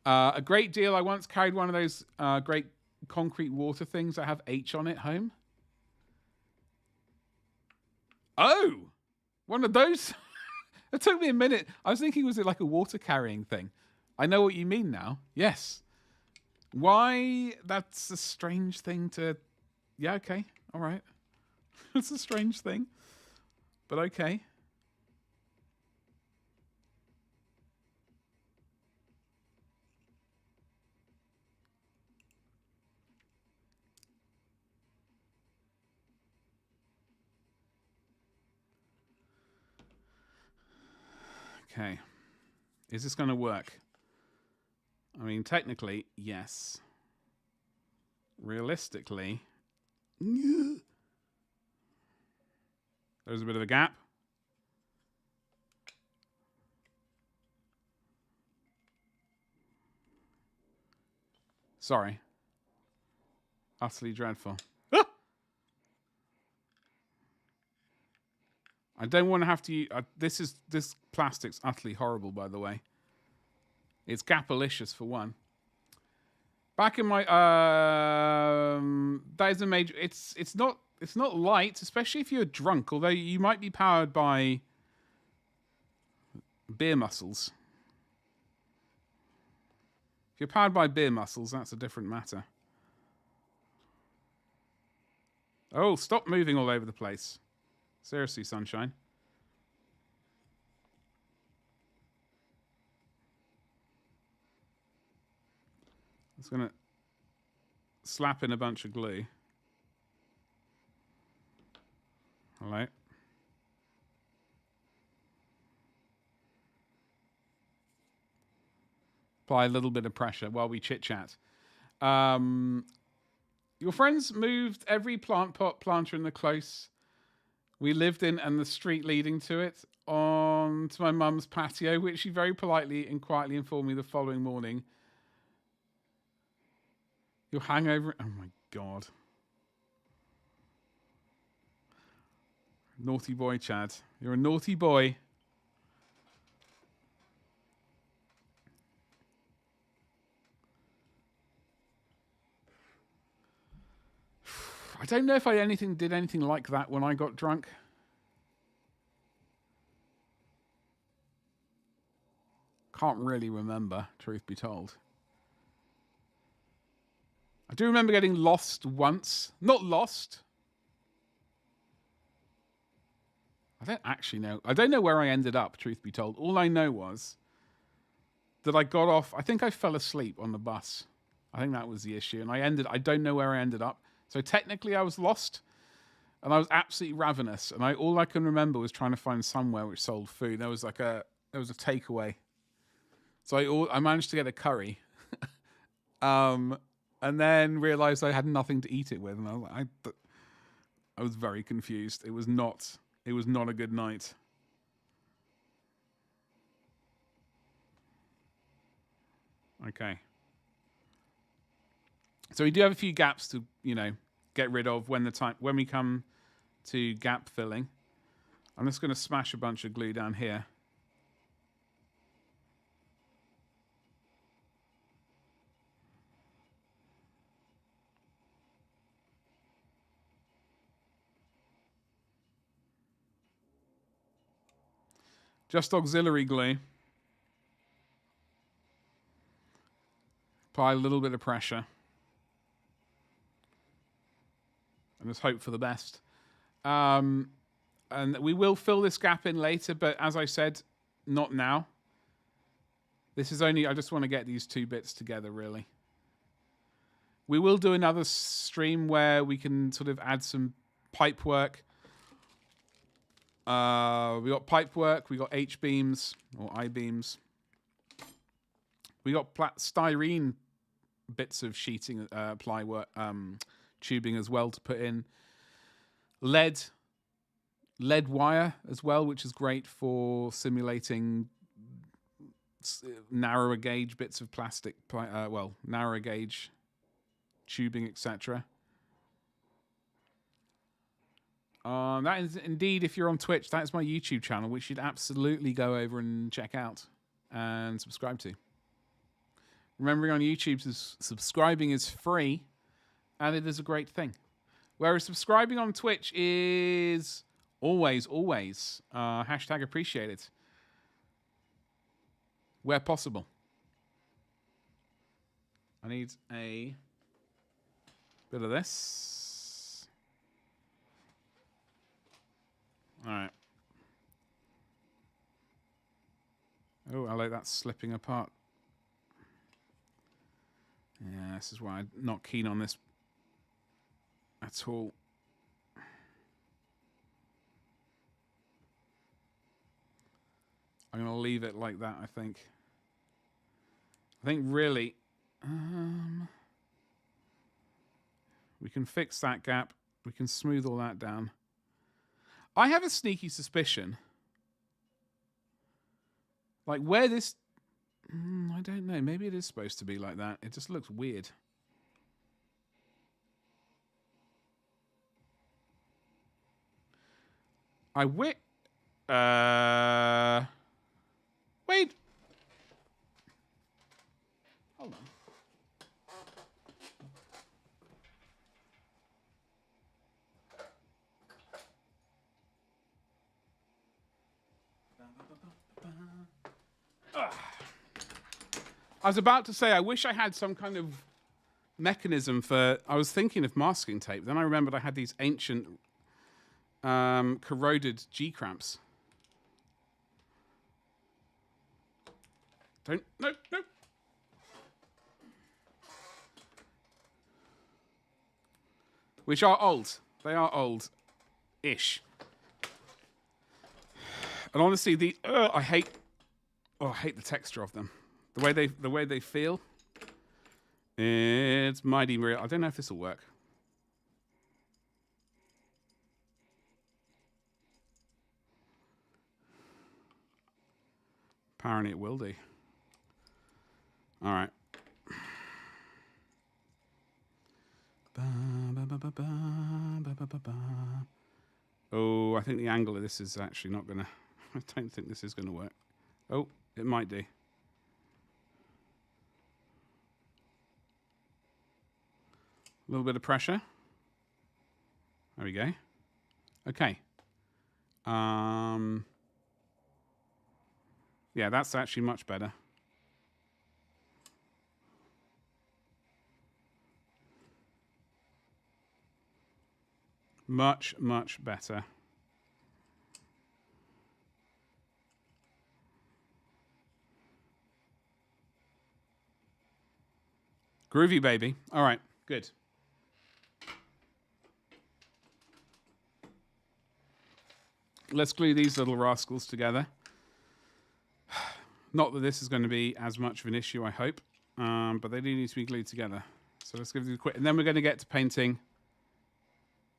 Speaker 1: A great deal. I once carried one of those great concrete water things that have H on it home. Oh, one of those. It took me a minute. I was thinking, was it like a water carrying thing? I know what you mean now. Yes. Why? That's a strange thing to... Yeah, okay. All right. It's a strange thing. But okay. Okay. Is this going to work? I mean, technically, yes. Realistically, there's a bit of a gap. Sorry. Utterly dreadful. I don't want to have to use... this plastic's utterly horrible, by the way. It's gapalicious, for one. Back in my... that is a major... It's not light, especially if you're drunk, although you might be powered by beer muscles. If you're powered by beer muscles, that's a different matter. Oh, stop moving all over the place. Seriously, sunshine. I'm just going to slap in a bunch of glue. Hello. Apply a little bit of pressure while we chit-chat. Your friends moved every plant pot planter in the close we lived in and the street leading to it onto my mum's patio, which she very politely and quietly informed me the following morning. Your hangover... Oh, my God. Naughty boy, Chad. You're a naughty boy. I don't know if I did anything like that when I got drunk. Can't really remember, truth be told. I do remember getting lost once. Not lost. I don't actually know. I don't know where I ended up, truth be told. All I know was that I got off. I think I fell asleep on the bus. I think that was the issue. And I don't know where I ended up. So technically I was lost. And I was absolutely ravenous. And all I can remember was trying to find somewhere which sold food. There was a takeaway. So I managed to get a curry. And then realized I had nothing to eat it with. And I was very confused. It was not a good night. Okay. So we do have a few gaps to, get rid of when we come to gap filling. I'm just going to smash a bunch of glue down here. Just auxiliary glue. Apply a little bit of pressure. And just hope for the best. And we will fill this gap in later, but as I said, not now. This is only, I just want to get these two bits together, really. We will do another stream where we can sort of add some pipe work. We got pipe work, we got H-beams, or I-beams. We got styrene bits of sheeting, ply work, tubing as well to put in. Lead wire as well, which is great for simulating narrower gauge bits of plastic, narrower gauge tubing, etc. That is indeed, if you're on Twitch, that is my YouTube channel, which you'd absolutely go over and check out and subscribe to. Remembering on YouTube, subscribing is free, and it is a great thing. Whereas subscribing on Twitch is always hashtag appreciated. Where possible. I need a bit of this. All right. Oh, I like that slipping apart. Yeah, this is why I'm not keen on this at all. I'm going to leave it like that, I think. I think really... we can fix that gap. We can smooth all that down. I have a sneaky suspicion. Like where this... I don't know. Maybe it is supposed to be like that. It just looks weird. Wait. Hold on. I was about to say, I wish I had some kind of mechanism for... I was thinking of masking tape. Then I remembered I had these ancient corroded G-cramps. Don't... No, no. Which are old. They are old-ish. And honestly, I hate the texture of them. The way they feel. It's mighty real. I don't know if this will work. Apparently it will do. All right. Oh, I think the angle of this is actually not going to... I don't think this is going to work. Oh, it might do. A little bit of pressure. There we go. Okay. Yeah, that's actually much better. Much, much better. Groovy, baby. All right, good. Let's glue these little rascals together. Not that this is going to be as much of an issue, I hope, but they do need to be glued together. So let's give these a quick... And then we're going to get to painting.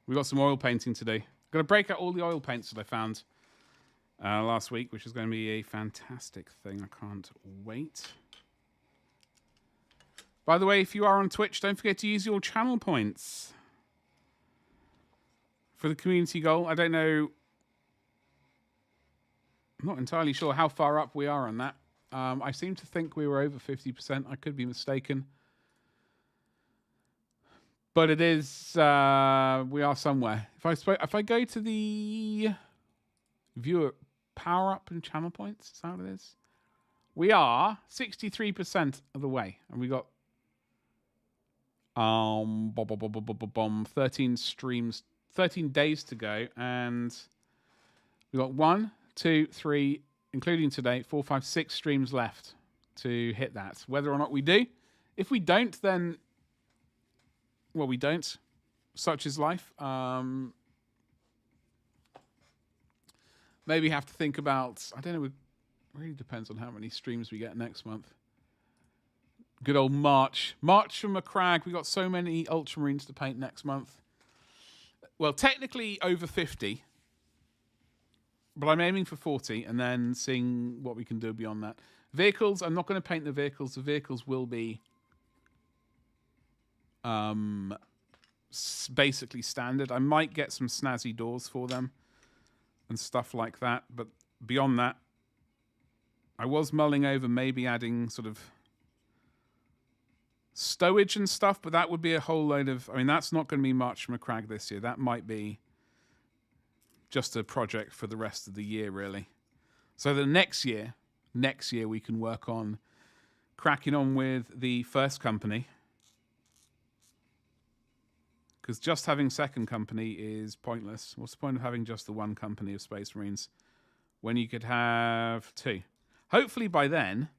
Speaker 1: We've got some oil painting today. I'm going to break out all the oil paints that I found last week, which is going to be a fantastic thing. I can't wait. By the way, if you are on Twitch, don't forget to use your channel points for the community goal. I don't know... I'm not entirely sure how far up we are on that. I seem to think we were over 50%. I could be mistaken. But it is... we are somewhere. If I go to the viewer power up and channel points, is that what it is? We are 63% of the way. And we got 13 streams, 13 days to go. And we got 1, 2, 3, including today, 4, 5, 6 streams left to hit that. Whether or not we do. If we don't, then... Well, we don't. Such is life. Maybe have to think about... I don't know. It really depends on how many streams we get next month. Good old March. March from a crag. We got so many Ultramarines to paint next month. Well, technically over 50. But I'm aiming for 40 and then seeing what we can do beyond that. Vehicles, I'm not going to paint the vehicles. The vehicles will be basically standard. I might get some snazzy doors for them and stuff like that. But beyond that, I was mulling over maybe adding sort of stowage and stuff, but that would be a whole load of... I mean, that's not going to be much from a crag this year. That might be just a project for the rest of the year, really. So the next year we can work on cracking on with the first company. Because just having second company is pointless. What's the point of having just the one company of Space Marines when you could have 2? Hopefully by then,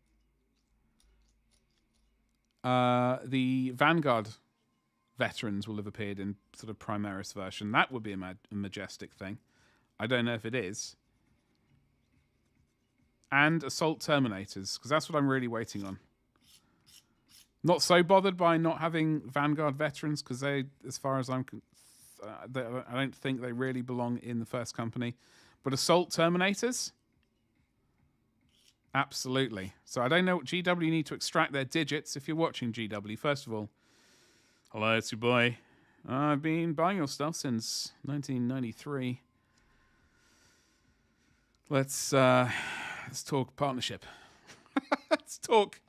Speaker 1: the Vanguard veterans will have appeared in sort of Primaris version. That would be a majestic thing. I don't know if it is. And Assault Terminators, because that's what I'm really waiting on. Not so bothered by not having Vanguard veterans, because they, as far as I don't think they really belong in the first company. But Assault Terminators? Absolutely. So I don't know what GW need to extract their digits. If you're watching GW, first of all, hello, it's your boy. I've been buying your stuff since 1993. Let's talk partnership. Let's talk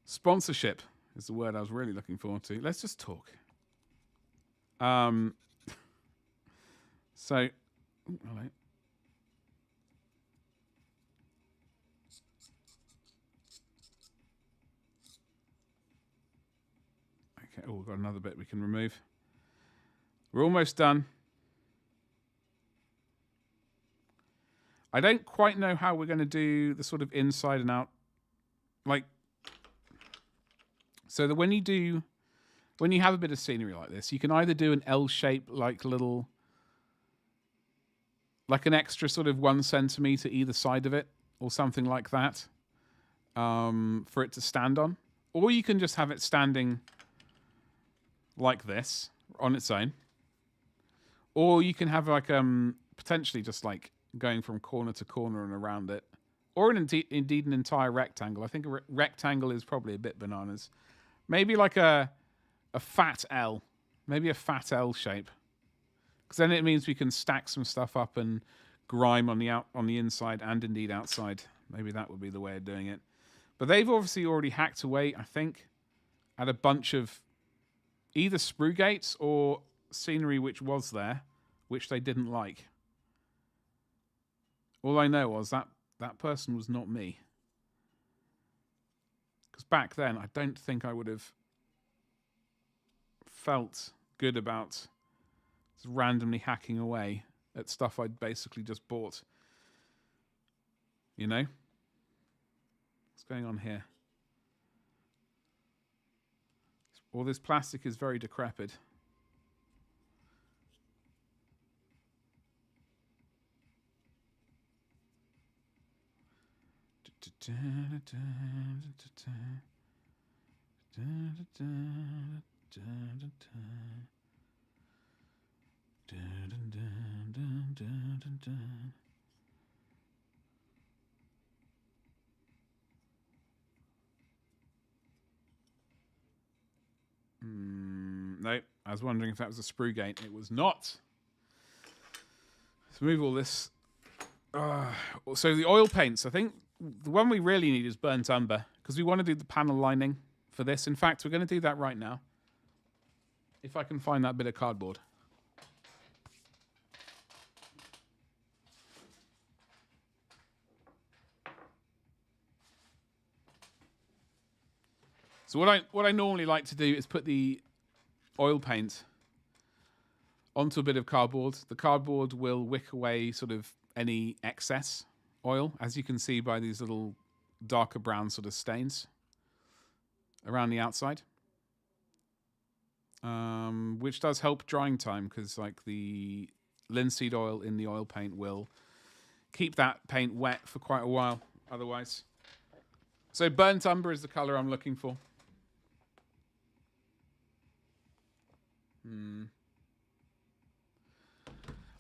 Speaker 1: sponsorship is the word I was really looking forward to. Let's just talk. So, hello. Okay. Oh, we've got another bit we can remove. We're almost done. I don't quite know how we're going to do the sort of inside and out. Like, so that when you have a bit of scenery like this, you can either do an L shape, like an extra sort of 1 centimeter either side of it, or something like that, for it to stand on. Or you can just have it standing like this on its own. Or you can have like potentially just like going from corner to corner and around it. Or indeed an entire rectangle. I think a rectangle is probably a bit bananas. Maybe like a fat L. Maybe a fat L shape. Because then it means we can stack some stuff up and grime on the inside and indeed outside. Maybe that would be the way of doing it. But they've obviously already hacked away, I think, at a bunch of either sprue gates or scenery which was there, which they didn't like. All I know was that person was not me. Because back then, I don't think I would have felt good about randomly hacking away at stuff I'd basically just bought. You know? What's going on here? All this plastic is very decrepit. No, I was wondering if that was a sprue gate. It was not. Let's move all this. So the oil paints, I think the one we really need is burnt umber, because we want to do the panel lining for this. In fact, we're going to do that right now. If I can find that bit of cardboard. So what I normally like to do is put the oil paint onto a bit of cardboard. The cardboard will wick away sort of any excess oil, as you can see by these little darker brown sort of stains around the outside, which does help drying time, because like the linseed oil in the oil paint will keep that paint wet for quite a while otherwise. So burnt umber is the color I'm looking for.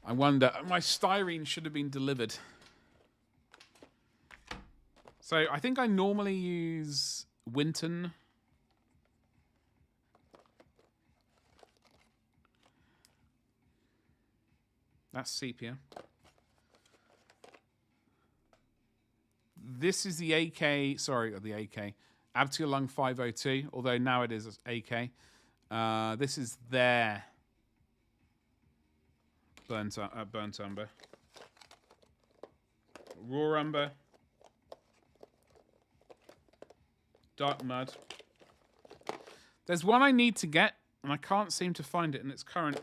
Speaker 1: I wonder, my styrene should have been delivered. So I think I normally use Winton. That's sepia. This is the AK, Abtialung 502, although now it is AK. This is their burnt umber. Raw umber. Dark mud. There's one I need to get, and I can't seem to find it in its current...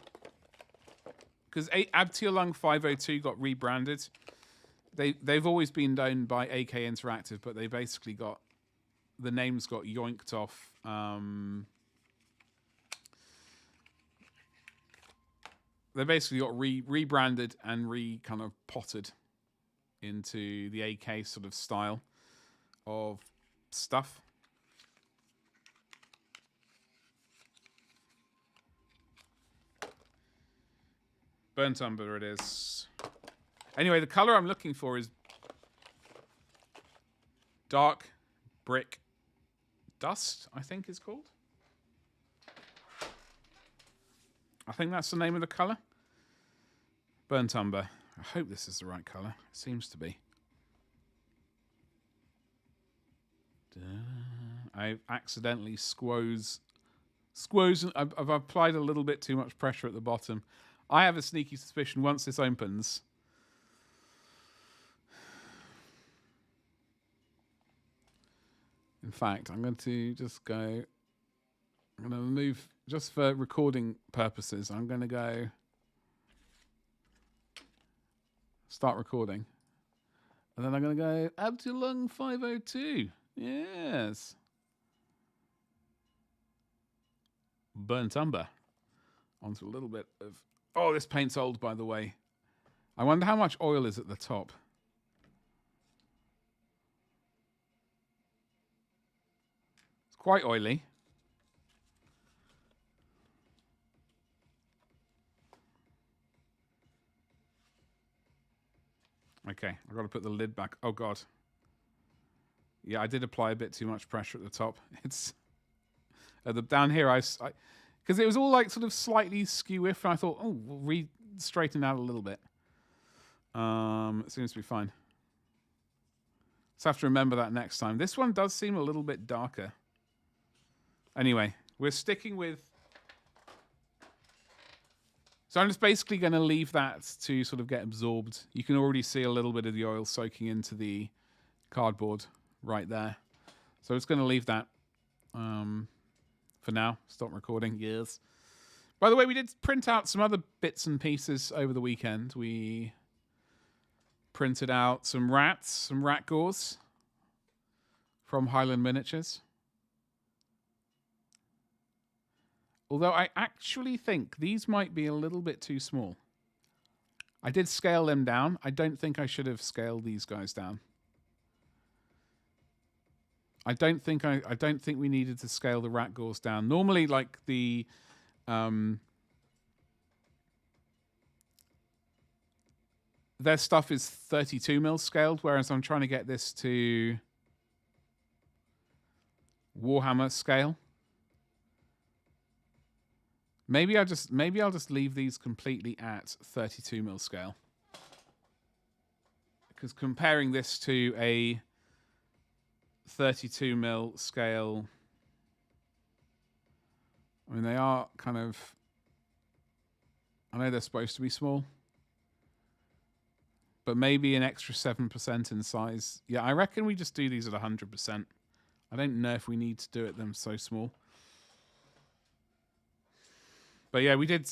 Speaker 1: Because Abtialung 502 got rebranded. They've always been owned by AK Interactive, but they basically got... The names got yoinked off. They basically got rebranded and kind of potted into the AK sort of style of stuff. Burnt umber it is. Anyway, the color I'm looking for is dark brick dust, I think it's called. I think that's the name of the color. Burnt umber. I hope this is the right color. It seems to be. I've accidentally I've applied a little bit too much pressure at the bottom. I have a sneaky suspicion once this opens, in fact, I'm going to just go I'm going to move, just for recording purposes, I'm going to go start recording. And then I'm going to go Abdulung 502. Yes. Burnt umber. Onto a little bit of... Oh, this paint's old, by the way. I wonder how much oil is at the top. It's quite oily. Okay, I've got to put the lid back. Oh, God. Yeah, I did apply a bit too much pressure at the top. It's... down here, because it was all like sort of slightly skew-iff, and I thought, oh, we'll straighten out a little bit. It seems to be fine. Just have to remember that next time. This one does seem a little bit darker. Anyway, we're sticking with... So I'm just basically going to leave that to sort of get absorbed. You can already see a little bit of the oil soaking into the cardboard right there. So it's going to leave that for now. Stop recording. Yes. By the way, we did print out some other bits and pieces over the weekend. We printed out some rats, some rat gauze from Highland Miniatures. Although I actually think these might be a little bit too small. I did scale them down. I don't think I should have scaled these guys down. I don't think we needed to scale the rat gauze down. Normally, like the their stuff is 32 mil scaled, whereas I'm trying to get this to Warhammer scale. Maybe I'll just leave these completely at 32 mil scale. Because comparing this to a 32 mil scale, I mean, they are kind of, I know they're supposed to be small, but maybe an extra 7% in size. Yeah, I reckon we just do these at 100%. I don't know if we need to do them so small. But yeah, we did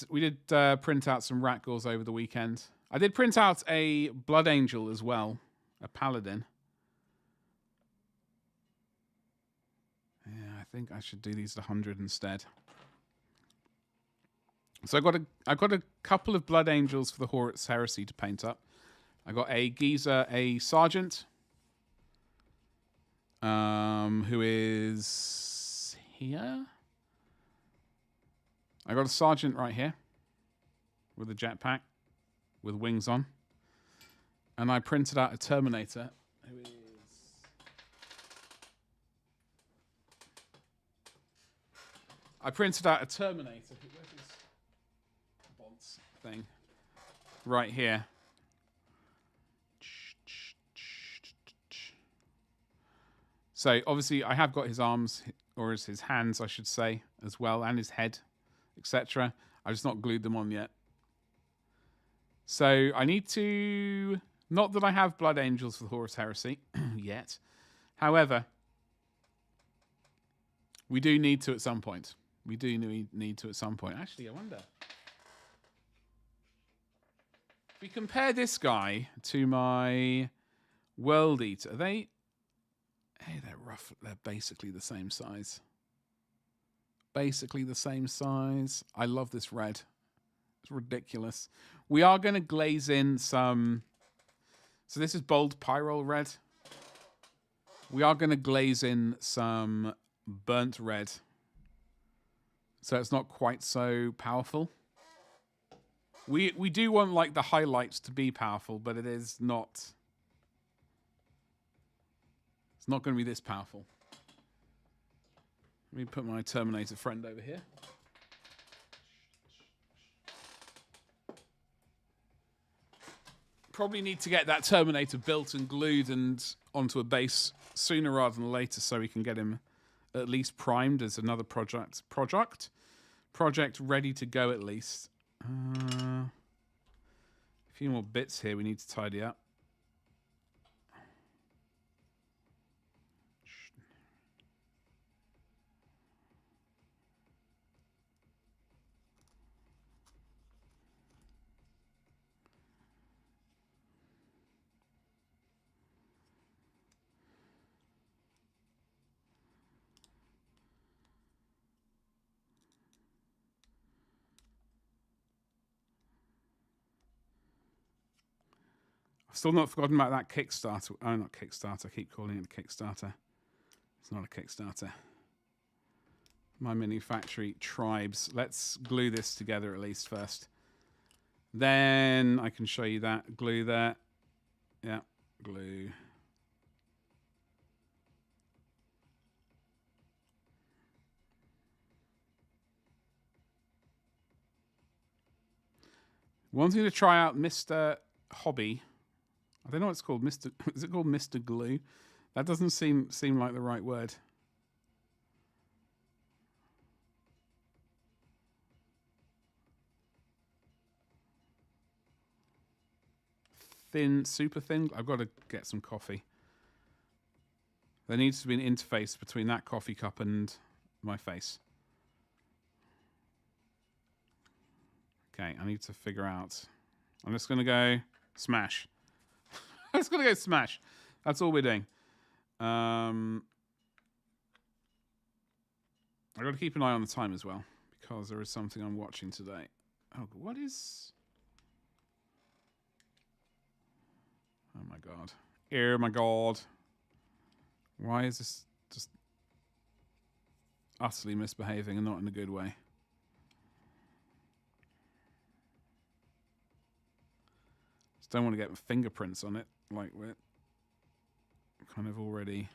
Speaker 1: print out some rat gauze over the weekend. I did print out a Blood Angel as well, a Paladin. Yeah, I think I should do these at 100 instead. So I got a couple of Blood Angels for the Horus Heresy to paint up. I got a geezer, a sergeant, who is here. I got a sergeant right here with a jetpack with wings on. And I printed out a Terminator who is... I printed out a Terminator. Where's this bonds thing? Right here. So obviously I have got his arms, or his hands I should say, as well, and his head, etc. I've just not glued them on yet. So I need to... Not that I have Blood Angels for the Horus Heresy yet. However, we do need to at some point. We do need to at some point. Actually, I wonder... If we compare this guy to my World Eater, they... Hey, they're rough. They're basically the same size. Basically the same size. I love this red. It's ridiculous. We are going to glaze in some... So this is bold Pyrrole red. We are going to glaze in some burnt red. So it's not quite so powerful. We do want like the highlights to be powerful, but it is not... It's not going to be this powerful. Let me put my Terminator friend over here. Probably need to get that Terminator built and glued and onto a base sooner rather than later so we can get him at least primed as another project ready to go at least. A few more bits here we need to tidy up. Still not forgotten about that Kickstarter. Oh, not Kickstarter. I keep calling it a Kickstarter. It's not a Kickstarter. My Mini Factory Tribes. Let's glue this together at least first. Then I can show you that. Glue that. Yeah, glue. Wanting to try out Mr. Hobby. I don't know what it's called. Mr. Is it called Mr. Glue? That doesn't seem like the right word. Thin, super thin. I've got to get some coffee. There needs to be an interface between that coffee cup and my face. Okay, I need to figure out. I'm just going to go smash. I'm just going to go smash. That's all we're doing. I've got to keep an eye on the time as well, because there is something I'm watching today. Oh, what is... Oh my god. Oh my god. Why is this just utterly misbehaving and not in a good way? Just don't want to get fingerprints on it, like we're kind of already...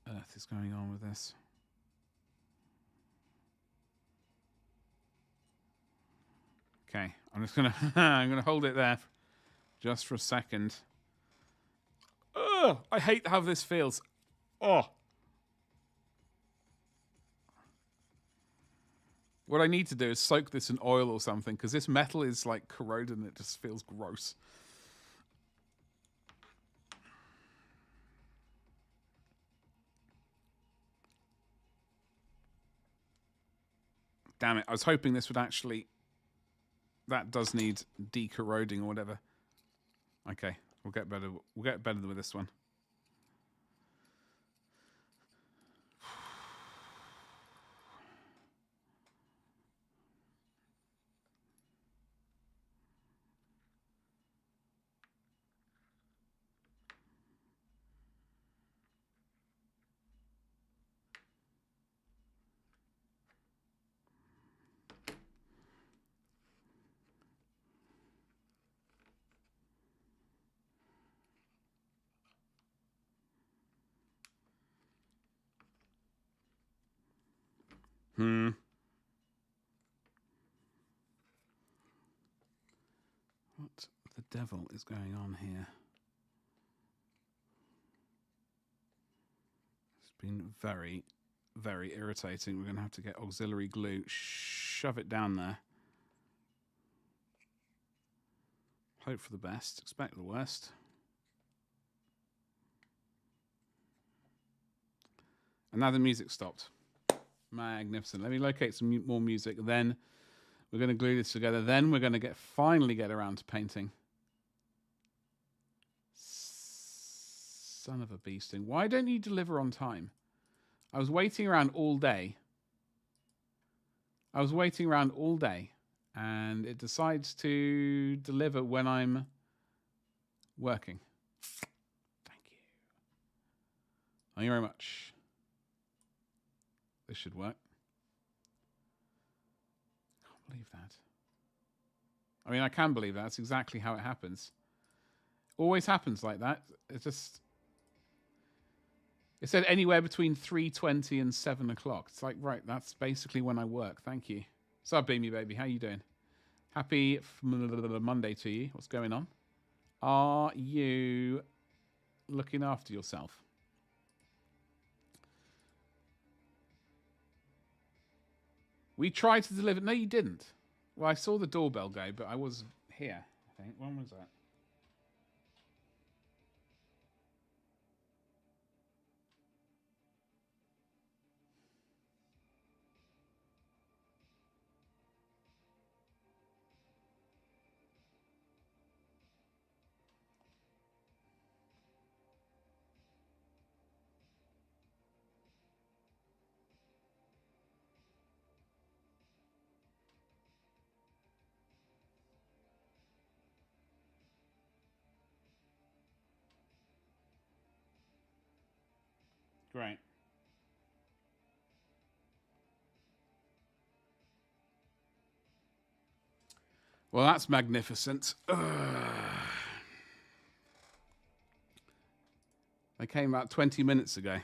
Speaker 1: Earth is going on with this. Okay, I'm just gonna I'm gonna hold it there just for a second. Ugh, I hate how this feels. Oh. What I need to do is soak this in oil or something, because this metal is like corroded and it just feels gross. Damn it, I was hoping this would actually... That does need decorroding or whatever. Okay, we'll get better with this one. What the devil is going on here? It's been very, very irritating. We're going to have to get auxiliary glue. Shove it down there. Hope for the best. Expect the worst. And now the music stopped. Magnificent. Let me locate some more music. Then we're going to glue this together. Then we're going to finally get around to painting. Son of a beasting. Why don't you deliver on time? I was waiting around all day. And it decides to deliver when I'm working. Thank you. Thank you very much. This should work. Can't believe that. I mean, I can believe that. That's exactly how it happens. Always happens like that. It said anywhere between 3:20 and 7 o'clock. It's like, right, that's basically when I work. Thank you. What's up, Beamy Baby? How you doing? Happy Monday to you. What's going on? Are you looking after yourself? We tried to deliver... No, you didn't. Well, I saw the doorbell go, but I was here, I think. When was that? Great. Well, that's magnificent. They came about 20 minutes ago.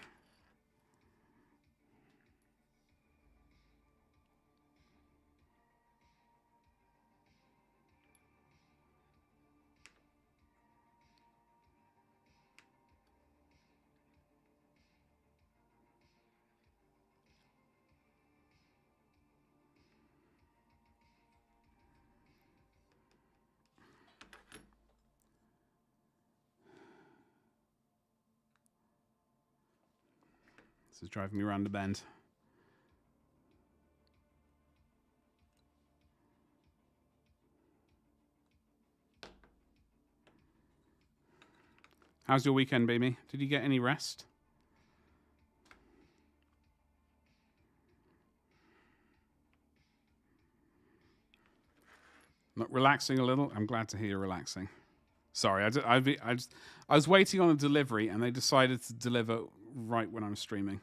Speaker 1: This is driving me around the bend. How's your weekend, baby? Did you get any rest? Not relaxing a little? I'm glad to hear you're relaxing. Sorry, I was waiting on a delivery and they decided to deliver right when I'm streaming.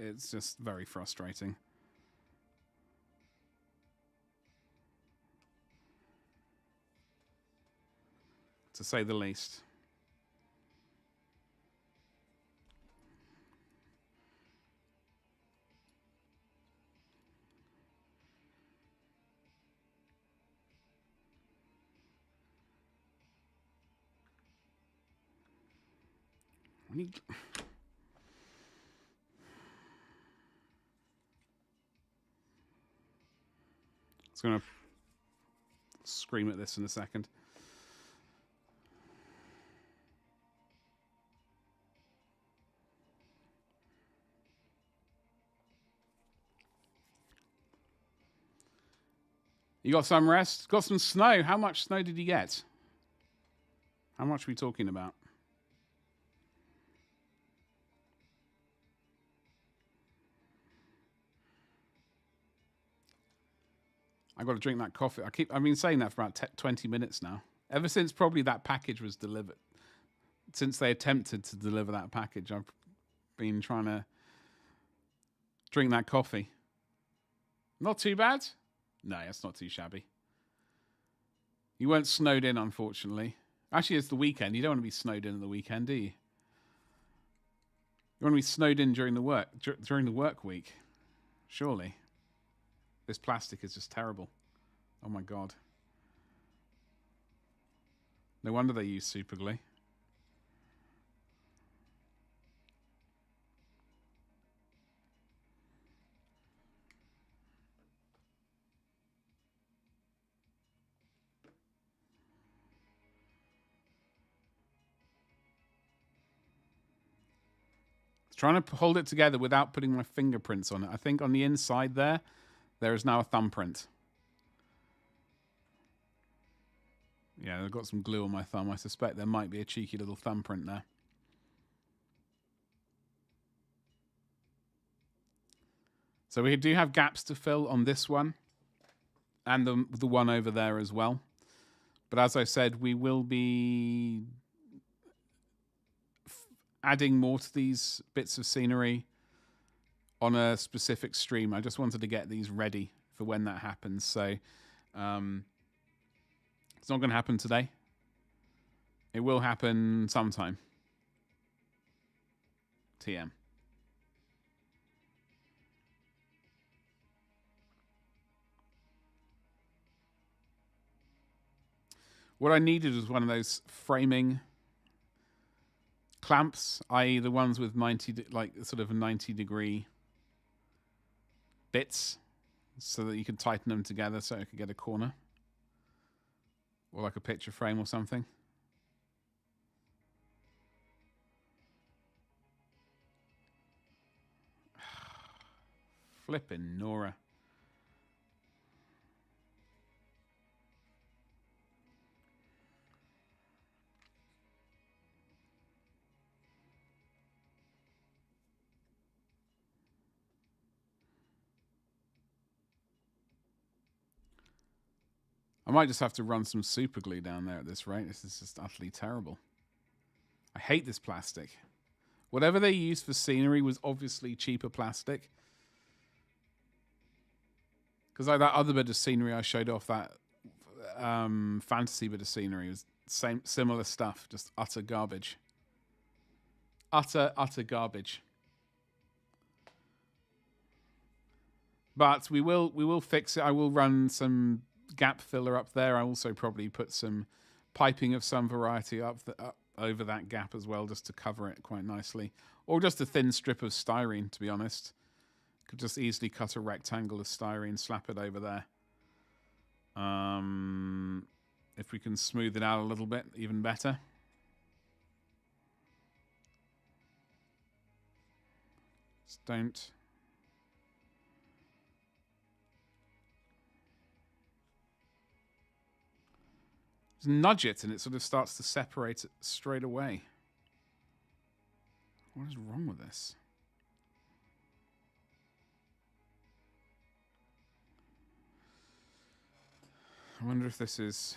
Speaker 1: It's just very frustrating. To say the least. It's going to scream at this in a second. You got some rest? Got some snow? How much snow did you get? How much are we talking about? I got to drink that coffee. I've been saying that for about 20 minutes now. Ever since probably that package was delivered. Since they attempted to deliver that package, I've been trying to drink that coffee. Not too bad? No, it's not too shabby. You weren't snowed in, unfortunately. Actually, it's the weekend. You don't want to be snowed in at the weekend, do you? You want to be snowed in during the work week. Surely. This plastic is just terrible. Oh my god. No wonder they use super glue. Trying to hold it together without putting my fingerprints on it. I think on the inside there is now a thumbprint. Yeah, I've got some glue on my thumb. I suspect there might be a cheeky little thumbprint there. So we do have gaps to fill on this one and the one over there as well. But as I said, we will be adding more to these bits of scenery on a specific stream. I just wanted to get these ready for when that happens. So it's not going to happen today. It will happen sometime. TM. What I needed was one of those framing clamps, i.e. the ones with 90, like sort of a 90-degree bits, so that you could tighten them together so it could get a corner. Or like a picture frame or something. Flippin' Nora. I might just have to run some super glue down there at this rate. This is just utterly terrible. I hate this plastic. Whatever they used for scenery was obviously cheaper plastic. Because like that other bit of scenery I showed off, that fantasy bit of scenery, was similar stuff, just utter garbage. Utter garbage. But we will fix it. I will run some gap filler up there. I also probably put some piping of some variety up over that gap as well, just to cover it quite nicely. Or just a thin strip of styrene, to be honest. Could just easily cut a rectangle of styrene, slap it over there. If we can smooth it out a little bit, even better. Just don't. Just nudge it and it sort of starts to separate it straight away. What is wrong with this? I wonder if this is...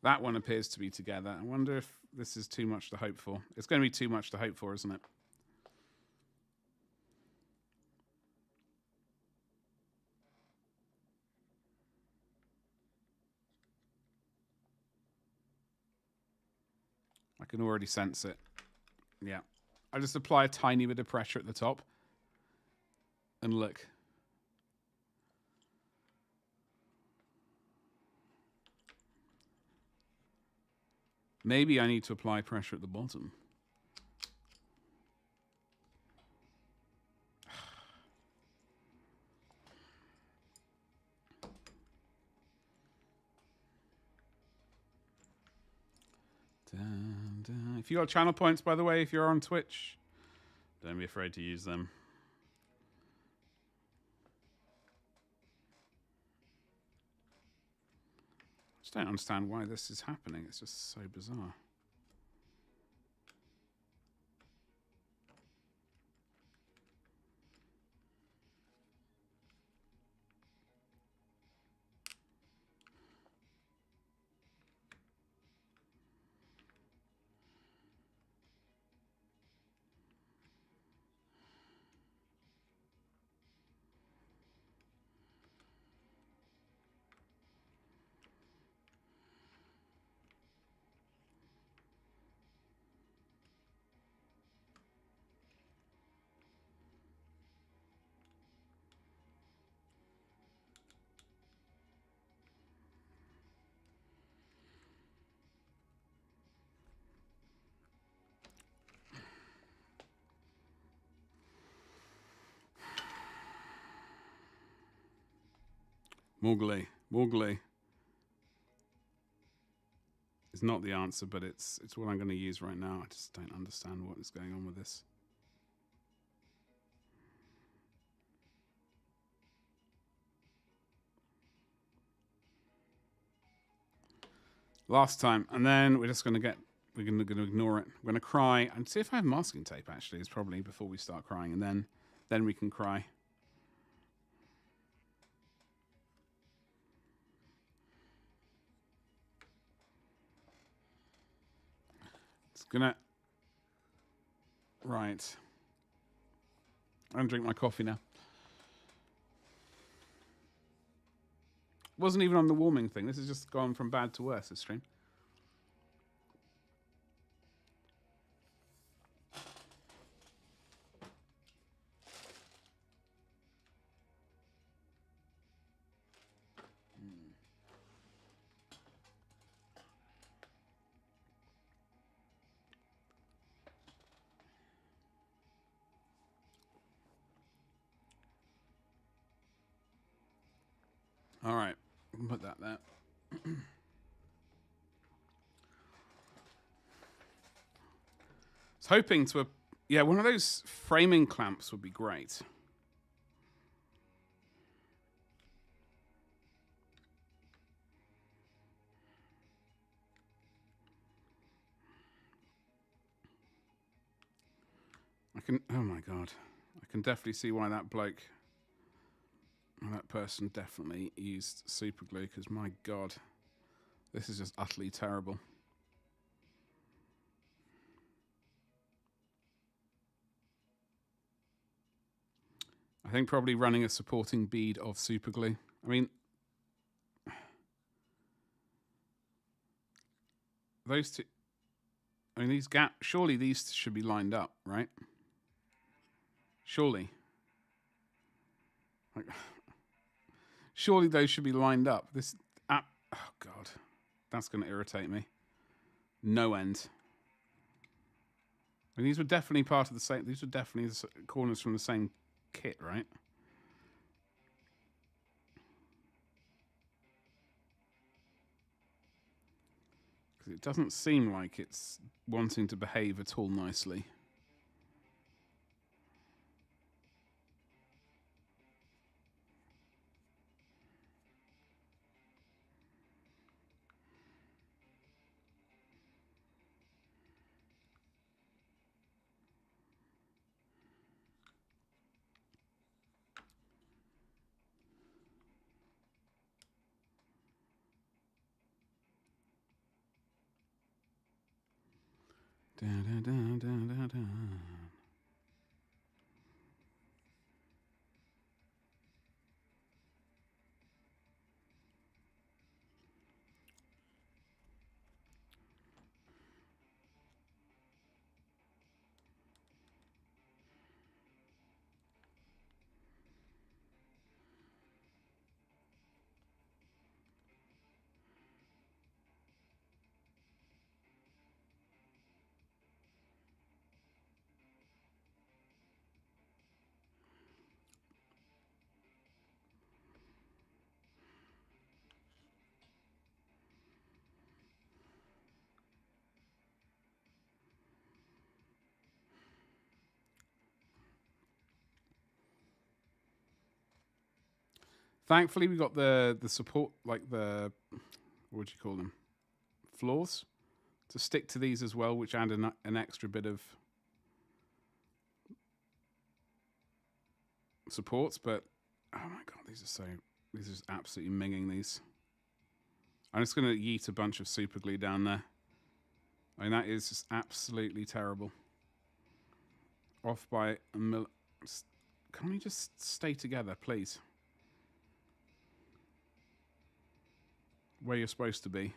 Speaker 1: That one appears to be together. I wonder if this is too much to hope for. It's going to be too much to hope for, isn't it? I can already sense it. Yeah. I just apply a tiny bit of pressure at the top. And look. Maybe I need to apply pressure at the bottom. Dun, dun. If you got channel points, by the way, if you're on Twitch, don't be afraid to use them. I just don't understand why this is happening. It's just so bizarre. Morgley is not the answer, but it's what I'm going to use right now. I just don't understand what is going on with this. Last time, and then we're just going to ignore it. We're going to cry and see if I have masking tape. Actually, is probably before we start crying, and then we can cry. Gonna right. I'm gonna drink my coffee now. Wasn't even on the warming thing. This has just gone from bad to worse, this stream. All right, put that there. I was hoping to, yeah, one of those framing clamps would be great. I can, oh my God. I can definitely see why that bloke That person definitely used super glue because, my God, this is just utterly terrible. I think probably running a supporting bead of super glue. I mean, those two. I mean, these gaps. Surely these should be lined up, right? Surely. Like, surely those should be lined up. This. Oh God, that's going to irritate me. No end. I mean, these were definitely part of the same. These were definitely the corners from the same kit, right? Because it doesn't seem like it's wanting to behave at all nicely. Da, da, da, da, da, da. Thankfully, we got the support, like the, what would you call them? Floors to stick to these as well, which add an extra bit of supports. But oh my God, these are just absolutely minging these. I'm just going to yeet a bunch of super glue down there. I mean, that is just absolutely terrible. Off by a mil. Can we just stay together, please? Where you're supposed to be.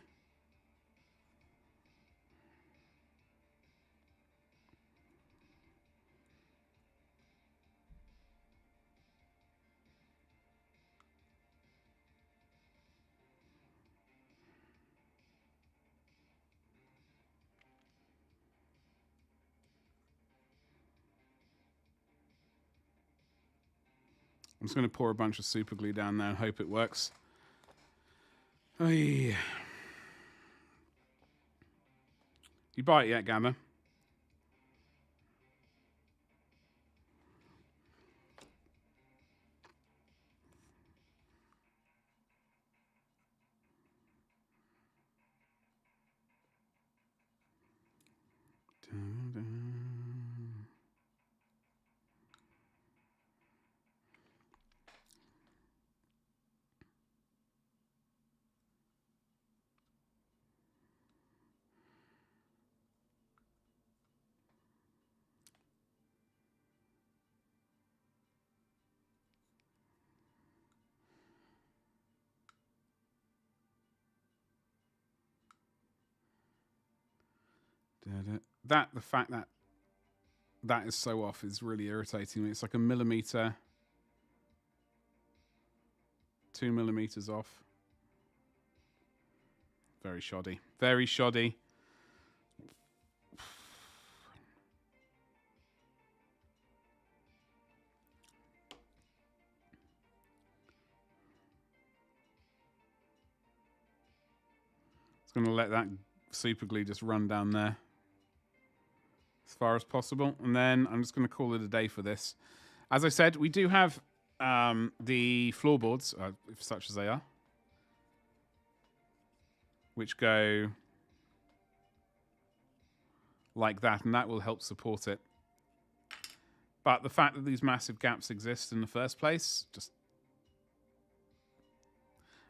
Speaker 1: I'm just going to pour a bunch of super glue down there and hope it works. Oy. You buy it yet, Gamma? Dun, dun. The fact that that is so off is really irritating me. It's like a millimeter, 2 millimeters off. Very shoddy. Very shoddy. It's going to let that super glue just run down there as far as possible. And then I'm just going to call it a day for this. As I said, we do have the floorboards, if such as they are, which go like that, and that will help support it. But the fact that these massive gaps exist in the first place just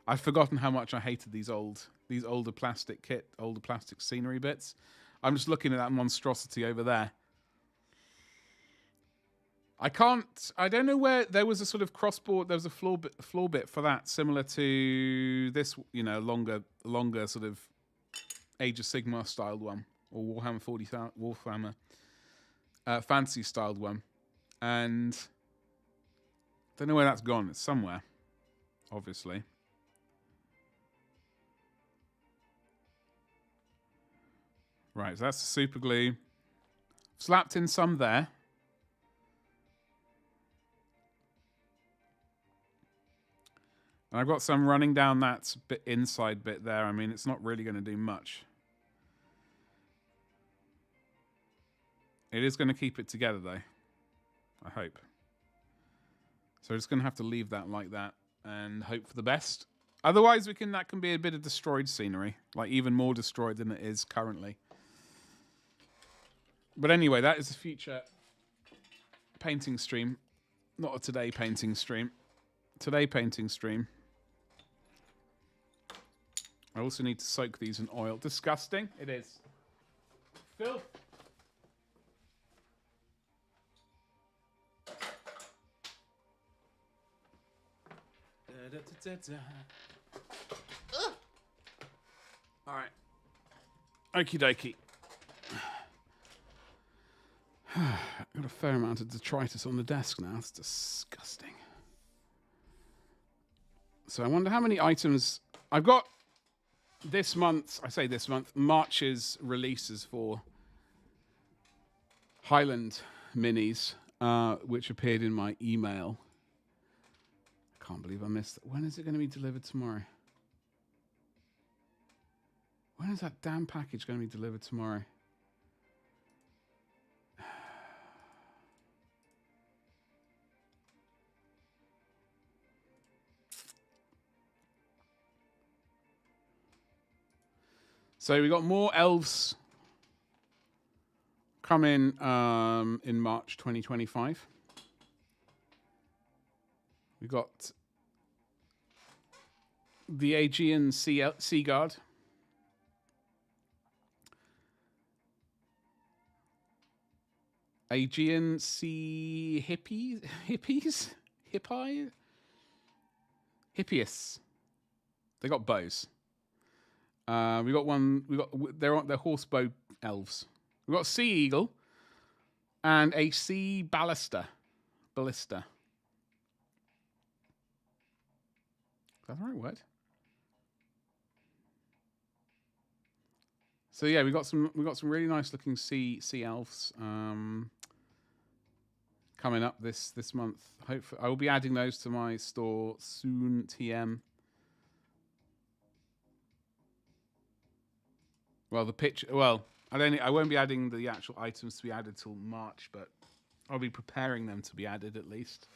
Speaker 1: I've forgotten how much I hated these older plastic scenery bits. I'm just looking at that monstrosity over there. I don't know where there was a sort of crossboard. There was a floor bit for that, similar to this, longer sort of Age of Sigmar styled one, or Warhammer 40,000 Warhammer fantasy styled one, and don't know where that's gone. It's somewhere, obviously. Right, so that's the super glue. Slapped in some there. And I've got some running down that inside bit there. I mean, it's not really going to do much. It is going to keep it together, though. I hope. So we're just going to have to leave that like that and hope for the best. Otherwise, that can be a bit of destroyed scenery. Like, even more destroyed than it is currently. But anyway, that is a future painting stream. Not a today painting stream. Today painting stream. I also need to soak these in oil. Disgusting. It is. Filth. All right. Okie dokie. Got a fair amount of detritus on the desk now. It's disgusting. So I wonder how many items I've got this month. I say this month, March's releases for Highland minis, which appeared in my email. I can't believe I missed it. When is it going to be delivered tomorrow? When is that damn package going to be delivered tomorrow? So we got more elves coming in March 2025. We got the Aegean Sea Guard. Aegean Sea Hippies? Hippias. They got bows. We got one. They're horsebow elves. We got a sea eagle and a sea ballista. Ballista. Is that the right word? So yeah, we got some really nice looking sea elves coming up this month. Hopefully, I will be adding those to my store soon. TM. Well, the picture. Well, I won't be adding the actual items to be added till March, but I'll be preparing them to be added at least.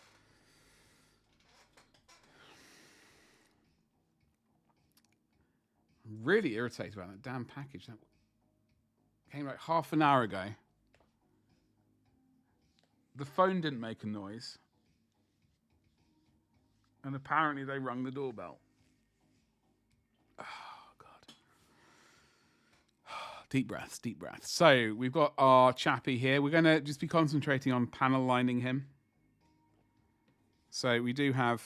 Speaker 1: I'm really irritated about that damn package. That came like half an hour ago. The phone didn't make a noise. And apparently they rung the doorbell. Oh, God. Deep breaths, deep breaths. So we've got our chappy here. We're going to just be concentrating on panel lining him. So we do have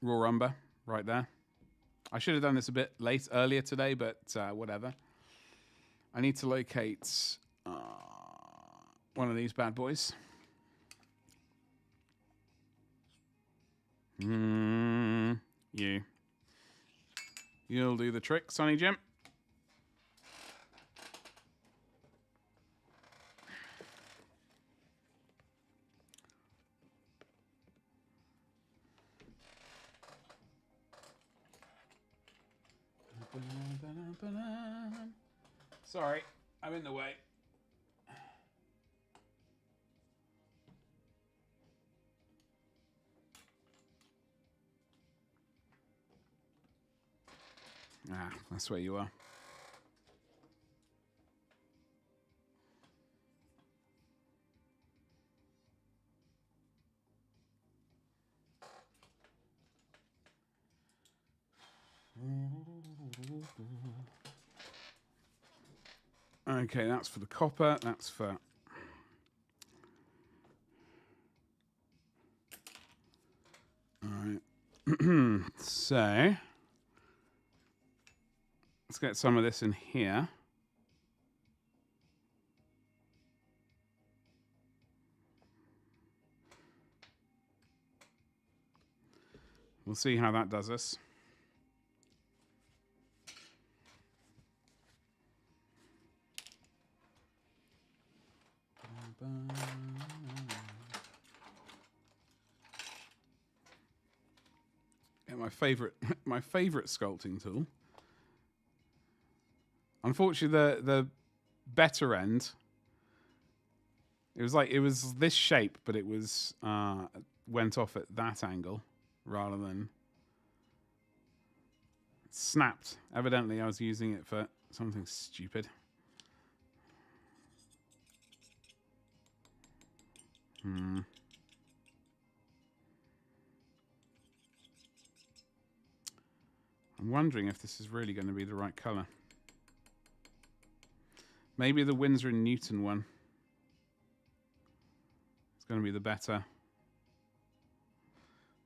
Speaker 1: raw umber right there. I should have done this a bit earlier today, but whatever. I need to locate one of these bad boys. You'll do the trick, Sonny Jim. Sorry, I'm in the way. Ah, that's where you are. Okay, that's for the copper. That's for... Alright. So... let's get some of this in here. We'll see how that does us. Yeah, my favorite sculpting tool. Unfortunately, the better end. It was this shape, but it was went off at that angle rather than snapped. Evidently, I was using it for something stupid. I'm wondering if this is really going to be the right color. Maybe the Winsor & Newton one. It's going to be the better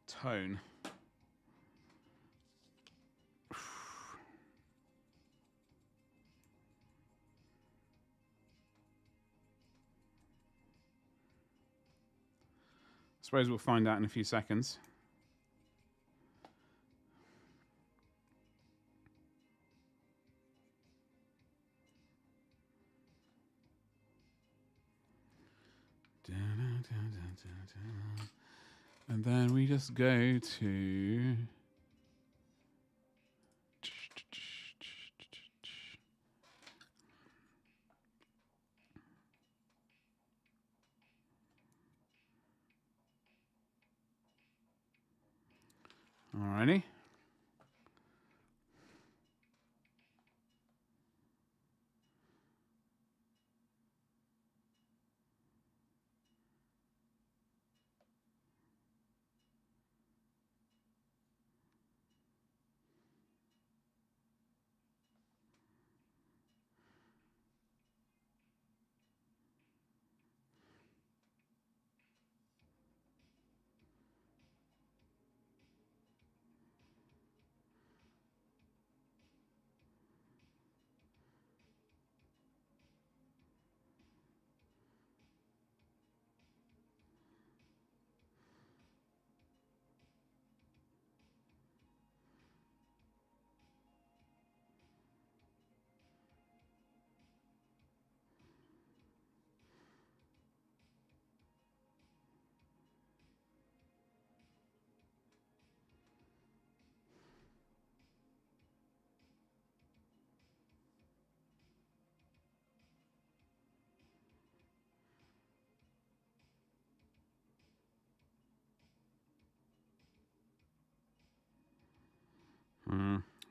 Speaker 1: tone. I suppose we'll find out in a few seconds. And then we just go to... Alrighty.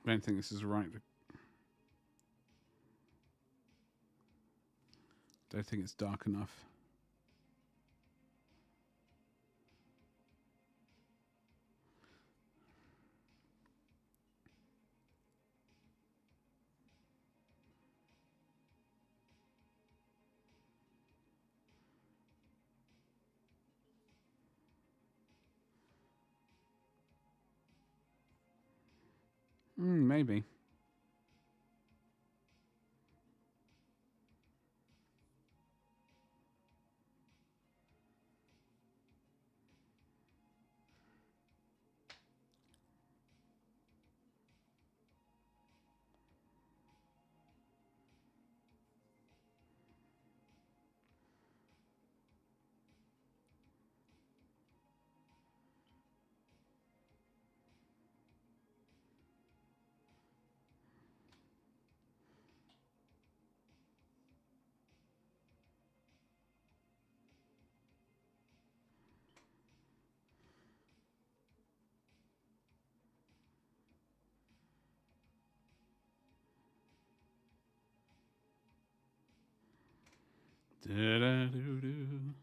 Speaker 1: I don't think this is right. Don't think it's dark enough. Maybe. Da-da-doo-doo.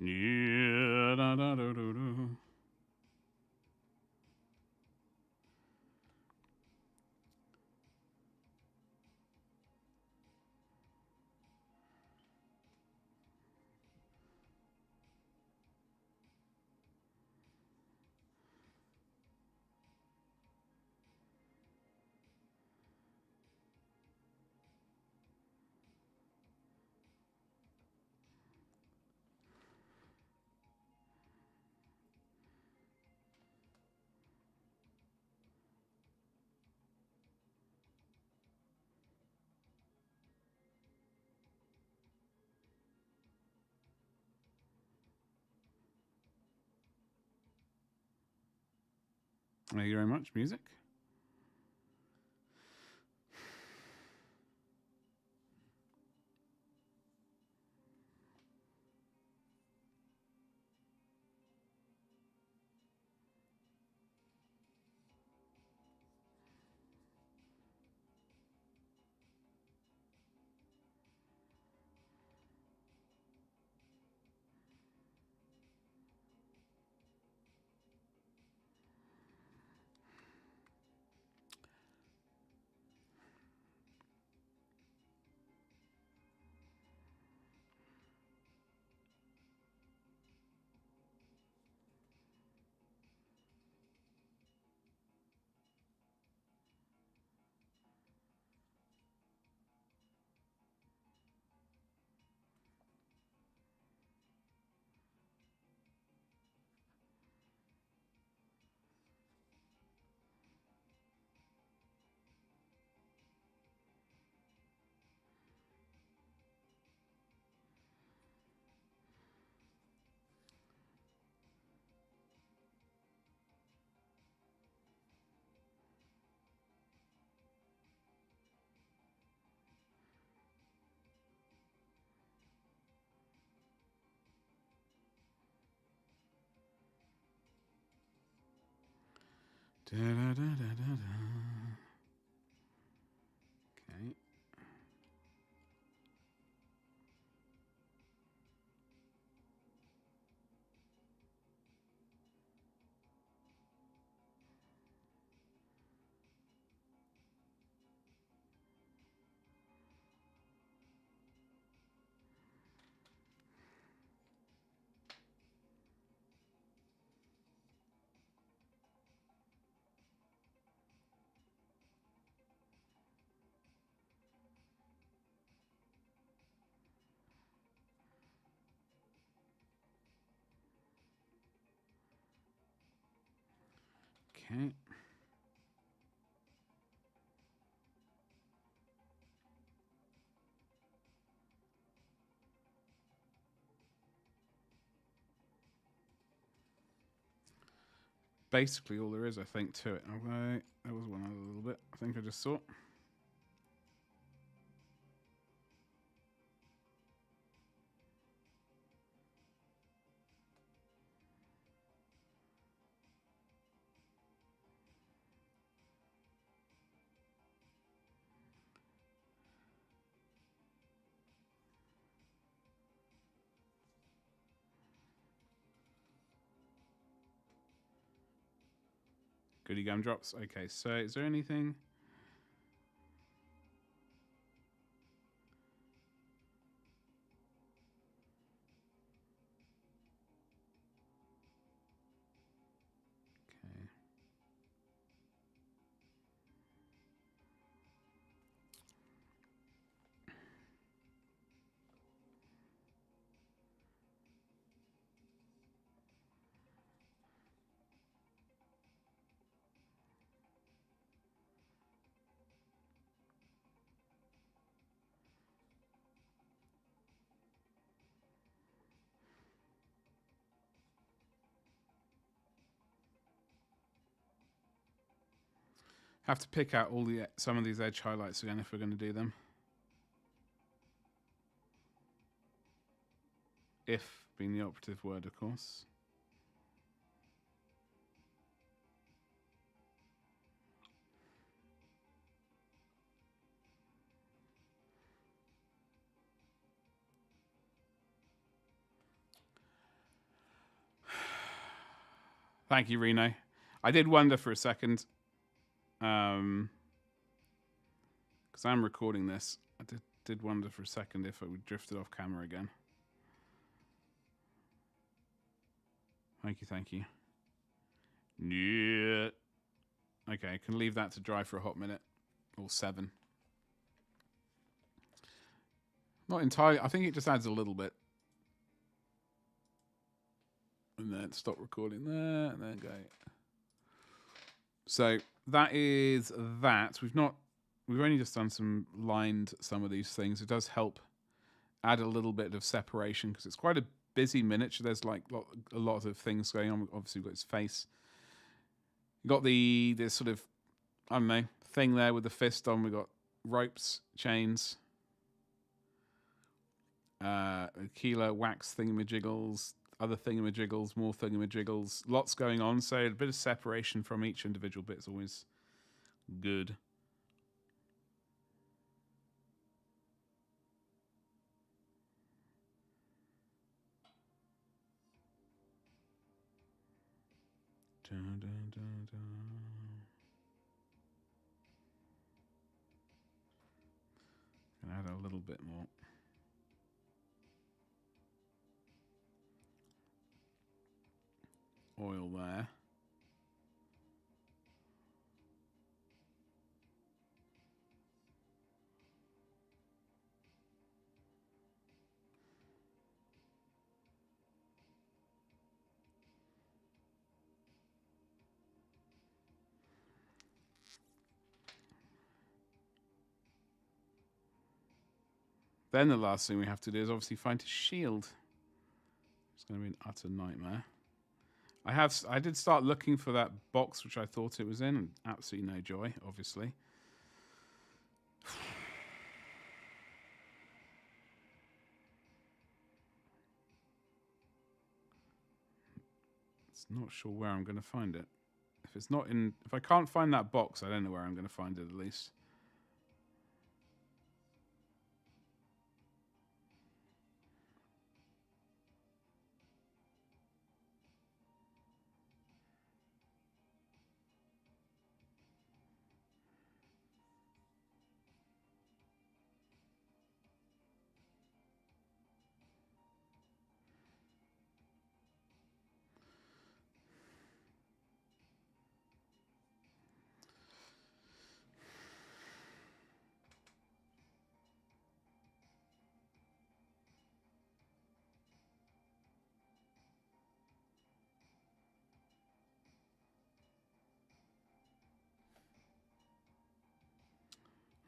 Speaker 1: Yeah, da, da, da, da, da. Thank you very much. Music. Da, da, da, da, da, da. Okay. Okay. Basically all there is, I think, to it. Okay. There was one other little bit I think I just saw. Goody gum drops. Okay, so is there anything? Okay. Have to pick out all the some of these edge highlights again if we're going to do them. If being the operative word, of course. Thank you, Reno. I did wonder for a second, because I'm recording this. I did wonder for a second if it would drifted off camera again. Thank you. Yeah. Okay, I can leave that to dry for a hot minute. Or 7. Not entirely. I think it just adds a little bit. And then stop recording there, and then go. So that is that. We've only just done some of these things. It does help add a little bit of separation because it's quite a busy miniature. There's like a lot of things going on. Obviously, we've got his face. We've got this sort of, I don't know, thing there with the fist on. We've got ropes, chains, Keeler, wax thingamajiggles, other thingamajiggles, more thingamajiggles. Lots going on, so a bit of separation from each individual bit is always good. Dun, dun, dun, dun. Gonna add a little bit more. Oil there. Then the last thing we have to do is obviously find his shield. It's going to be an utter nightmare. I did start looking for that box which I thought it was in, and absolutely no joy, obviously. It's not sure where I'm going to find it. If I can't find that box, I don't know where I'm going to find it at least.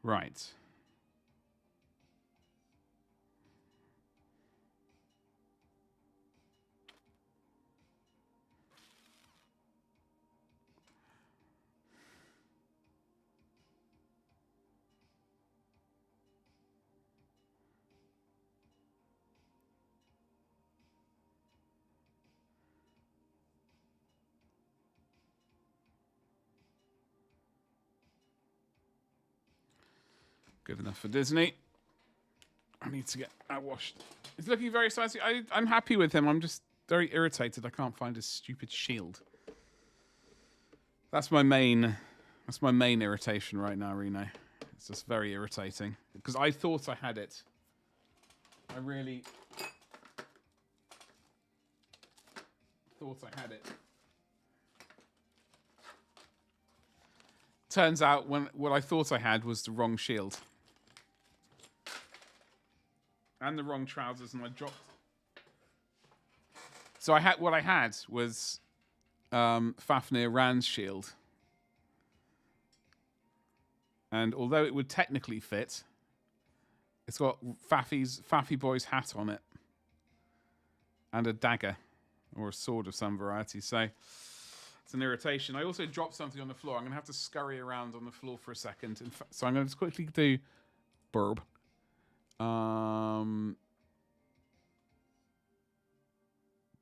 Speaker 1: Right. Good enough for Disney. I need to get that washed. He's looking very spicy. I'm happy with him. I'm just very irritated. I can't find his stupid shield. That's my main irritation right now, Reno. It's just very irritating because I thought I had it. I really thought I had it. Turns out what I thought I had was the wrong shield. And the wrong trousers, and I dropped. So what I had was Fafnir Rand's shield. And although it would technically fit, it's got Faffy Boy's hat on it. And a dagger. Or a sword of some variety. So it's an irritation. I also dropped something on the floor. I'm going to have to scurry around on the floor for a second. So I'm going to just quickly do burb.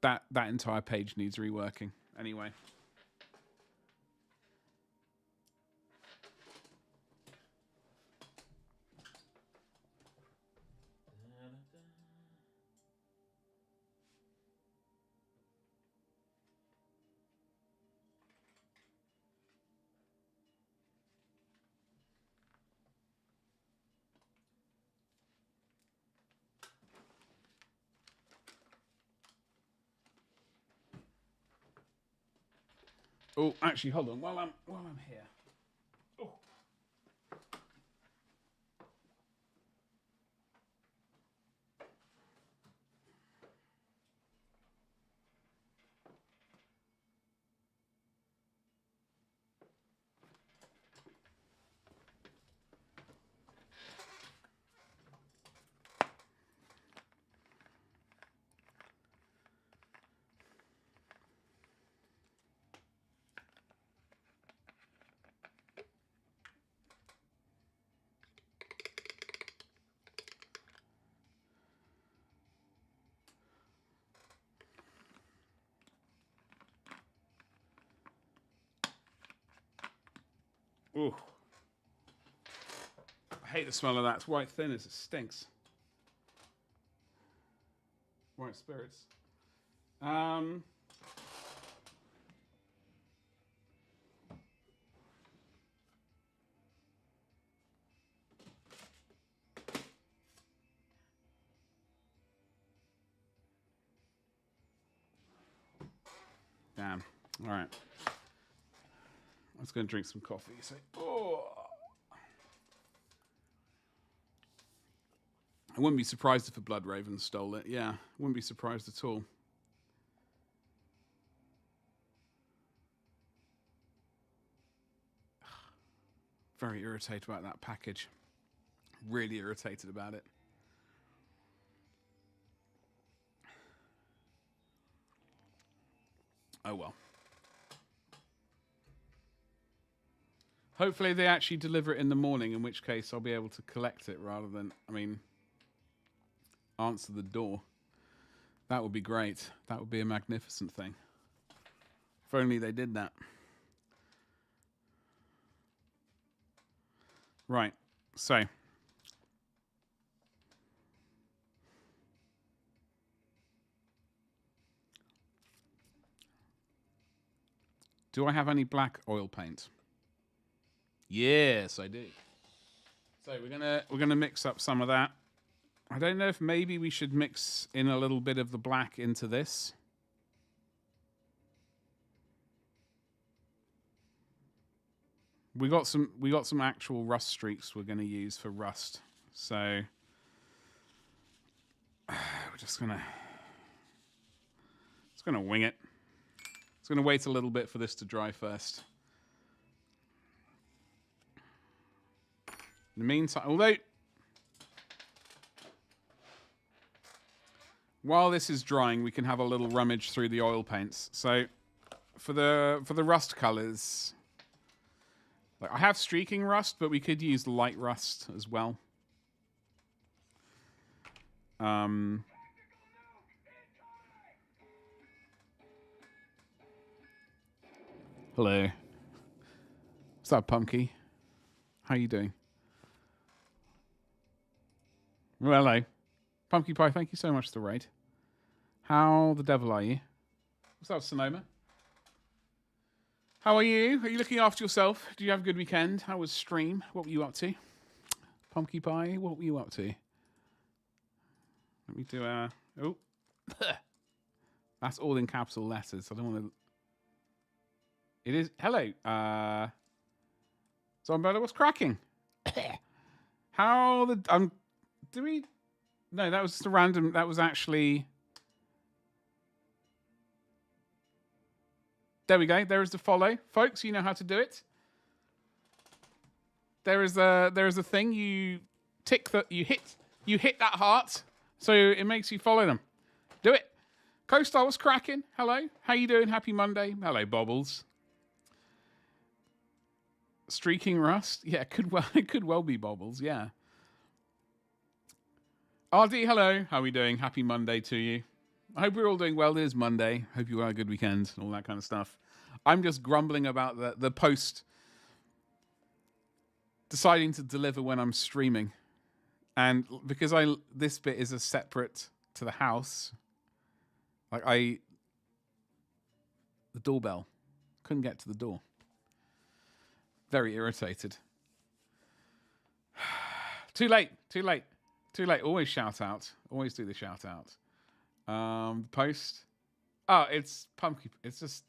Speaker 1: That entire page needs reworking. Anyway. Oh, actually, hold on. While I'm here. Oh. Ooh. I hate the smell of that. It's white thinners. It stinks. White spirits. Damn. All right. Let's go and drink some coffee. So, I wouldn't be surprised if a Blood Raven stole it. Yeah, wouldn't be surprised at all. Very irritated about that package. Really irritated about it. Oh well. Hopefully they actually deliver it in the morning, in which case I'll be able to collect it rather than, answer the door. That would be great. That would be a magnificent thing. If only they did that. Right. So. Do I have any black oil paint? Yes, I do. So we're gonna mix up some of that. I don't know if maybe we should mix in a little bit of the black into this. We got some actual rust streaks we're gonna use for rust. So we're just gonna wing it. It's gonna wait a little bit for this to dry first. In the meantime, while this is drying, we can have a little rummage through the oil paints. So, for the rust colors, like I have streaking rust, but we could use light rust as well. Hello. What's up, Punky? How you doing? Well, hello. Pumpkin Pie, thank you so much for the raid. How the devil are you? What's up, Sonoma? How are you? Are you looking after yourself? Did you have a good weekend? How was stream? What were you up to? Pumpkin Pie, what were you up to? Let me do a... Oh. That's all in capital letters. I don't want to... It is... Hello. Zombrella, what's cracking? How the... do we... No, that was just a random... That was actually... There we go. There is the follow. Folks, you know how to do it. There is a thing. You tick that... You hit that heart. So it makes you follow them. Do it. Co-Star, what's cracking? Hello. How you doing? Happy Monday. Hello, Bobbles. Streaking rust? Yeah, it could well be Bobbles, yeah. RD, hello. How are we doing? Happy Monday to you. I hope we're all doing well. It is Monday. Hope you had a good weekend and all that kind of stuff. I'm just grumbling about the post deciding to deliver when I'm streaming. And because this bit is a separate to the house, the doorbell. Couldn't get to the door. Very irritated. Too late. Always shout out. Always do the shout out. Post. Oh, it's pumpkin. It's just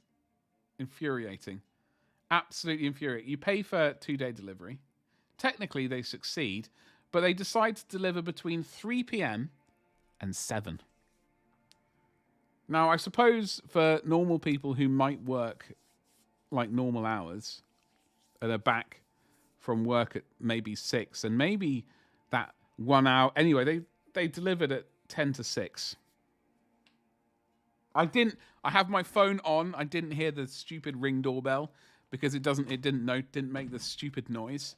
Speaker 1: Infuriating. Absolutely infuriating. You pay for 2-day delivery. Technically, they succeed, but they decide to deliver between 3 p.m. and 7. Now, I suppose for normal people who might work like normal hours and are back from work at maybe 6, and maybe that 1 hour... Anyway, they delivered at 10 to 6. I have my phone on. I didn't hear the stupid Ring doorbell because it didn't make the stupid noise.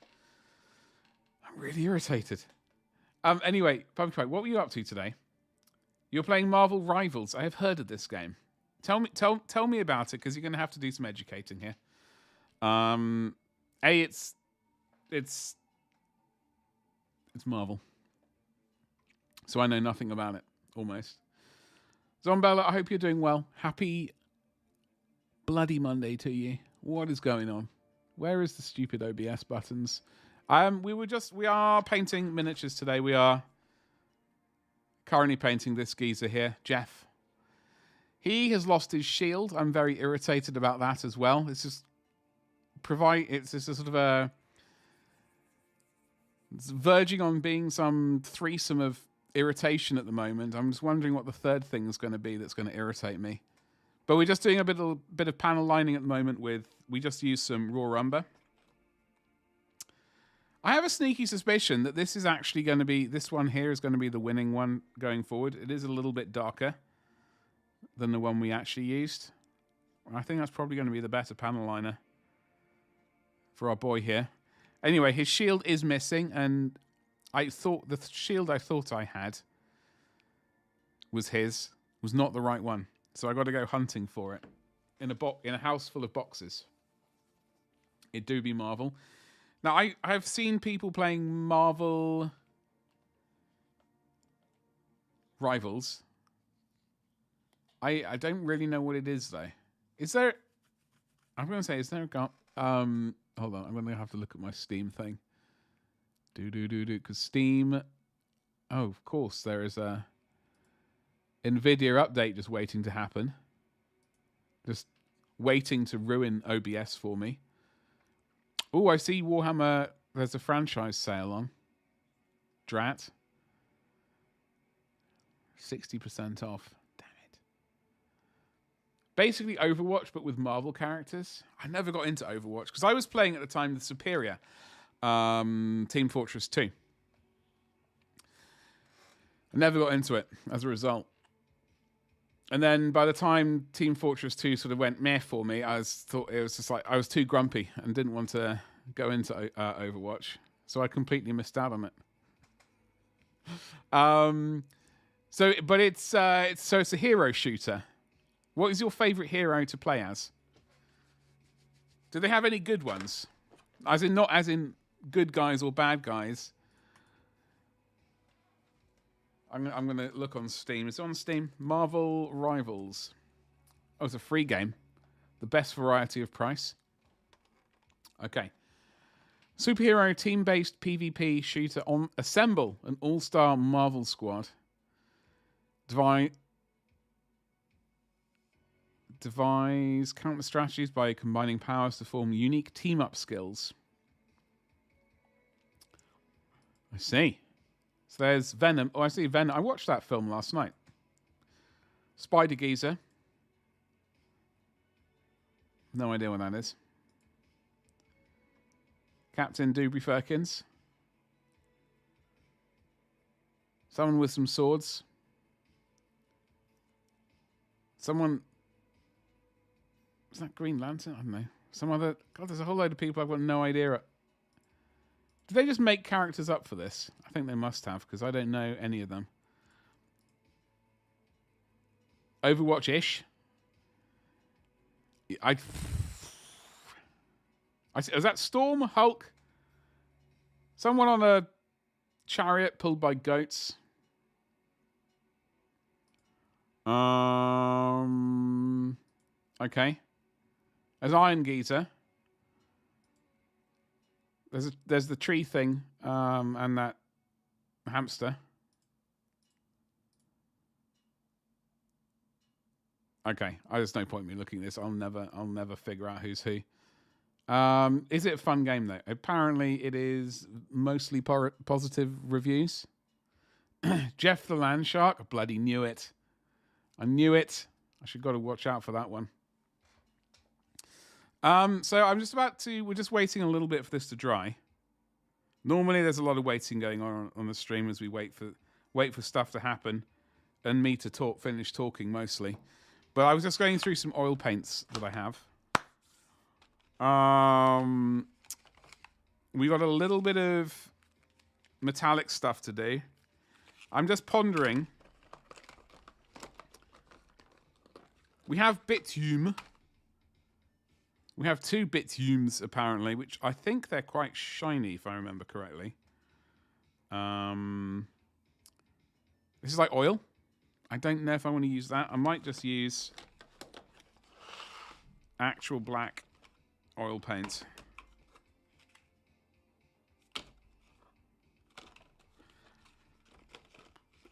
Speaker 1: I'm really irritated. Anyway, Pumpkin, what were you up to today? You're playing Marvel Rivals. I have heard of this game. Tell me about it, because you're going to have to do some educating here. It's Marvel, so I know nothing about it almost. Zombella, I hope you're doing well. Happy bloody Monday to you. What is going on? Where is the stupid OBS buttons? We are painting miniatures today. We are currently painting this geezer here, Jeff. He has lost his shield. I'm very irritated about that as well. It's just a sort of it's verging on being some threesome of irritation at the moment. I'm just wondering what the third thing is going to be that's going to irritate me. But we're just doing a bit of panel lining at the moment we just use some raw umber. I have a sneaky suspicion that this one here is going to be the winning one going forward. It is a little bit darker than the one we actually used. I think that's probably going to be the better panel liner for our boy here. Anyway, his shield is missing, and I thought the shield I thought I had was not the right one. So I got to go hunting for it in a house full of boxes. It do be Marvel. Now, I've seen people playing Marvel Rivals. I don't really know what it is, though. Is there... I'm going to say, is there a... hold on, I'm going to have to look at my Steam thing. Because Steam... Oh, of course, there is a NVIDIA update just waiting to happen. Just waiting to ruin OBS for me. Oh, I see Warhammer. There's a franchise sale on. Drat. 60% off. Damn it. Basically Overwatch, but with Marvel characters. I never got into Overwatch because I was playing at the time the Superior Team Fortress 2. I never got into it as a result. And then by the time Team Fortress 2 sort of went meh for me, I was too grumpy and didn't want to go into Overwatch. So I completely missed out on it. It's a hero shooter. What is your favorite hero to play as? Do they have any good ones? Not as in good guys or bad guys. I'm going to look on Steam. It's on Steam. Marvel Rivals. Oh, it's a free game. The best variety of price. Okay. Superhero team-based PvP shooter on assemble an all-star Marvel squad. Devise counter strategies by combining powers to form unique team-up skills. I see. So there's Venom. Oh, I see Venom. I watched that film last night. Spider Geezer. No idea what that is. Captain Doobry Firkins. Someone with some swords. Someone... Is that Green Lantern? I don't know. Some other... God, there's a whole load of people I've got no idea. Did they just make characters up for this? I think they must have, because I don't know any of them. Overwatch-ish. Is that Storm? Hulk? Someone on a chariot pulled by goats? Okay. There's Iron Geezer. There's the tree thing, and that hamster. Okay, there's no point in me looking at this. I'll never figure out who's who. Is it a fun game though? Apparently, it is mostly positive reviews. Jeff the Land Shark. I bloody knew it. I knew it. I should got to watch out for that one. So I'm just about to. We're just waiting a little bit for this to dry. Normally, there's a lot of waiting going on the stream as we wait for stuff to happen, and me to finish talking mostly. But I was just going through some oil paints that I have. We got a little bit of metallic stuff to do. I'm just pondering. We have bitume. We have 2 bitumes, apparently, which I think they're quite shiny, if I remember correctly. This is like oil. I don't know if I want to use that. I might just use actual black oil paint.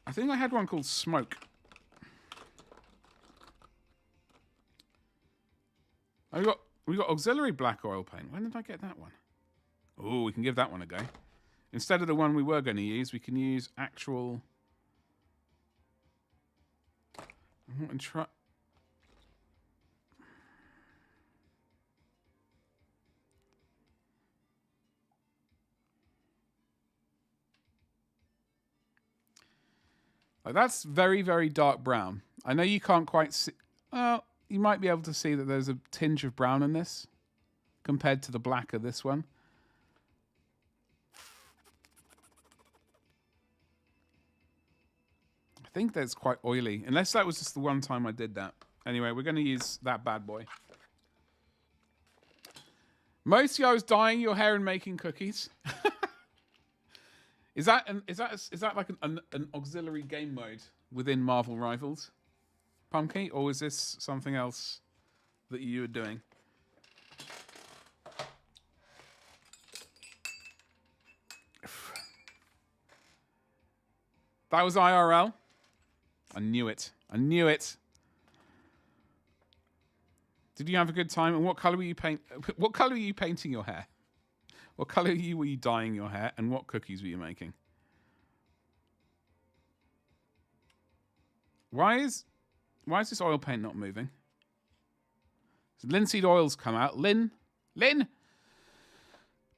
Speaker 1: I think I had one called Smoke. We got auxiliary black oil paint. When did I get that one? Oh, we can give that one a go. Instead of the one we were going to use, we can use actual. I want to try. Like, that's very, very dark brown. I know you can't quite see. Well, you might be able to see that there's a tinge of brown in this compared to the black of this one. I think that's quite oily, unless that was just the one time I did that. Anyway, we're going to use that bad boy. Mostly I was dyeing your hair and making cookies. Is that like an auxiliary game mode within Marvel Rivals, Pumpkin, or is this something else that you were doing? That was IRL. I knew it. I knew it. Did you have a good time? And what color were you What color were you painting your hair? What color were you dyeing your hair? And what cookies were you making? Why is this oil paint not moving? So linseed oil's come out. Lynn.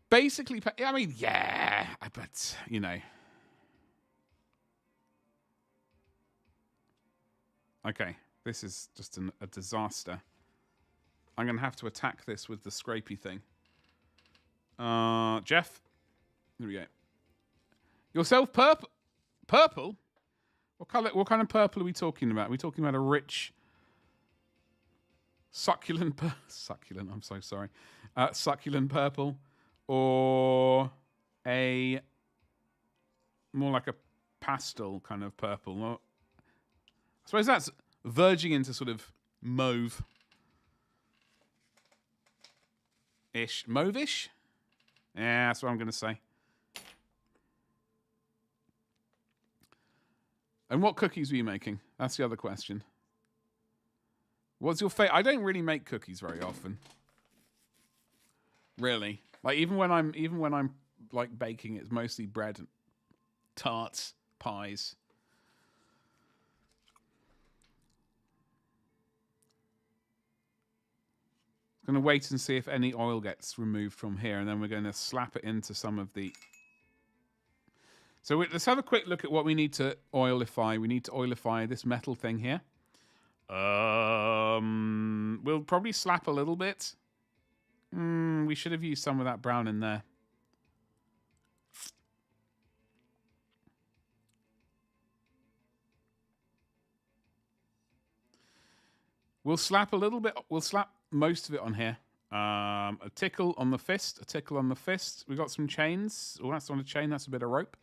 Speaker 1: Basically, I mean, yeah, but you know. Okay, this is just a disaster. I'm going to have to attack this with the scrapey thing. Jeff, here we go. Yourself purple? Purple? What color? What kind of purple are we talking about? Are we talking about a rich, succulent? Succulent. I'm so sorry. Succulent purple, or a more like a pastel kind of purple? Or, I suppose that's verging into sort of mauve-ish. Mauve-ish? Yeah, that's what I'm going to say. And what cookies were you making? That's the other question. What's your favorite? I don't really make cookies very often. Really. Like even when I'm like baking, it's mostly bread, tarts, pies. Going to wait and see if any oil gets removed from here, and then we're going to slap it into some of the. So let's have a quick look at what we need to oilify. We need to oilify this metal thing here. We'll probably slap a little bit. We should have used some of that brown in there. We'll slap a little bit. We'll slap most of it on here. A tickle on the fist. A tickle on the fist. We got some chains. Oh, that's not a chain. That's a bit of rope.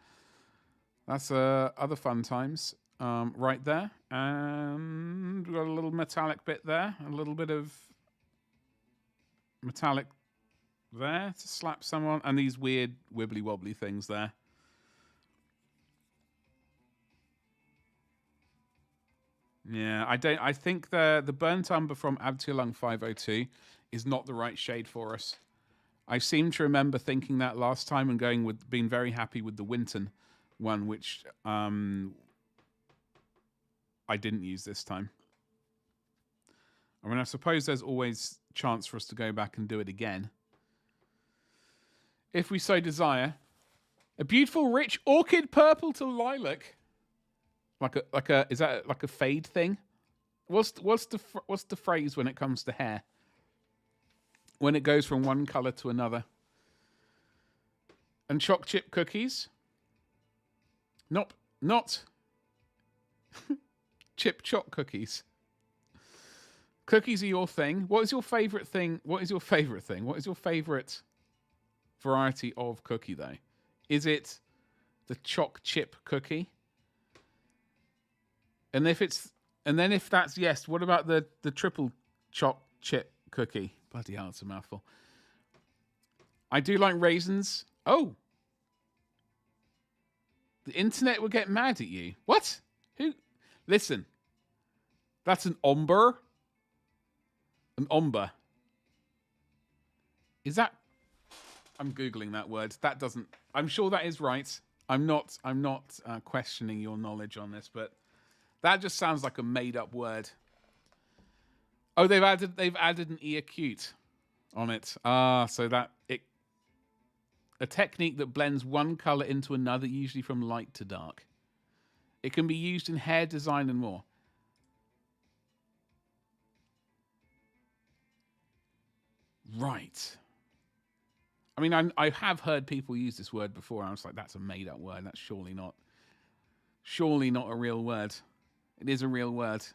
Speaker 1: That's other fun times. Right there. And we've got a little metallic bit there. A little bit of metallic there to slap someone. And these weird wibbly wobbly things there. Yeah, I don't. I think the burnt umber from Abtialung 502 is not the right shade for us. I seem to remember thinking that last time and going with being very happy with the Winton one, which I didn't use this time. I mean, I suppose there's always chance for us to go back and do it again, if we so desire. A beautiful, rich orchid purple to lilac. Like a is that like a fade thing? What's the phrase when it comes to hair? When it goes from one color to another. And choc chip cookies. Not chip choc cookies. Cookies are your thing. What is your favorite thing? What is your favorite thing? What is your favorite variety of cookie though? Is it the choc chip cookie? And if that's yes, what about the triple choc chip cookie? Bloody hell, it's a mouthful. I do like raisins. Oh. The internet will get mad at you. What? Who? Listen. That's an ombre. An ombre. Is that? I'm Googling that word. That doesn't. I'm sure that is right. I'm not questioning your knowledge on this, but that just sounds like a made-up word. Oh, they've added an e acute on it. So that a technique that blends one color into another, usually from light to dark. It can be used in hair design and more. Right. I mean, I have heard people use this word before. And I was like, that's a made-up word. That's surely not a real word. It is a real word.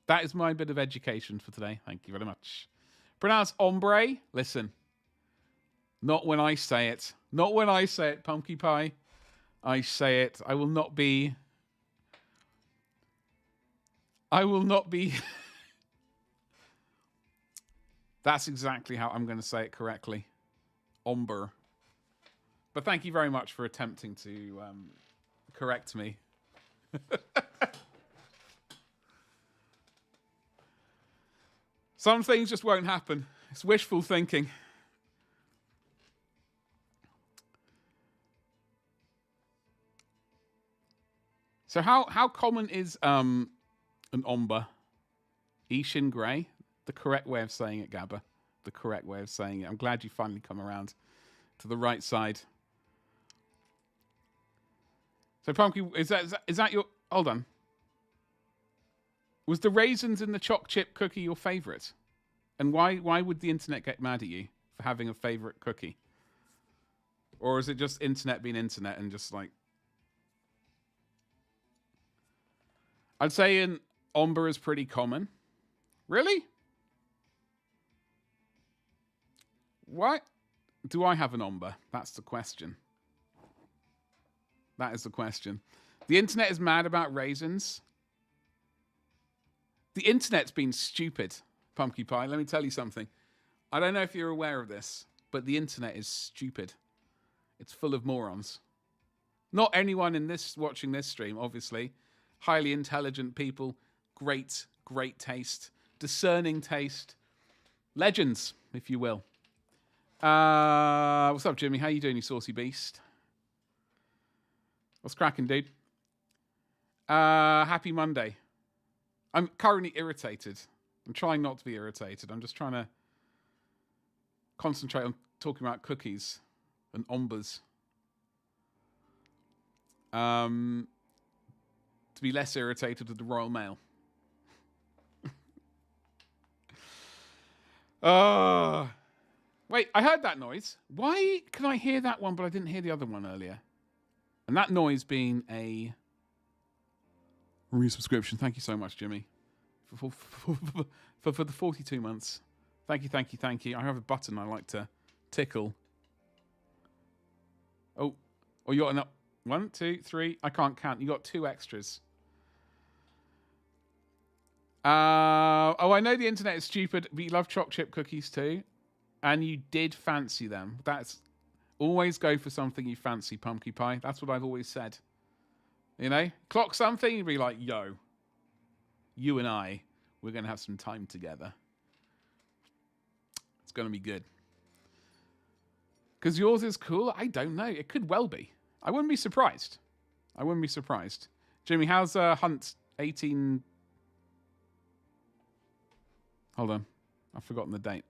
Speaker 1: That is my bit of education for today. Thank you very much. Pronounce ombre. Listen. Not when I say it. Not when I say it, pumpkin pie. I say it. I will not be. That's exactly how I'm going to say it correctly. Ombre. But thank you very much for attempting to correct me. Some things just won't happen. It's wishful thinking. So how common is an ombre? Ishin grey? The correct way of saying it, Gabba. The correct way of saying it. I'm glad you finally come around to the right side. So Pumpkin, is that your... Hold on. Was the raisins in the choc chip cookie your favourite? And why would the internet get mad at you for having a favourite cookie? Or is it just internet being internet and just like... I'd say an ombre is pretty common. Really? Why do I have an ombre? That's the question. That is the question. The internet is mad about raisins. The internet's been stupid, Pumpkin Pie. Let me tell you something. I don't know if you're aware of this, but the internet is stupid. It's full of morons. Not anyone in this watching this stream, obviously. Highly intelligent people, great taste, discerning taste, legends, if you will. What's up, Jimmy? How you doing, you saucy beast? What's cracking, dude? Happy Monday. I'm currently irritated. I'm trying not to be irritated. I'm just trying to concentrate on talking about cookies and ombres. To be less irritated with the Royal Mail. Wait, I heard that noise. Why can I hear that one, but I didn't hear the other one earlier? And that noise being a resubscription. Thank you so much, Jimmy, for the 42 months. Thank you. I have a button I like to tickle. Oh, you got enough. 1, 2, 3. I can't count. You got 2 extras. I know the internet is stupid, but you love choc chip cookies too. And you did fancy them. That's always go for something you fancy, Pumpkin Pie. That's what I've always said. You know? Clock something, you'd be like, yo. you and I, we're going to have some time together. It's going to be good. Because yours is cool? I don't know. It could well be. I wouldn't be surprised. Jimmy, how's Hunt 18... Hold on. I've forgotten the date.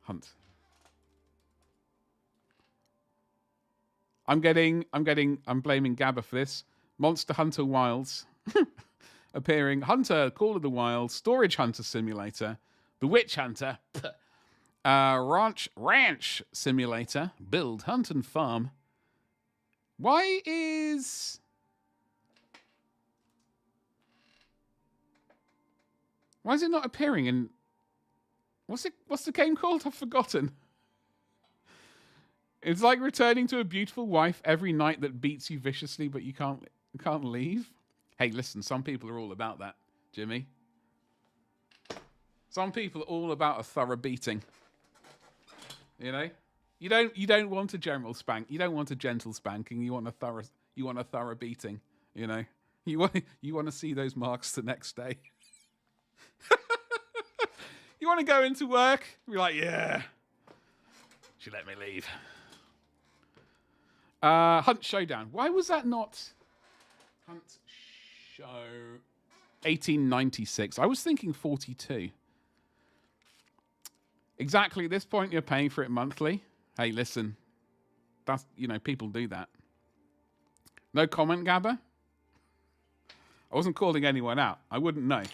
Speaker 1: Hunt. I'm blaming Gabba for this. Monster Hunter Wilds. Appearing. Hunter, Call of the Wild, Storage Hunter Simulator, The Witch Hunter, Ranch Simulator, Build, Hunt and Farm. Why is it not appearing in... What's the game called? I've forgotten. It's like returning to a beautiful wife every night that beats you viciously, but you can't leave. Hey, listen, some people are all about that, Jimmy. Some people are all about a thorough beating. You know? You don't want a general spank. You don't want a gentle spanking. You want a thorough beating, you know? You want to see those marks the next day. You want to go into work, be like, yeah. She let me leave. Hunt Showdown. Why was that not Hunt Show 1896? I was thinking 42. Exactly at this point, you're paying for it monthly. Hey, listen. That's, people do that. No comment, Gabba? I wasn't calling anyone out. I wouldn't know.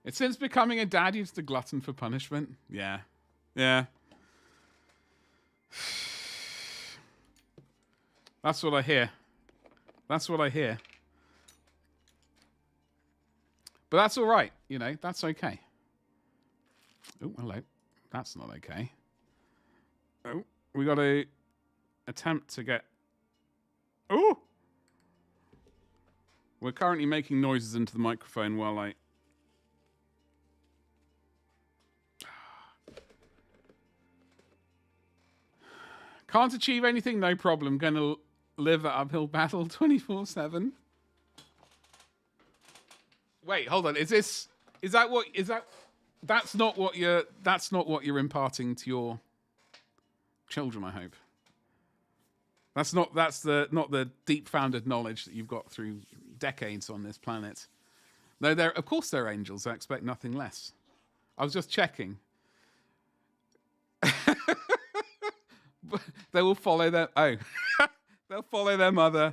Speaker 1: It's since becoming a dad, you're just a glutton for punishment. Yeah. That's what I hear. But that's all right. That's okay. Oh, hello. That's not okay. Oh, we got to attempt to get... Oh! We're currently making noises into the microphone while I... Can't achieve anything, no problem. Gonna live an uphill battle 24/7. Wait, hold on. That's not what you're imparting to your children, I hope. That's not the deep founded knowledge that you've got through decades on this planet. No, of course they're angels. I expect nothing less. I was just checking. They will follow their... Oh. They'll follow their mother.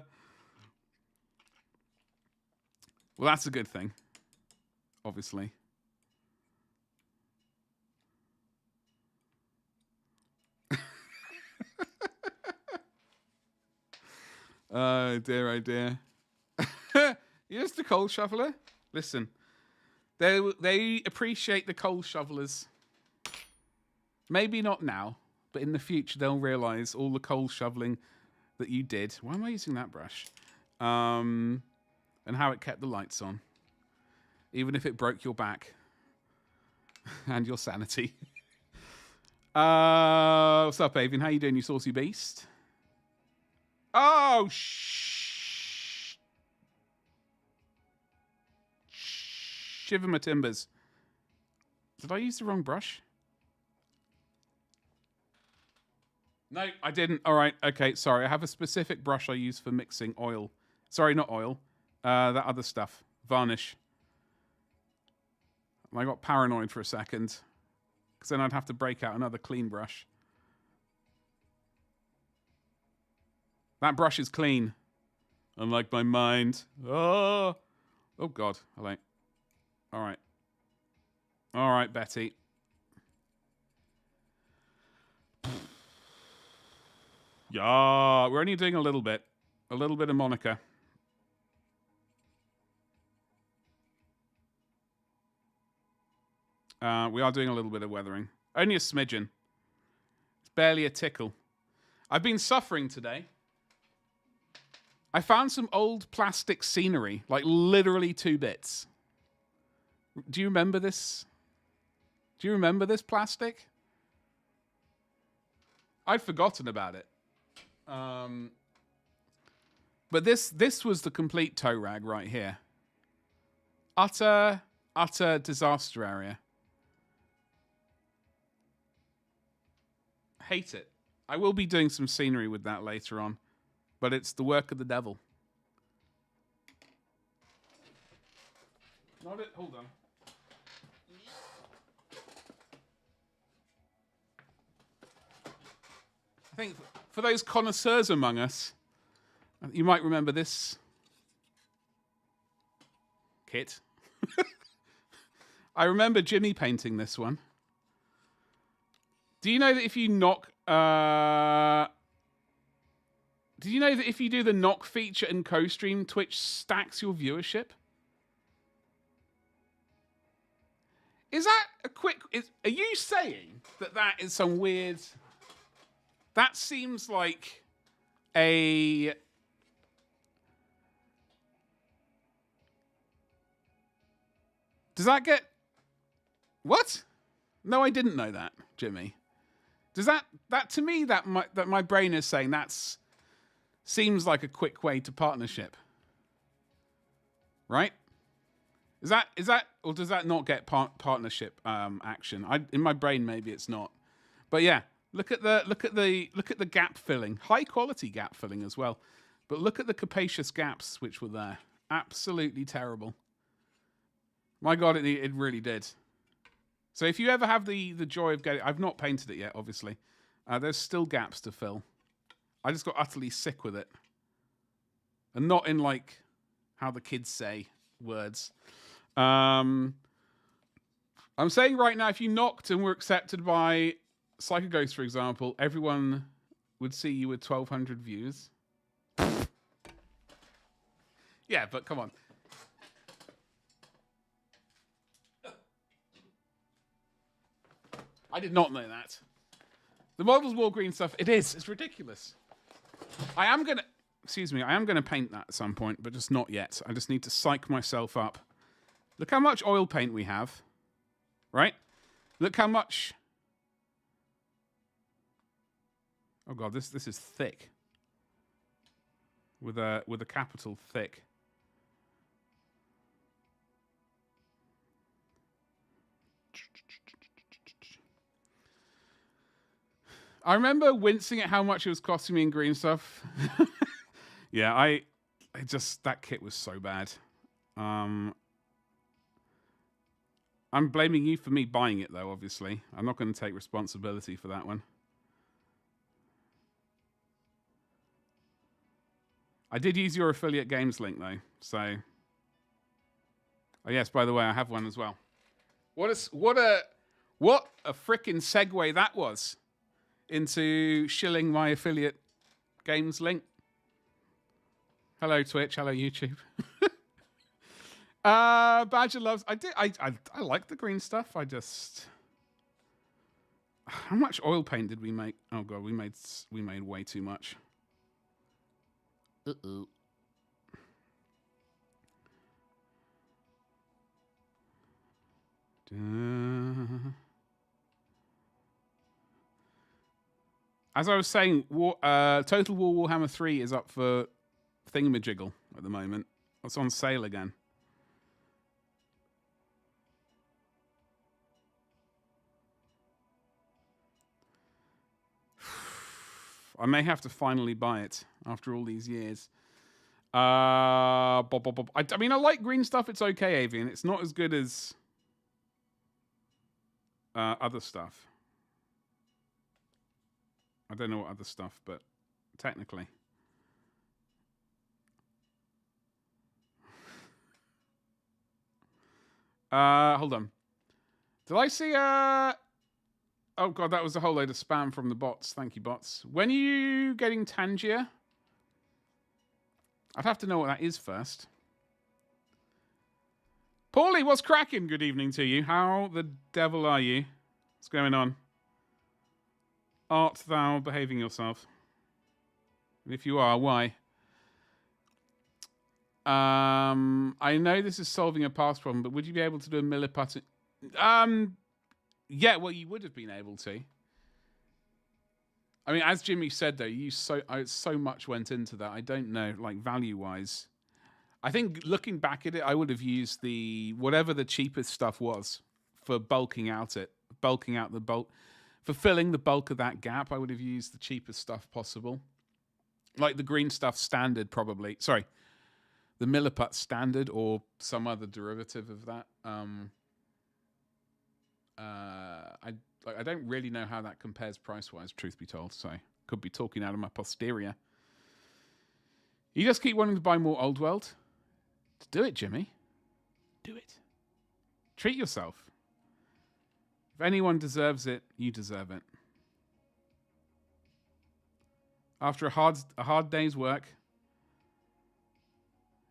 Speaker 1: Well, that's a good thing. Obviously. Oh, dear. You're just a coal shoveler? Listen. They appreciate the coal shovelers. Maybe not now. But in the future, they'll realise all the coal shoveling that you did. Why am I using that brush? And how it kept the lights on. Even if it broke your back. And your sanity. What's up, Avian? How you doing, you saucy beast? Oh, shiver my timbers. Did I use the wrong brush? No, I didn't. All right. Okay. Sorry. I have a specific brush I use for mixing oil. Sorry, not oil. That other stuff. Varnish. And I got paranoid for a second. Because then I'd have to break out another clean brush. That brush is clean. Unlike my mind. Oh God. Hello. All right. All right, Betty. Yeah, we're only doing a little bit of Monica. We are doing a little bit of weathering. Only a smidgen. It's barely a tickle. I've been suffering today. I found some old plastic scenery, like literally 2 bits. Do you remember this? Do you remember this plastic? I'd forgotten about it. But But this was the complete toe rag right here. Utter disaster area. Hate it. I will be doing some scenery with that later on, but it's the work of the devil. Not it. Hold on. I think for those connoisseurs among us, you might remember this kit. I remember Jimmy painting this one. Do you know that if you knock... did you know that if you do the knock feature in co-stream, Twitch stacks your viewership? Is that a quick... Are you saying that that is some weird... That seems like a... Does that get... What? No, I didn't know that, Jimmy. Does that to me, that my brain is saying that's... Seems like a quick way to partnership. Right? Is that or does that not get partnership action? In my brain maybe it's not. But yeah, look at the gap filling. High quality gap filling as well. But look at the capacious gaps which were there. Absolutely terrible. My God, it really did. So if you ever have the joy of getting... I've not painted it yet, obviously. There's still gaps to fill. I just got utterly sick with it. And not in, like, how the kids say words. I'm saying right now, if you knocked and were accepted by Psycho Ghost, for example, everyone would see you with 1,200 views. Yeah, but come on. I did not know that. The Models War Green stuff, it's ridiculous. I am going to paint that at some point, but just not yet. I just need to psych myself up. Look how much oil paint we have, right? Look how much... Oh God, this is thick. With a capital thick. I remember wincing at how much it was costing me in green stuff. Yeah, I just, that kit was so bad. I'm blaming you for me buying it, though, obviously. I'm not going to take responsibility for that one. I did use your affiliate games link, though, so... Oh, yes, by the way, I have one as well. What a frickin' segue that was into shilling my affiliate games link. Hello, Twitch. Hello, YouTube. Badger loves... I like the green stuff. I just... How much oil paint did we make? Oh, God, we made way too much. Uh-oh. As I was saying, Total War Warhammer 3 is up for thingamajiggle at the moment. It's on sale again. I may have to finally buy it after all these years. I mean, I like green stuff. It's okay, Avian. It's not as good as other stuff. I don't know what other stuff, but technically. Hold on. Did I see Oh God, that was a whole load of spam from the bots. Thank you, bots. When are you getting Tangier? I'd have to know what that is first. Paulie, what's cracking? Good evening to you. How the devil are you? What's going on? Art thou behaving yourself? And if you are, why? I know this is solving a past problem, but would you be able to do a milliput? Yeah, well, you would have been able to. I mean, as Jimmy said, though, so much went into that. I don't know, like value-wise. I think looking back at it, I would have used whatever the cheapest stuff was for bulking out the bulk, for filling the bulk of that gap. I would have used the cheapest stuff possible, like the green stuff standard, probably. Sorry, the Milliput standard or some other derivative of that. I don't really know how that compares price-wise, truth be told. So could be talking out of my posterior. You just keep wanting to buy more Old World. Do it, Jimmy. Do it. Treat yourself. If anyone deserves it, you deserve it. After a hard day's work,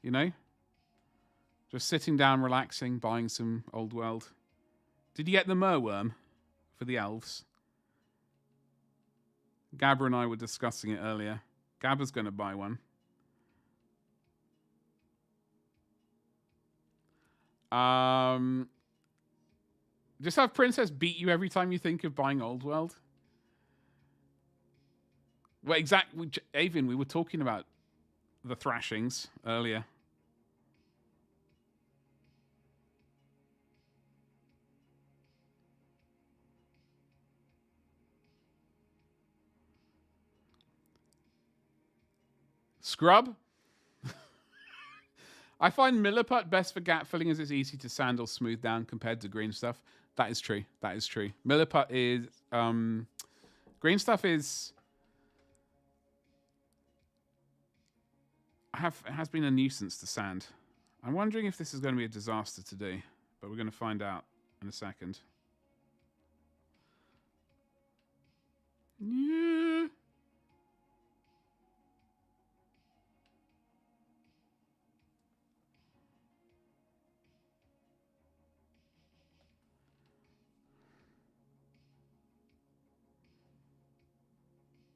Speaker 1: you know, just sitting down, relaxing, buying some Old World. Did you get the Merworm for the elves? Gabba and I were discussing it earlier. Gabba's going to buy one. Just have Princess beat you every time you think of buying Old World. Well, exactly, Avian, we were talking about the thrashings earlier. Scrub? I find Milliput best for gap filling as it's easy to sand or smooth down compared to green stuff. That is true. That is true. Milliput is... green stuff is... It has been a nuisance to sand. I'm wondering if this is going to be a disaster to do, but we're going to find out in a second. Yeah.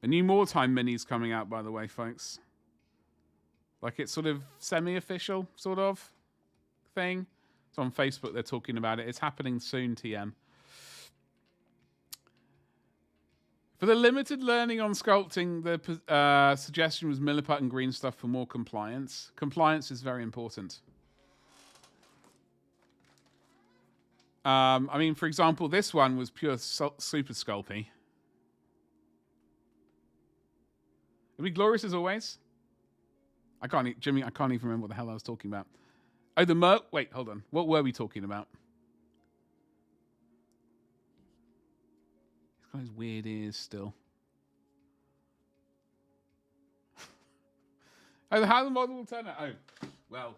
Speaker 1: A new More Time mini's coming out, by the way, folks. Like it's sort of semi-official sort of thing. It's on Facebook, they're talking about it. It's happening soon, TM. For the limited learning on sculpting, the suggestion was Milliput and green stuff for more compliance. Compliance is very important. I mean, for example, this one was pure super sculpy. It'll be glorious as always. Jimmy, I can't even remember what the hell I was talking about. Oh, wait, hold on. What were we talking about? He's got his weird ears still. Oh, how the model will turn out. Oh, well,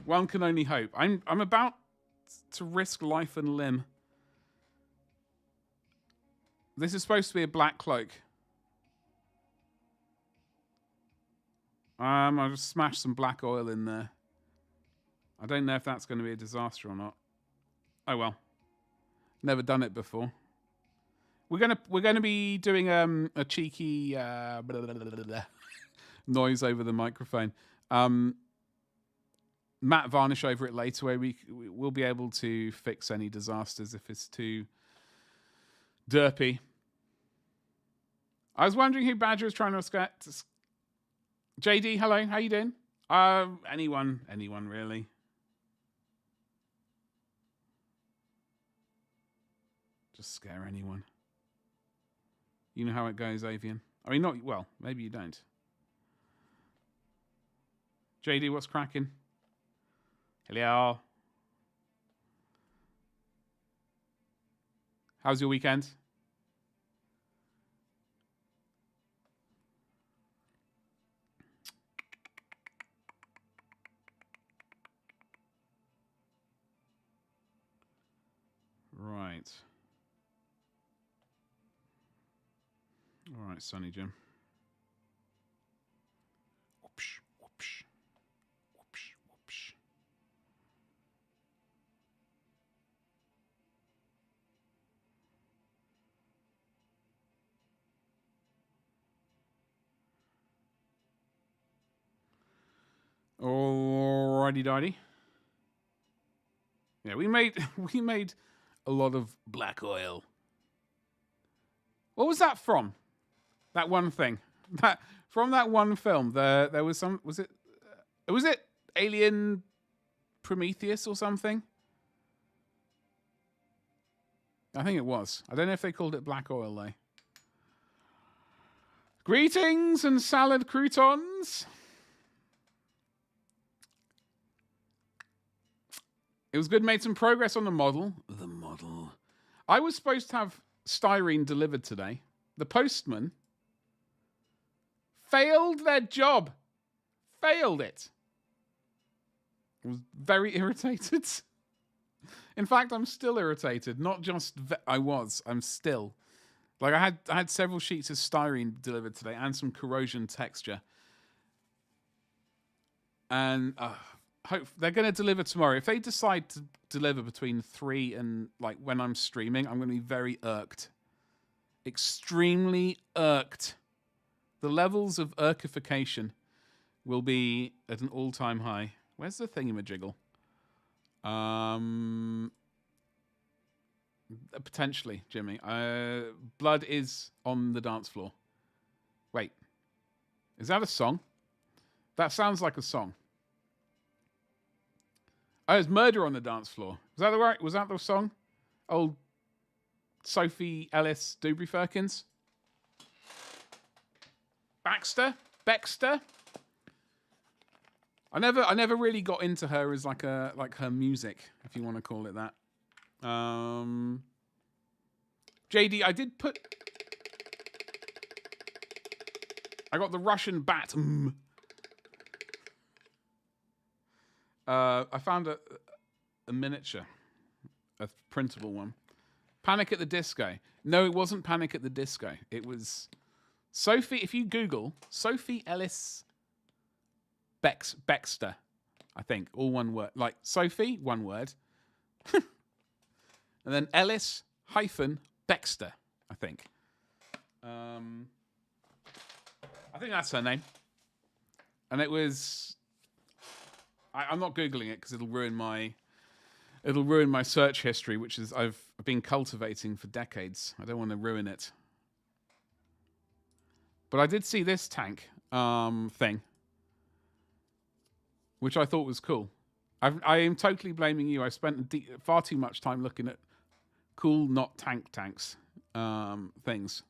Speaker 1: one can only hope. I'm about to risk life and limb. This is supposed to be a black cloak. I'll just smash some black oil in there. I don't know if that's going to be a disaster or not. Oh well. Never done it before. We're gonna be doing a cheeky noise over the microphone. Matte varnish over it later where we'll be able to fix any disasters if it's too derpy. I was wondering who Badger is trying to escape. JD, hello, how you doing? Anyone really. Just scare anyone. You know how it goes, Avian. I mean, not well. Maybe you don't. JD, what's cracking? Hello. How's your weekend? Right. All right, Sonny Jim. Whoopsh, whoopsh, whoopsh, whoopsh. Alrighty, dighty. Yeah, we made a lot of black oil. What was that from? That one thing. That from that one film, there was some. Was it Alien Prometheus or something? I think it was. I don't know if they called it black oil though. Greetings and salad croutons. It was good, made some progress on the model. The model. I was supposed to have styrene delivered today. The postman failed their job. Failed it. I was very irritated. In fact, I'm still irritated. Not just I'm still. Like I had several sheets of styrene delivered today and some corrosion texture. And hope they're going to deliver tomorrow. If they decide to deliver between 3 and like when I'm streaming, I'm going to be very irked. Extremely irked. The levels of irkification will be at an all-time high. Where's the thingamajiggle? Potentially, Jimmy. Blood is on the dance floor. Wait. Is that a song? That sounds like a song. Oh, it's Murder on the Dance Floor. Was that the song? Old Sophie Ellis Dubry Firkins? Baxter? I never really got into her as like her music, if you want to call it that. JD, I got the Russian bat. I found a miniature, a printable one. Panic at the Disco. No, it wasn't Panic at the Disco. It was Sophie. If you Google Sophie Ellis Baxter, I think all one word. Like Sophie, one word, and then Ellis hyphen Baxter. I think. I think that's her name. And it was. I'm not Googling it because it'll ruin my search history, which is I've been cultivating for decades. I don't want to ruin it. But I did see this tank thing, which I thought was cool. I am totally blaming you. I spent far too much time looking at cool, not tanks things.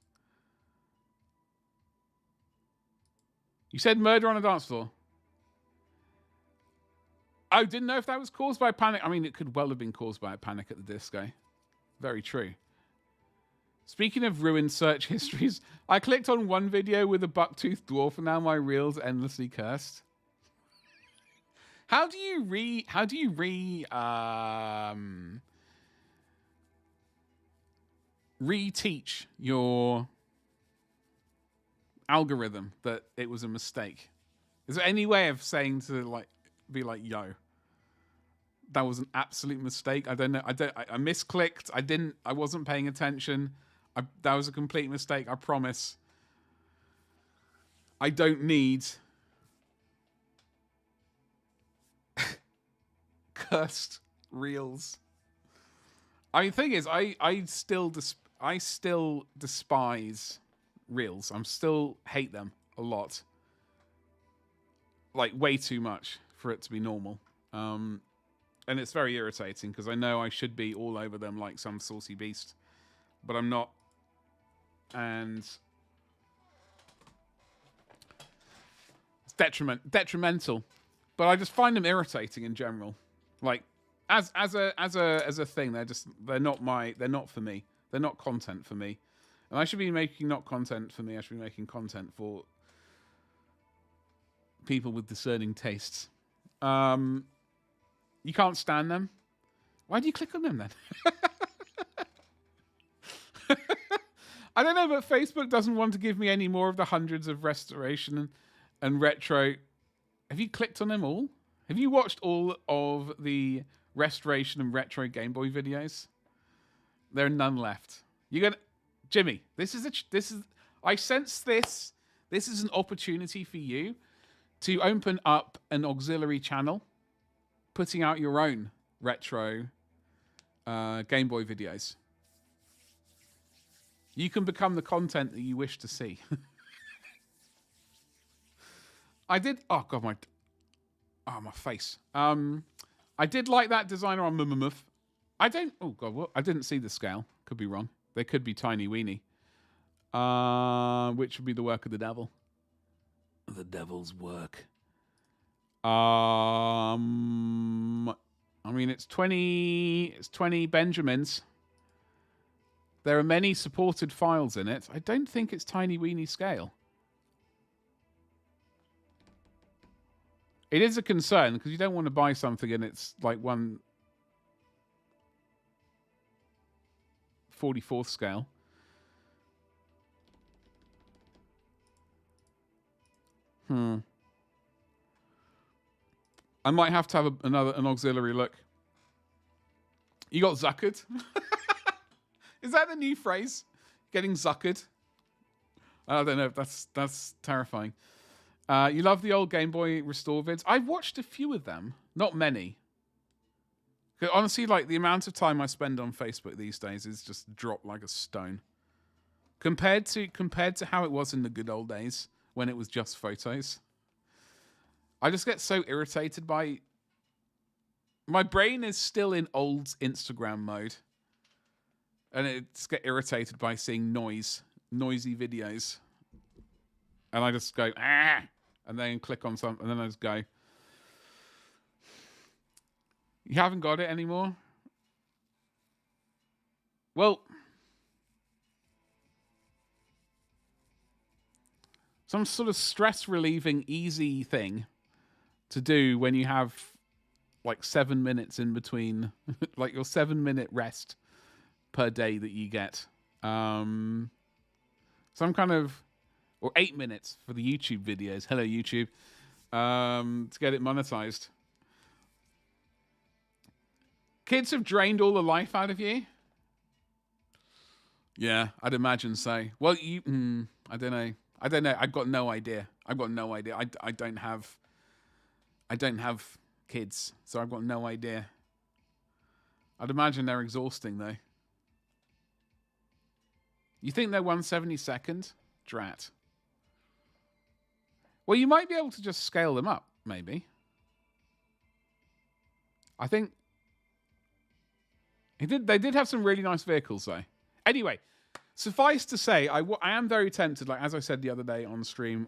Speaker 1: You said Murder on a Dance Floor. I didn't know if that was caused by panic. I mean, it could well have been caused by a Panic at the Disco. Very true. Speaking of ruined search histories, I clicked on one video with a buck-toothed dwarf, and now my reel's endlessly cursed. How do you reteach your algorithm that it was a mistake? Is there any way of saying to be like, yo, that was an absolute mistake? I don't know. I misclicked. I wasn't paying attention. That was a complete mistake. I promise. I don't need cursed reels. The thing is, I still despise reels. I still hate them a lot. Like way too much for it to be normal. And it's very irritating because I know I should be all over them like some saucy beast, but I'm not. And it's detrimental, but I just find them irritating in general. Like as a thing, they're not for me. They're not content for me. And I should be making not content for me. I should be making content for people with discerning tastes. You can't stand them. Why do you click on them then? I don't know, but Facebook doesn't want to give me any more of the hundreds of restoration and retro. Have you clicked on them all? Have you watched all of the restoration and retro Game Boy videos? There are none left. Jimmy, I sense this is an opportunity for you to open up an auxiliary channel, putting out your own retro Game Boy videos. You can become the content that you wish to see. I did. Oh god, my face. I did like that designer on Mummuff. I don't. Oh god, what? I didn't see the scale. Could be wrong. They could be tiny weeny. Which would be the work of the devil. The devil's work. I mean, it's 20. It's 20 Benjamins. There are many supported files in it. I don't think it's tiny weeny scale. It is a concern because you don't want to buy something and it's like 1/44 scale. I might have to have an auxiliary look. You got zuckered? Is that the new phrase? Getting zuckered? I don't know. That's terrifying. You love the old Game Boy restore vids? I've watched a few of them. Not many. Honestly, like the amount of time I spend on Facebook these days is just dropped like a stone. Compared to how it was in the good old days when it was just photos. I just get so irritated by... My brain is still in old Instagram mode. And it's get irritated by seeing noisy videos. And I just go, ah! And then click on something, and then I just go. You haven't got it anymore? Well, some sort of stress-relieving, easy thing to do when you have like 7 minutes in between, like your 7-minute rest per day that you get. Some kind of, or 8 minutes for the YouTube videos. Hello, YouTube. To get it monetized. Kids have drained all the life out of you? Yeah, I'd imagine so. Well, I don't know. I've got no idea. I don't have kids, so I've got no idea. I'd imagine they're exhausting, though. You think they're 1/72nd? Drat. Well, you might be able to just scale them up, maybe. I think they did have some really nice vehicles, though. Anyway, suffice to say, I am very tempted, like as I said the other day on stream,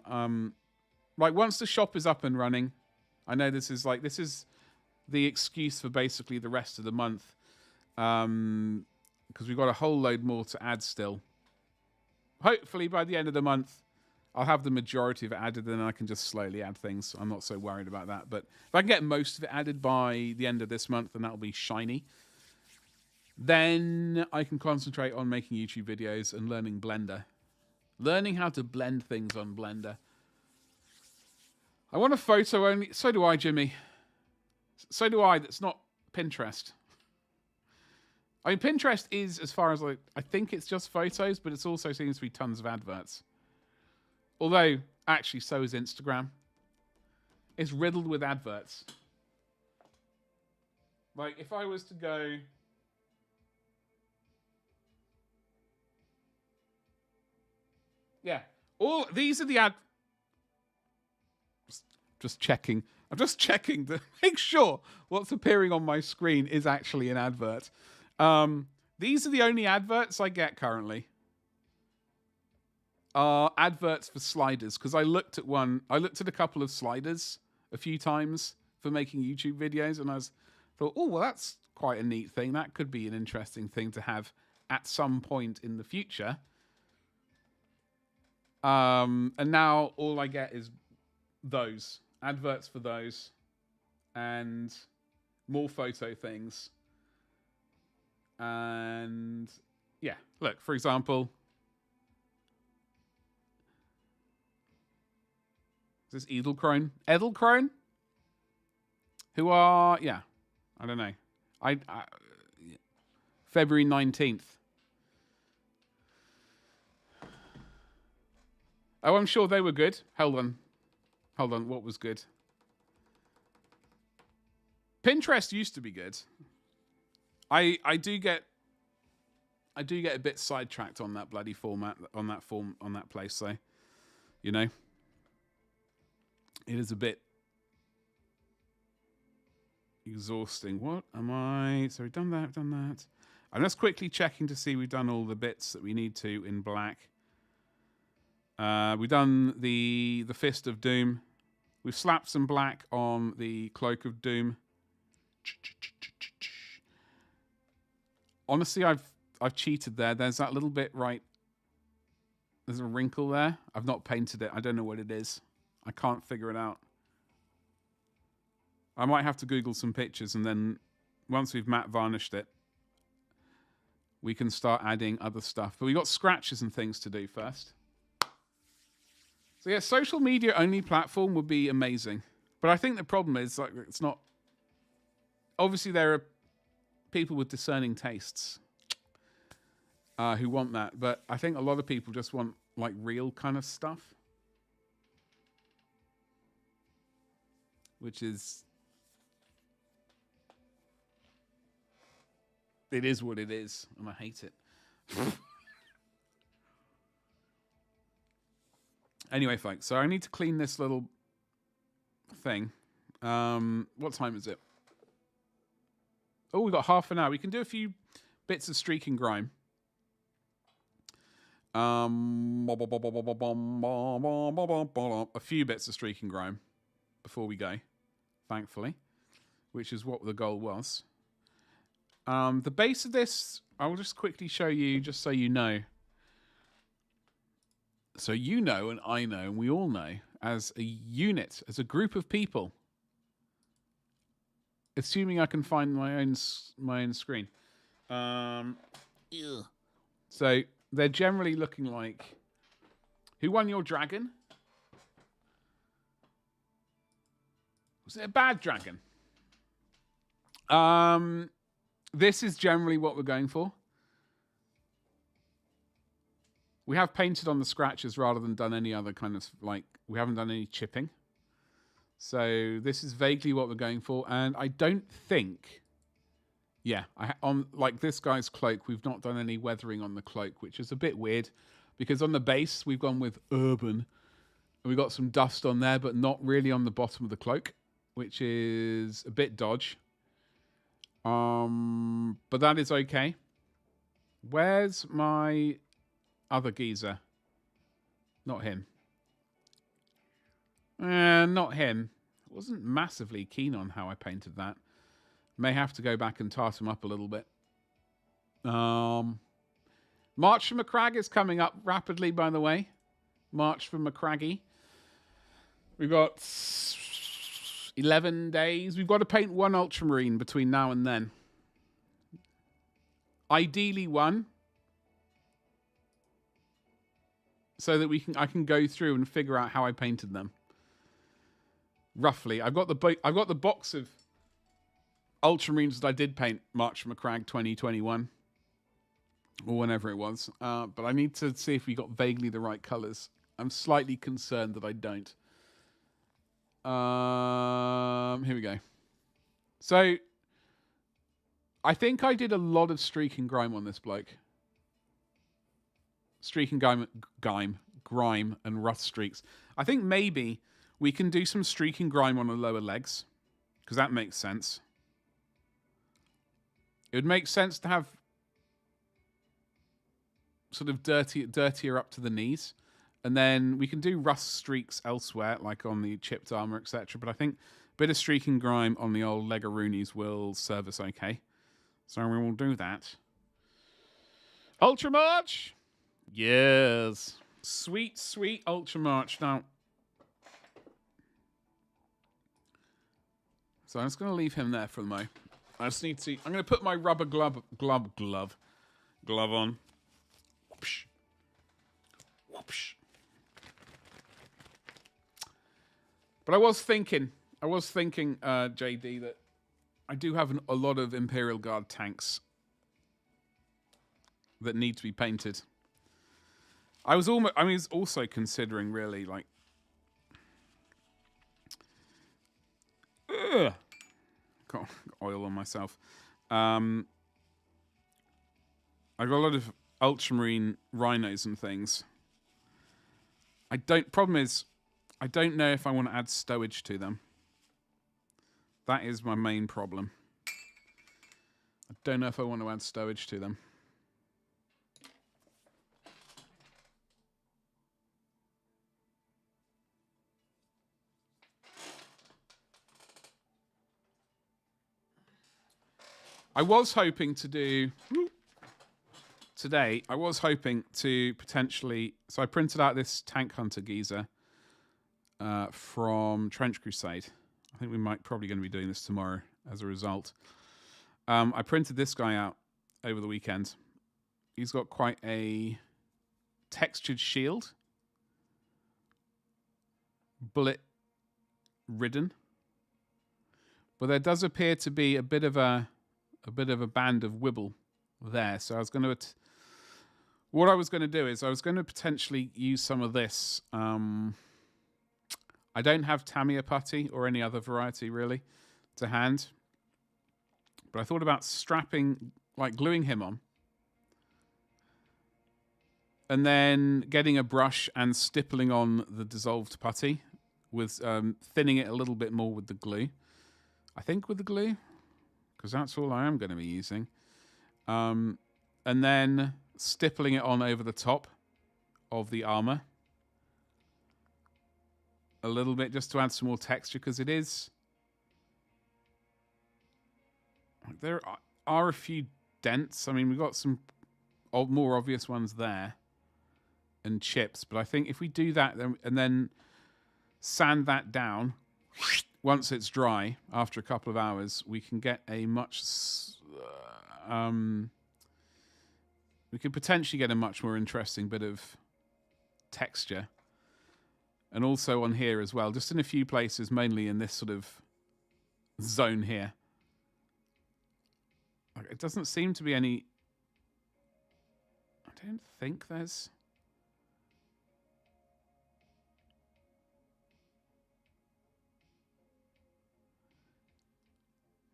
Speaker 1: like once the shop is up and running, I know this is the excuse for basically the rest of the month, because we've got a whole load more to add still. Hopefully by the end of the month, I'll have the majority of it added, and then I can just slowly add things. I'm not so worried about that. But if I can get most of it added by the end of this month, then that'll be shiny. Then I can concentrate on making YouTube videos and learning Blender. Learning how to blend things on Blender. I want a photo only. So do I, Jimmy. So do I. That's not Pinterest. I mean, Pinterest is, as far as I think it's just photos, but it also seems to be tons of adverts. Although, actually, so is Instagram. It's riddled with adverts. Like, if I was to go... Yeah. These are the Just checking. I'm just checking to make sure what's appearing on my screen is actually an advert. These are the only adverts I get currently. Adverts for sliders, because I looked at a couple of sliders a few times for making YouTube videos, and thought, oh, well, that's quite a neat thing. That could be an interesting thing to have at some point in the future. And now all I get is those adverts for those and more photo things. And yeah, look, for example, is this Edelkrone? Who are, yeah, I don't know. February 19th. Oh, I'm sure they were good. Hold on. What was good? Pinterest used to be good. I do get a bit sidetracked on that bloody format, on that place, though. You know? It is a bit exhausting. What am I? So we've done that, done that. I'm just quickly checking to see we've done all the bits that we need to in black. We've done the Fist of Doom. We've slapped some black on the Cloak of Doom. Honestly, I've cheated there. There's that little bit right. There's a wrinkle there. I've not painted it. I don't know what it is. I can't figure it out. I might have to Google some pictures, and then once we've matte varnished it, we can start adding other stuff. But we got scratches and things to do first. So yeah, social media only platform would be amazing. But I think the problem is like it's not. Obviously, there are people with discerning tastes who want that, but I think a lot of people just want like real kind of stuff, which is. It is what it is, and I hate it. Anyway, folks, so I need to clean this little thing. What time is it? Oh, we've got half an hour. We can do a few bits of streak and grime. A few bits of streak and grime before we go, thankfully, which is what the goal was. The base of this, I will just quickly show you, just so you know. So you know, and I know, and we all know, as a unit, as a group of people, assuming I can find my own screen. So they're generally looking like, who won your dragon? Was it a bad dragon? This is generally what we're going for. We have painted on the scratches rather than done any other kind of, like, we haven't done any chipping. So this is vaguely what we're going for. And I don't think, on like this guy's cloak, we've not done any weathering on the cloak, which is a bit weird because on the base, we've gone with urban. And we got some dust on there, but not really on the bottom of the cloak, which is a bit dodge. But that is okay. Where's my other geezer? Not him. Not him. I wasn't massively keen on how I painted that. May have to go back and tart him up a little bit. March from McCrag is coming up rapidly, by the way. March from McCraggy. We've got 11 days. We've got to paint one ultramarine between now and then. Ideally one. So that I can go through and figure out how I painted them. Roughly. I've got the box of ultramarines that I did paint March from McCrag 2021. Or whenever it was. But I need to see if we got vaguely the right colours. I'm slightly concerned that I don't. Here we go. So, I think I did a lot of streak and grime on this bloke. Streak and grime and rust streaks. I think maybe we can do some streak and grime on the lower legs, because that makes sense. It would make sense to have sort of dirtier up to the knees. And then we can do rust streaks elsewhere, like on the chipped armor, etc. But I think a bit of streak and grime on the old Legaroonies will serve us okay. So we will do that. Ultra March! Yes. Sweet, sweet Ultra March. Now, so I'm just going to leave him there for the moment. I just need to... I'm going to put my rubber glove on. Whoopsh. Whoopsh. But I was thinking, JD, that I do have a lot of Imperial Guard tanks that need to be painted. I was also considering really like, got oil on myself. I got a lot of ultramarine rhinos and things. Problem is, I don't know if I want to add stowage to them. That is my main problem. I don't know if I want to add stowage to them. I was hoping to do... Today, I was hoping to potentially... So I printed out this Tank Hunter geezer from Trench Crusade. I think we might probably going to be doing this tomorrow as a result. I printed this guy out over the weekend. He's got quite a textured shield. Bullet ridden. But there does appear to be a bit of a band of wibble there. So I was going to... What I was going to do is I was going to potentially use some of this. I don't have Tamiya putty or any other variety really to hand. But I thought about strapping, like gluing him on. And then getting a brush and stippling on the dissolved putty with thinning it a little bit more with the glue. I think with the glue, because that's all I am going to be using. And then stippling it on over the top of the armor. A little bit just to add some more texture, because it is... There are a few dents. I mean, we've got some more obvious ones there. And chips. But I think if we do that and then sand that down, once it's dry, after a couple of hours, we can get a much... we could potentially get a much more interesting bit of texture. And also on here as well, just in a few places, mainly in this sort of zone here. It doesn't seem to be any... I don't think there's...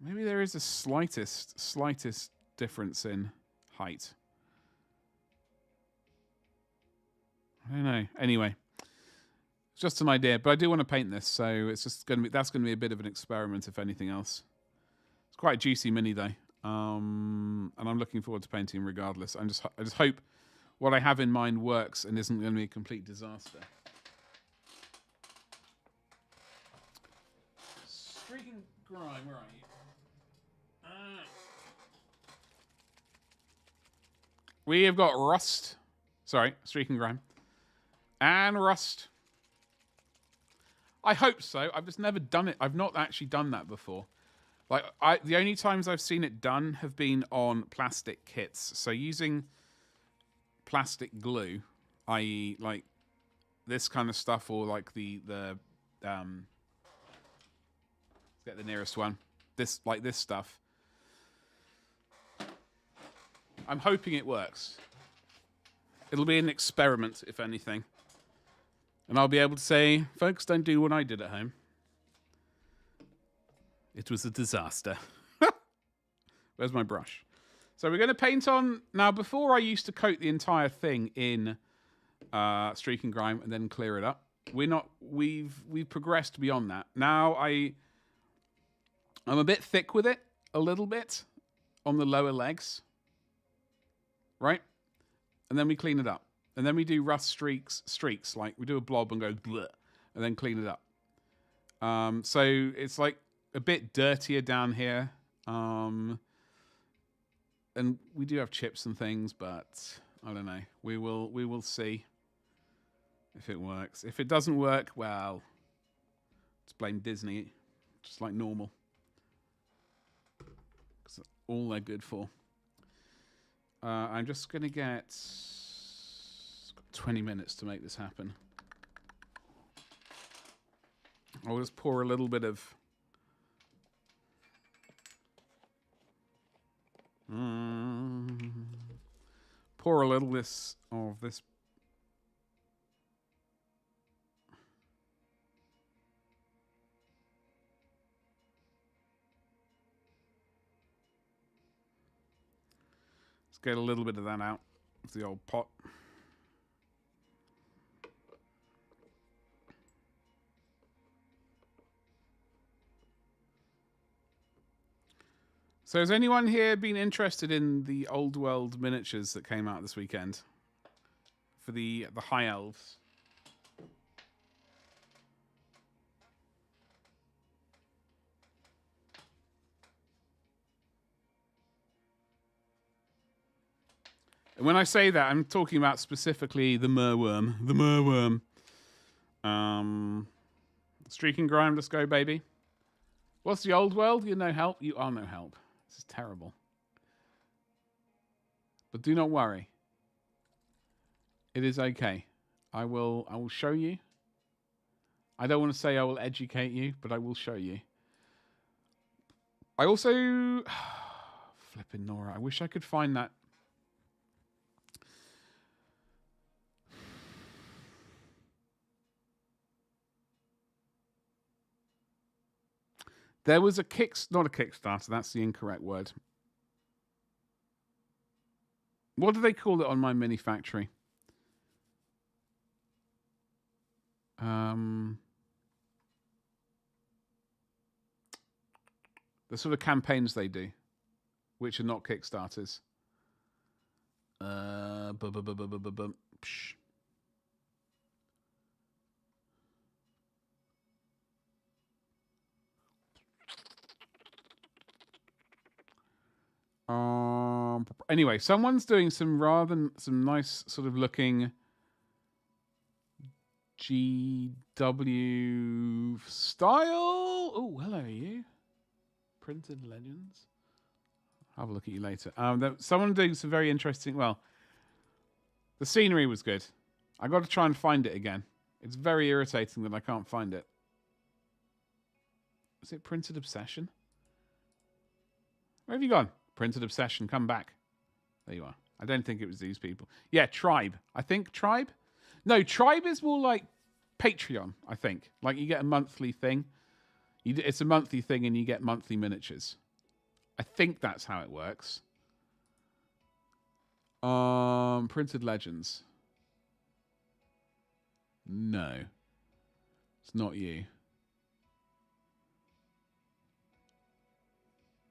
Speaker 1: Maybe there is a slightest difference in height. I don't know. Anyway, it's just an idea, but I do want to paint this, so it's just going to be that's going to be a bit of an experiment, if anything else. It's quite a juicy mini though, and I'm looking forward to painting regardless. I just hope what I have in mind works and isn't going to be a complete disaster. Streaking Grime, where are you? We have got Rust. Sorry, Streaking Grime. And Rust. I hope so. I've just never done it. I've not actually done that before. Like, the only times I've seen it done have been on plastic kits. So using plastic glue, i.e. like this kind of stuff, or like let's get the nearest one. This stuff. I'm hoping it works. It'll be an experiment, if anything. And I'll be able to say, folks, don't do what I did at home. It was a disaster. Where's my brush? So we're going to paint on... Now, before I used to coat the entire thing in Streaking Grime and then clear it up. We've progressed beyond that. Now I'm a bit thick with it, a little bit, on the lower legs. Right? And then we clean it up. And then we do rust streaks, like we do a blob and go bleh, and then clean it up. So it's like a bit dirtier down here. And we do have chips and things, but I don't know. We will see if it works. If it doesn't work, well, let's blame Disney, just like normal. Because that's all they're good for. I'm just going to get 20 minutes to make this happen. I'll just pour a little bit of... pour a little of this... Get a little bit of that out of the old pot. So has anyone here been interested in the Old World miniatures that came out this weekend for the High Elves? And when I say that, I'm talking about specifically the Merworm. The Merworm. Streaking Grime, let's go, baby. What's the Old World? You're no help? You are no help. This is terrible. But do not worry. It is okay. I will show you. I don't want to say I will educate you, but I will show you. I also... Flipping Nora. I wish I could find that. There was a not a Kickstarter, that's the incorrect word. What do they call it on my mini factory? The sort of campaigns they do, which are not Kickstarters. Psh. Anyway, someone's doing some nice sort of looking GW style. Oh, hello, you. Printed Legends. I'll have a look at you later. Someone doing some very interesting. Well, the scenery was good. I got to try and find it again. It's very irritating that I can't find it. Is it Printed Obsession? Where have you gone? Printed Obsession, come back. There you are. I don't think it was these people. Yeah, Tribe. I think Tribe? No, Tribe is more like Patreon, I think. Like you get a monthly thing. It's a monthly thing and you get monthly miniatures. I think that's how it works. Printed Legends. No. It's not you.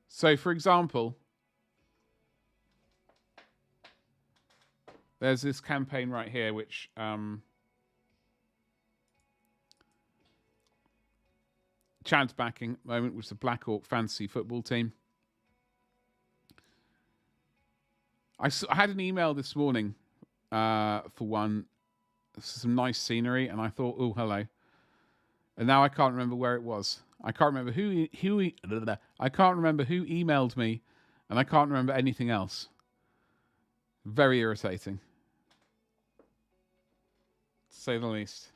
Speaker 1: So, for example, there's this campaign right here, which Chad's backing at the moment, which is the Black Hawk Fantasy Football Team. I had an email this morning for one, some nice scenery, and I thought, oh, hello. And now I can't remember where it was. I can't remember who I can't remember who emailed me, and I can't remember anything else. Very irritating, to say the least.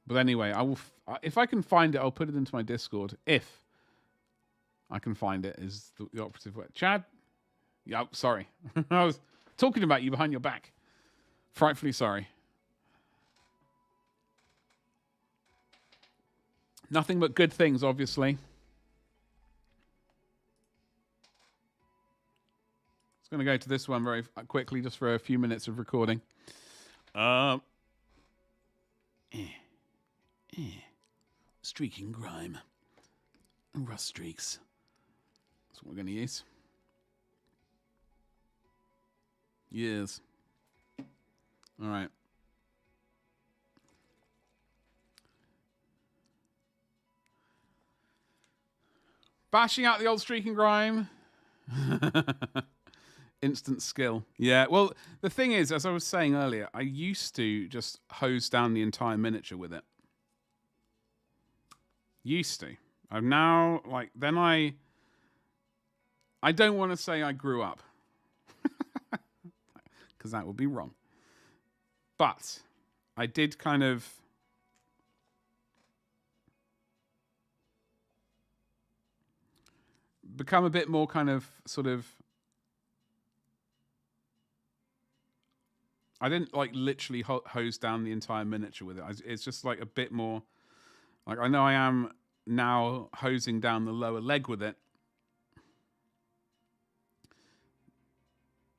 Speaker 1: But anyway, I will. If I can find it, I'll put it into my Discord. If I can find it, is the operative word. Chad, yeah, sorry, I was talking about you behind your back. Frightfully sorry. Nothing but good things, obviously. It's going to go to this one very quickly, just for a few minutes of recording. Streaking Grime. Rust streaks. That's what we're going to use. Yes. All right. Bashing out the old Streaking Grime. Instant skill. Yeah, well, the thing is, as I was saying earlier, I used to just hose down the entire miniature with it. Used to. I'm now, like, then I don't want to say I grew up. Because that would be wrong. But I did kind of... become a bit more kind of sort of... I didn't like literally hose down the entire miniature with it. It's just like a bit more... Like I know I am now hosing down the lower leg with it.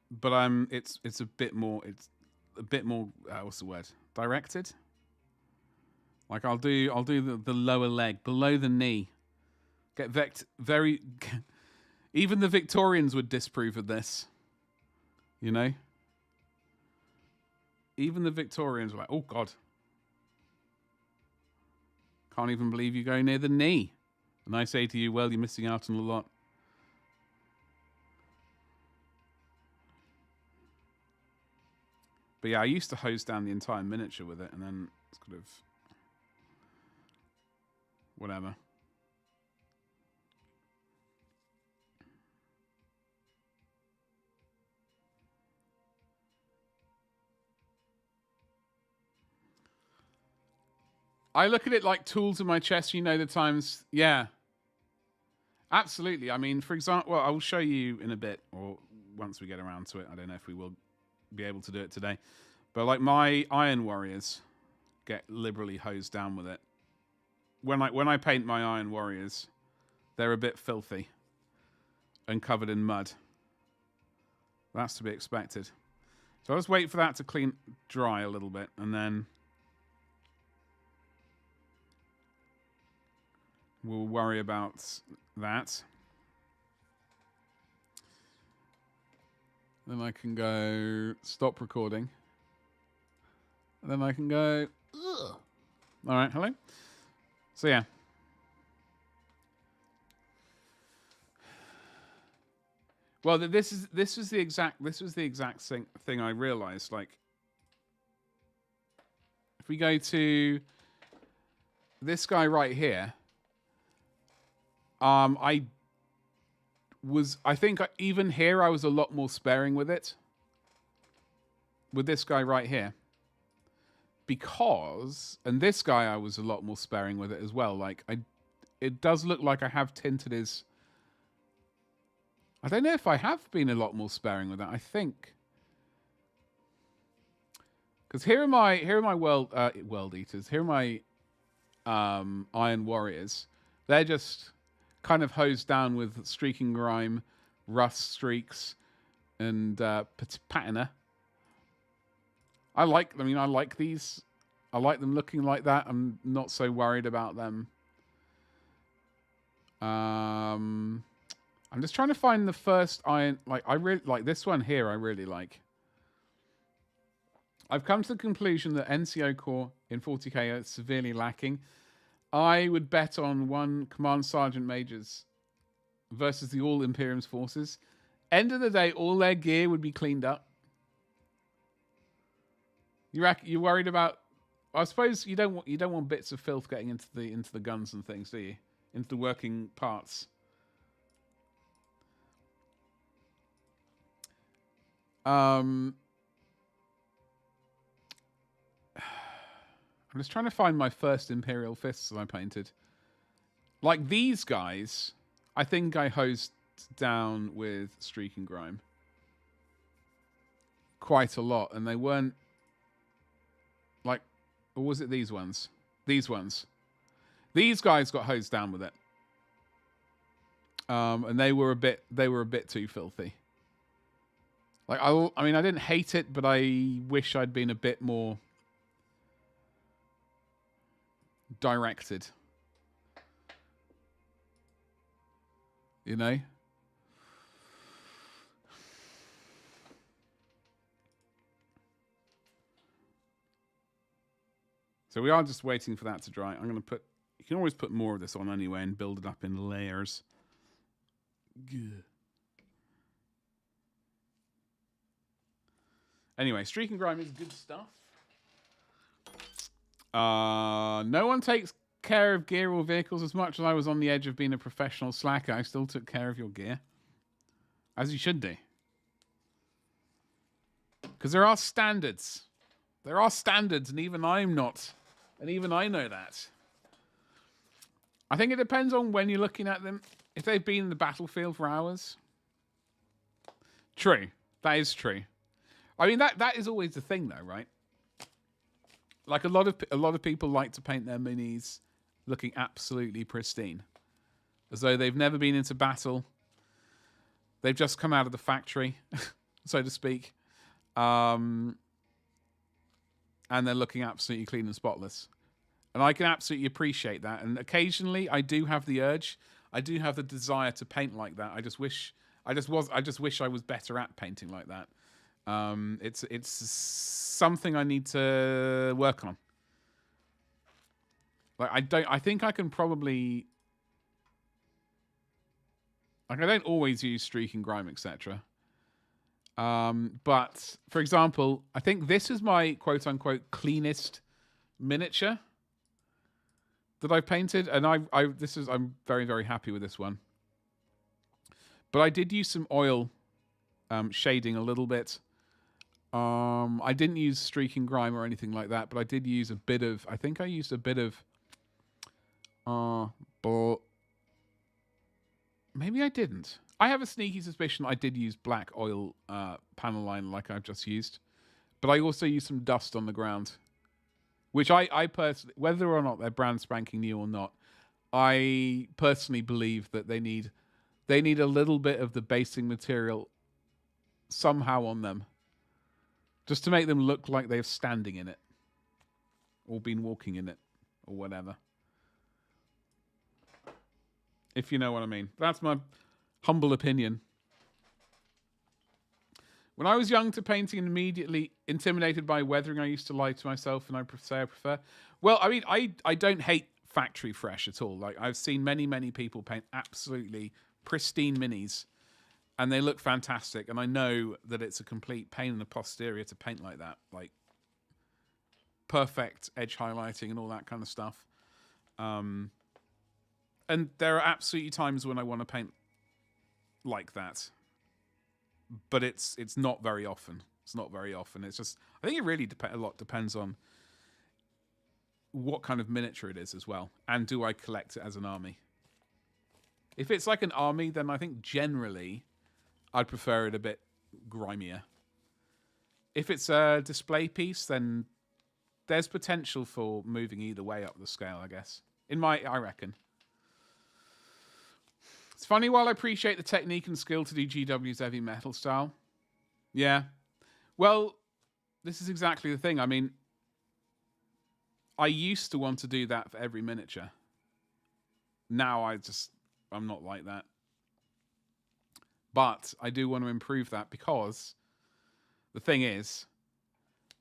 Speaker 1: But it's a bit more... It's a bit more... what's the word? Directed? Like I'll do the lower leg, below the knee. Get very... Even the Victorians would disapprove of this. You know? Even the Victorians were like, oh, God. Can't even believe you go near the knee. And I say to you, well, you're missing out on a lot. But yeah, I used to hose down the entire miniature with it, and then it's kind of... whatever. I look at it like tools in my chest, you know, the times... Yeah. Absolutely. I mean, for example, well, I will show you in a bit, or once we get around to it. I don't know if we will be able to do it today. But like my Iron Warriors get liberally hosed down with it. When I paint my Iron Warriors, they're a bit filthy and covered in mud. That's to be expected. So I'll just wait for that to dry a little bit, and then we'll worry about that. Then I can go stop recording. And then I can go, ugh. All right, hello. So yeah. Well, this was the exact thing I realized. Like, if we go to this guy right here, I think even here I was a lot more sparing with it. With this guy right here. Because, and this guy I was a lot more sparing with it as well. Like, it does look like I have tinted his... I don't know if I have been a lot more sparing with that. I think... Because here are my world eaters. Here are my Iron Warriors. They're just kind of hosed down with streaking grime, rust streaks, and patina. I like these. I like them looking like that. I'm not so worried about them. I'm just trying to find the first iron. Like, I really like this one here. I really like. I've come to the conclusion that NCO core in 40k are severely lacking. I would bet on one Command Sergeant Majors versus the all Imperium's forces. End of the day, all their gear would be cleaned up. You're worried about? I suppose you don't want bits of filth getting into the guns and things, do you? Into the working parts. I'm just trying to find my first Imperial fists that I painted. Like these guys, I think I hosed down with streak and grime quite a lot, and they weren't like, or was it these ones? These ones. These guys got hosed down with it, and they were a bit too filthy. Like I mean, I didn't hate it, but I wish I'd been a bit more directed. You know? So we are just waiting for that to dry. I'm going to put... You can always put more of this on anyway and build it up in layers. Good. Anyway, streak and grime is good stuff. No one takes care of gear or vehicles. As much as I was on the edge of being a professional slacker, I still took care of your gear. As you should do. Because there are standards. There are standards, and even I'm not. And even I know that. I think it depends on when you're looking at them. If they've been in the battlefield for hours. True. That is true. I mean, that is always the thing, though, right? Like a lot of people like to paint their minis looking absolutely pristine, as though they've never been into battle. They've just come out of the factory, so to speak, and they're looking absolutely clean and spotless. And I can absolutely appreciate that. And occasionally, I do have the urge. I do have the desire to paint like that. I just wish I was better at painting like that. It's something I need to work on. Like I think I can probably. Like I don't always use streak and grime, etc. But for example, I think this is my quote unquote cleanest miniature that I've painted, and I'm very, very happy with this one. But I did use some oil shading a little bit. I didn't use streak and grime or anything like that, but I did use a bit of. I think I used a bit of. But maybe I didn't. I have a sneaky suspicion I did use black oil panel line like I've just used, but I also used some dust on the ground. Which I personally, whether or not they're brand spanking new or not, I personally believe that they need a little bit of the basing material somehow on them, just to make them look like they're standing in it, or been walking in it, or whatever. If you know what I mean. That's my humble opinion. When I was young to painting and immediately intimidated by weathering, I used to lie to myself and I prefer. Well, I mean, I don't hate factory fresh at all. Like, I've seen many, many people paint absolutely pristine minis and they look fantastic. And I know that it's a complete pain in the posterior to paint like that. Like, perfect edge highlighting and all that kind of stuff. And there are absolutely times when I want to paint like that. But it's not very often. It's not very often. It's just, I think it really depends on what kind of miniature it is as well. And do I collect it as an army? If it's like an army, then I think generally I'd prefer it a bit grimier. If it's a display piece, then there's potential for moving either way up the scale, I guess. I reckon. It's funny, while I appreciate the technique and skill to do GW's heavy metal style. Yeah. Well, this is exactly the thing. I mean, I used to want to do that for every miniature. Now I'm not like that. But I do want to improve that because the thing is,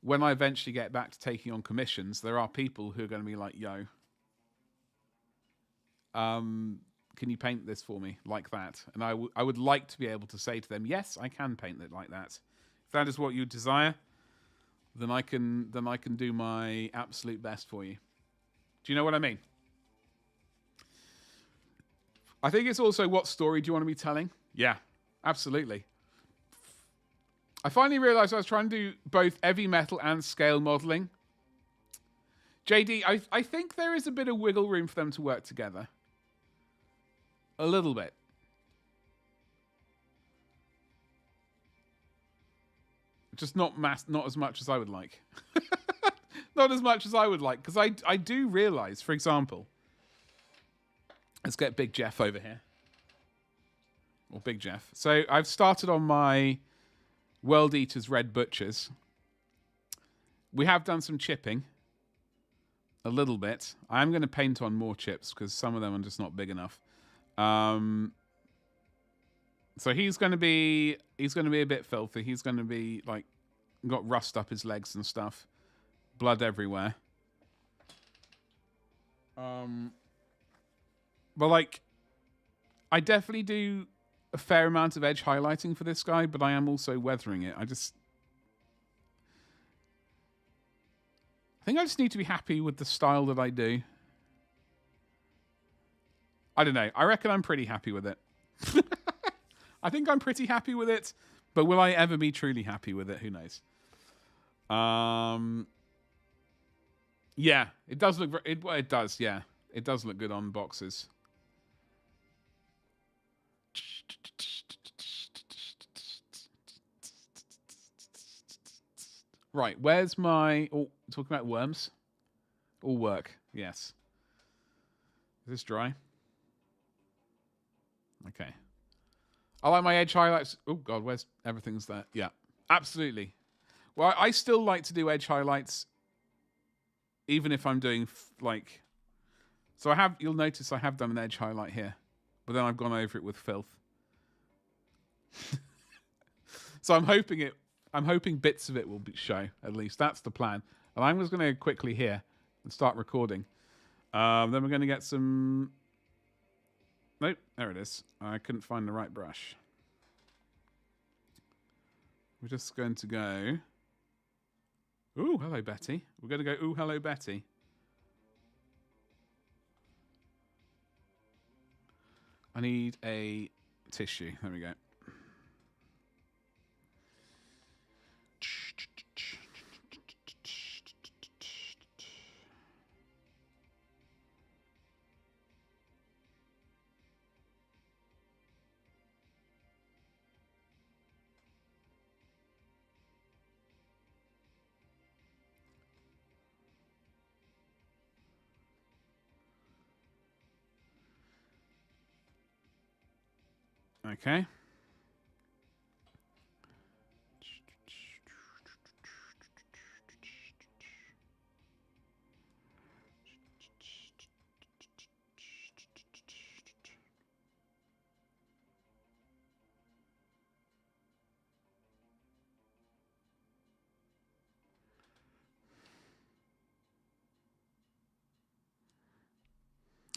Speaker 1: when I eventually get back to taking on commissions, there are people who are going to be like, yo, can you paint this for me like that? And I would like to be able to say to them, yes, I can paint it like that. If that is what you desire, then I can do my absolute best for you. Do you know what I mean? I think it's also, what story do you want to be telling? Yeah, absolutely. I finally realized I was trying to do both heavy metal and scale modeling. JD, I think there is a bit of wiggle room for them to work together. A little bit. Just not as much as I would like. Not as much as I would like. Because I do realize, for example, let's get Big Jeff over here. Or Big Jeff. So I've started on my World Eaters Red Butchers. We have done some chipping. A little bit. I'm going to paint on more chips because some of them are just not big enough. So he's going to be a bit filthy. He's going to be like got rust up his legs and stuff, blood everywhere. But like, I definitely do a fair amount of edge highlighting for this guy, but I am also weathering it. I think I just need to be happy with the style that I do. I don't know. I reckon I'm pretty happy with it. I think I'm pretty happy with it, but will I ever be truly happy with it? Who knows? Yeah, it does look. It does. Yeah, it does look good on boxes. Right, where's my... Oh, talking about worms? All work, yes. Is this dry? Okay. I like my edge highlights. Oh, God, where's... Everything's there. Yeah, absolutely. Well, I still like to do edge highlights, even if I'm doing, like... So you'll notice I have done an edge highlight here. but then I've gone over it with filth. So I'm hoping bits of it will show, at least. That's the plan. And I'm just going to quickly here and start recording. Then we're going to get some... Nope, there it is. I couldn't find the right brush. We're just going to go... Ooh, hello, Betty. We're going to go, ooh, hello, Betty. I need a tissue. There we go. Okay.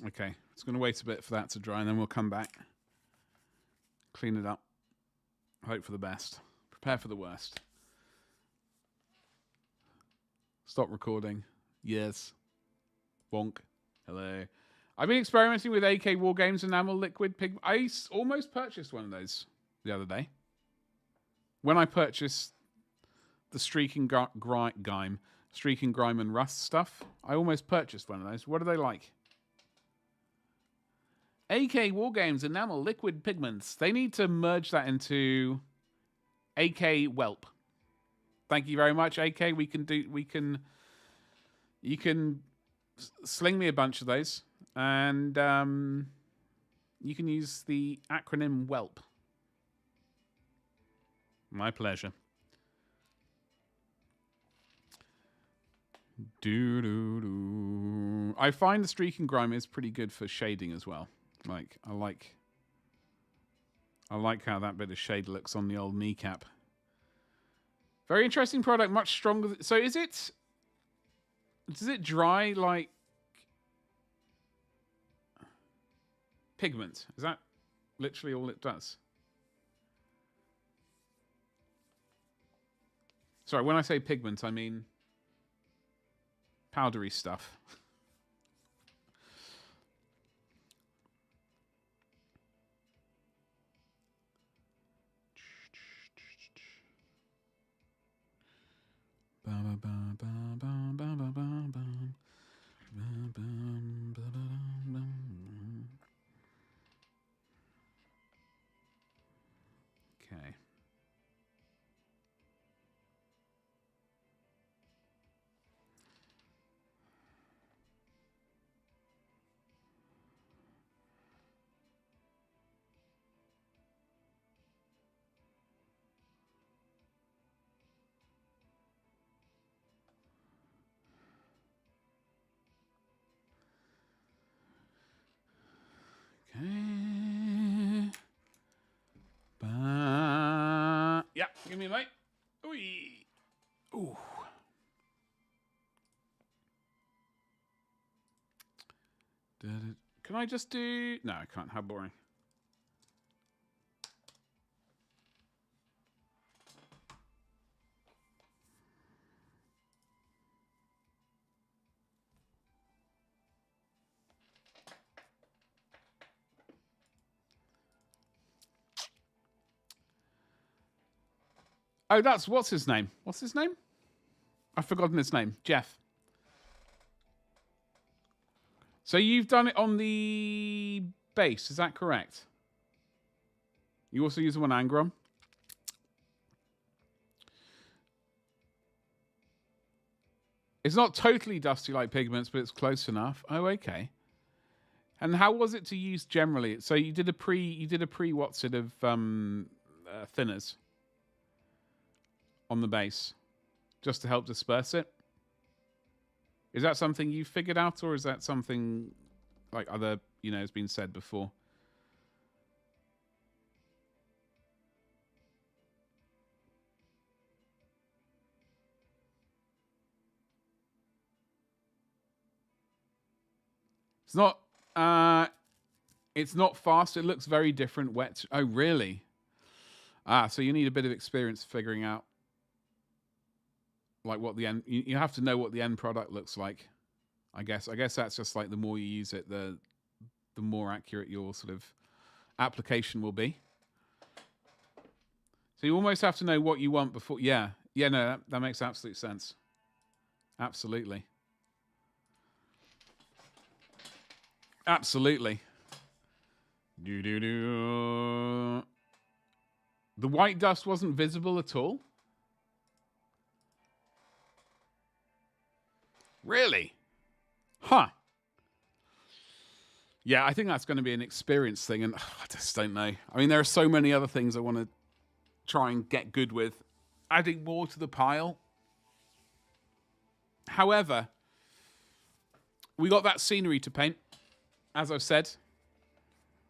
Speaker 1: Okay, it's going to wait a bit for that to dry, and then we'll come back, clean it up, hope for the best, prepare for the worst. Stop recording. Yes. Bonk. Hello. I've been experimenting with AK War Games enamel liquid pigment. I almost purchased one of those the other day. When I purchased the Streaking Grime and Rust stuff, I almost purchased one of those. What are they like? AK War Games enamel liquid pigments. They need to merge that into AK Whelp. Thank you very much, AK. You can sling me a bunch of those, and you can use the acronym Whelp. My pleasure. I find the Streak and Grime is pretty good for shading as well. Like I like how that bit of shade looks on the old kneecap. Very interesting product, much stronger. So does it dry like pigment? Is that literally all it does? Sorry, when I say pigment, I mean powdery stuff. Okay. Okay. Yeah, give me a light. Ooh. Can I just do... No, I can't. How boring. Oh, what's his name? What's his name? I've forgotten his name. Jeff. So you've done it on the base, is that correct? You also use one Angron? It's not totally dusty like pigments, but it's close enough. Oh, okay. And how was it to use generally? So you did a pre what sort of thinners on the base, just to help disperse it? Is that something you figured out, or is that something like other, has been said before? It's not. It's not fast. It looks very different. Wet. Oh, really? Ah, so you need a bit of experience figuring out like what the end. You have to know what the end product looks like. I guess that's just like the more you use it, the more accurate your sort of application will be. So you almost have to know what you want before. Yeah. No, that makes absolute sense. Absolutely. Absolutely. The white dust wasn't visible at all? Really? Huh. Yeah, I think that's going to be an experience thing, and I just don't know. I mean, there are so many other things I want to try and get good with. Adding more to the pile. However, we got that scenery to paint, as I've said.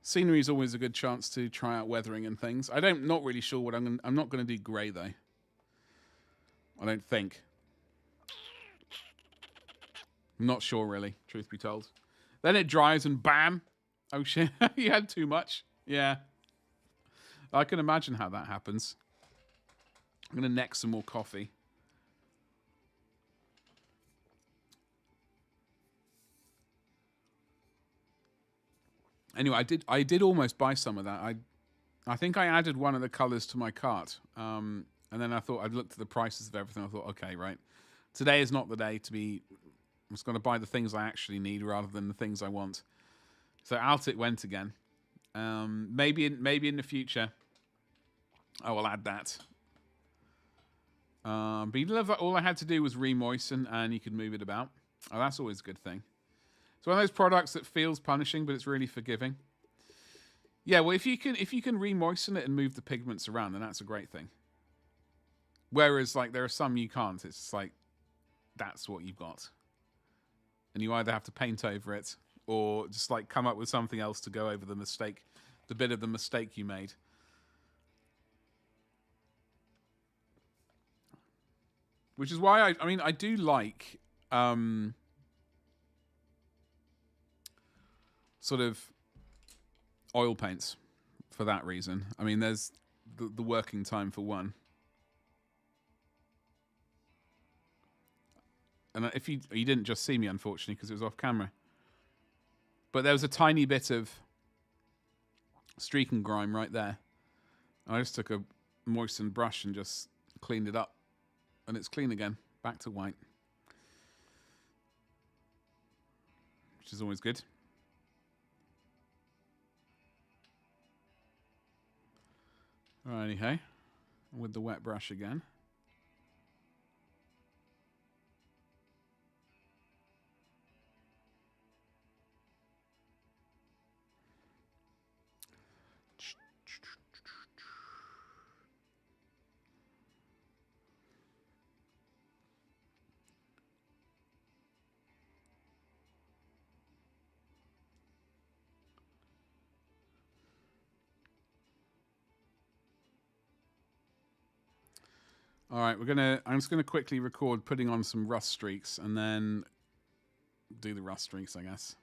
Speaker 1: Scenery is always a good chance to try out weathering and things. Not really sure what I'm not going to do grey, though. I don't think. I'm not sure, really, truth be told. Then it dries and bam. Oh, shit. You had too much. Yeah. I can imagine how that happens. I'm going to neck some more coffee. Anyway, I did almost buy some of that. I think I added one of the colours to my cart. And then I thought I'd looked at the prices of everything. I thought, okay, right. Today is not the day to be... I'm just going to buy the things I actually need rather than the things I want. So out it went again. Maybe in the future, I will add that. But you love that all I had to do was re-moisten and you could move it about. Oh, that's always a good thing. It's one of those products that feels punishing, but it's really forgiving. Yeah, well, if you can re-moisten it and move the pigments around, then that's a great thing. Whereas, like, there are some you can't. It's like, that's what you've got. And you either have to paint over it or just like come up with something else to go over the mistake, the bit of the mistake you made. Which is why I do like sort of oil paints for that reason. I mean, there's the working time for one. And if you didn't just see me, unfortunately, because it was off camera. But there was a tiny bit of streak and grime right there. I just took a moistened brush and just cleaned it up. And it's clean again. Back to white. Which is always good. Alrighty, hey. With the wet brush again. All right, I'm just gonna quickly record putting on some rust streaks and then do the rust streaks, I guess.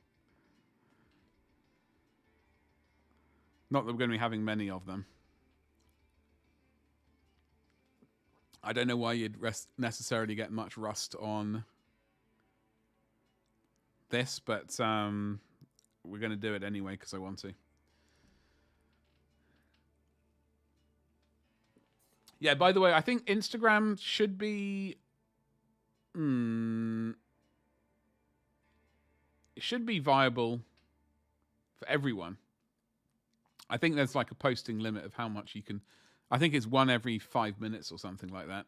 Speaker 1: Not that we're going to be having many of them. I don't know why you'd necessarily get much rust on this, but we're going to do it anyway because I want to. Yeah, by the way, I think Instagram should be... it should be viable for everyone. I think there's like a posting limit of how much you can... I think it's 1 every 5 minutes or something like that.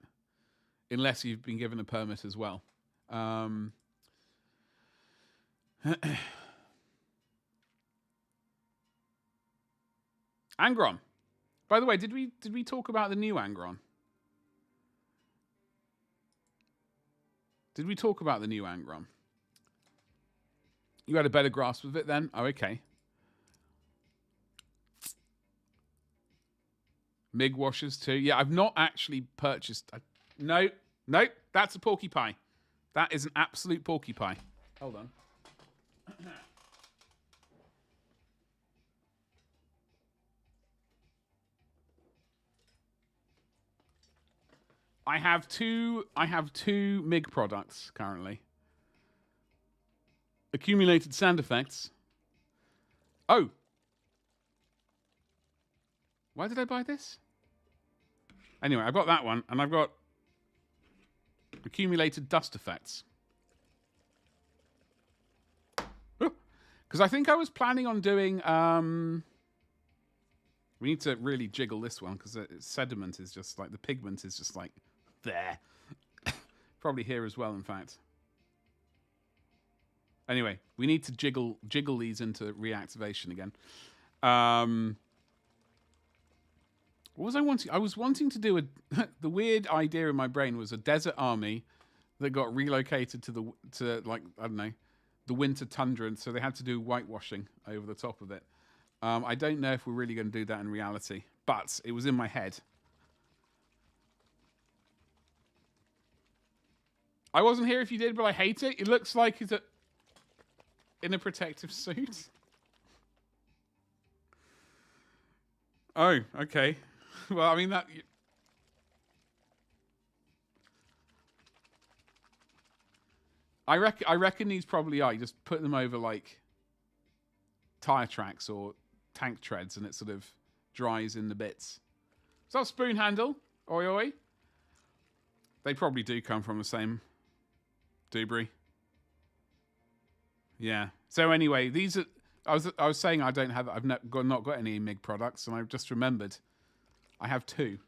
Speaker 1: Unless you've been given a permit as well. Angron. By the way, did we talk about the new Angron? Did we talk about the new Angron? You had a better grasp of it then? Oh, okay. MIG washers too. Yeah, I've not actually purchased... No, that's a porcupine. That is an absolute porcupine. Hold on. I have two MIG products currently. Accumulated sound effects. Oh. Why did I buy this? Anyway, I've got that one, and I've got accumulated dust effects. Because I think I was planning on doing... we need to really jiggle this one, because sediment is just like... The pigment is just like... There. Probably here as well, in fact. Anyway, we need to jiggle these into reactivation again. What was I wanting? I was wanting to do the weird idea in my brain was a desert army that got relocated to like, I don't know, the winter tundra, and so they had to do whitewashing over the top of it. I don't know if we're really going to do that in reality, but it was in my head. I wasn't here if you did, but I hate it. It looks like he's in a protective suit. Oh, okay. Well, I mean that. I reckon these probably are. You just put them over like tire tracks or tank treads, and it sort of dries in the bits. Is that spoon handle? Oi oi. They probably do come from the same debris. Yeah. So anyway, these are. I was saying I've not got any MIG products, and I've just remembered I have two.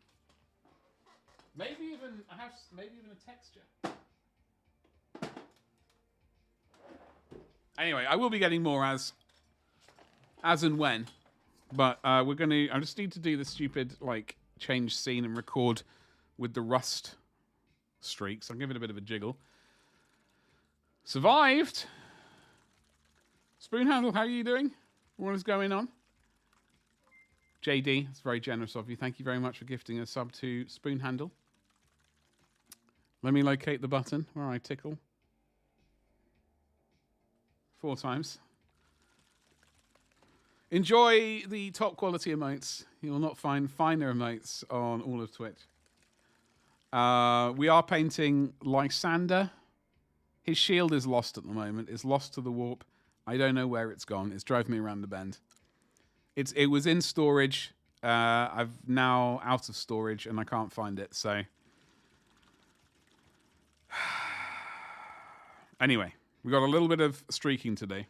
Speaker 1: Maybe even a texture. Anyway, I will be getting more as and when, but I just need to do the stupid like change scene and record with the rust streaks. I'll give it a bit of a jiggle. Survived. Spoon handle, how are you doing? What is going on? JD, it's very generous of you. Thank you very much for gifting a sub to Spoon Handle. Let me locate the button where I tickle. 4 times. Enjoy the top quality emotes. You will not find finer emotes on all of Twitch. We are painting Lysander. His shield is lost at the moment. It's lost to the warp. I don't know where it's gone. It's drove me around the bend. It was in storage. I've now out of storage and I can't find it. So anyway, we got a little bit of streaking today.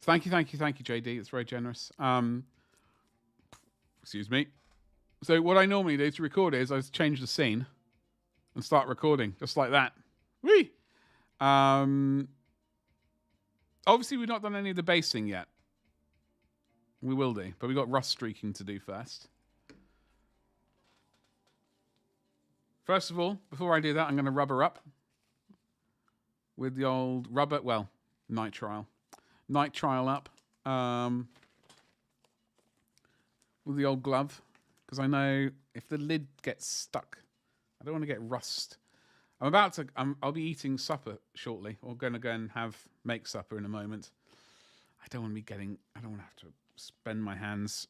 Speaker 1: Thank you, JD. It's very generous. Excuse me. So what I normally do to record is I just change the scene and start recording just like that. Whee! Obviously, we've not done any of the basing yet. We will do, but we've got rust streaking to do first. First of all, before I do that, I'm going to rubber up with the old rubber, well, nitrile. Nitrile up with the old glove, because I know if the lid gets stuck, I don't want to get rust. I'll be eating supper shortly, or going to go and make supper in a moment. I don't want to have to spend my hands.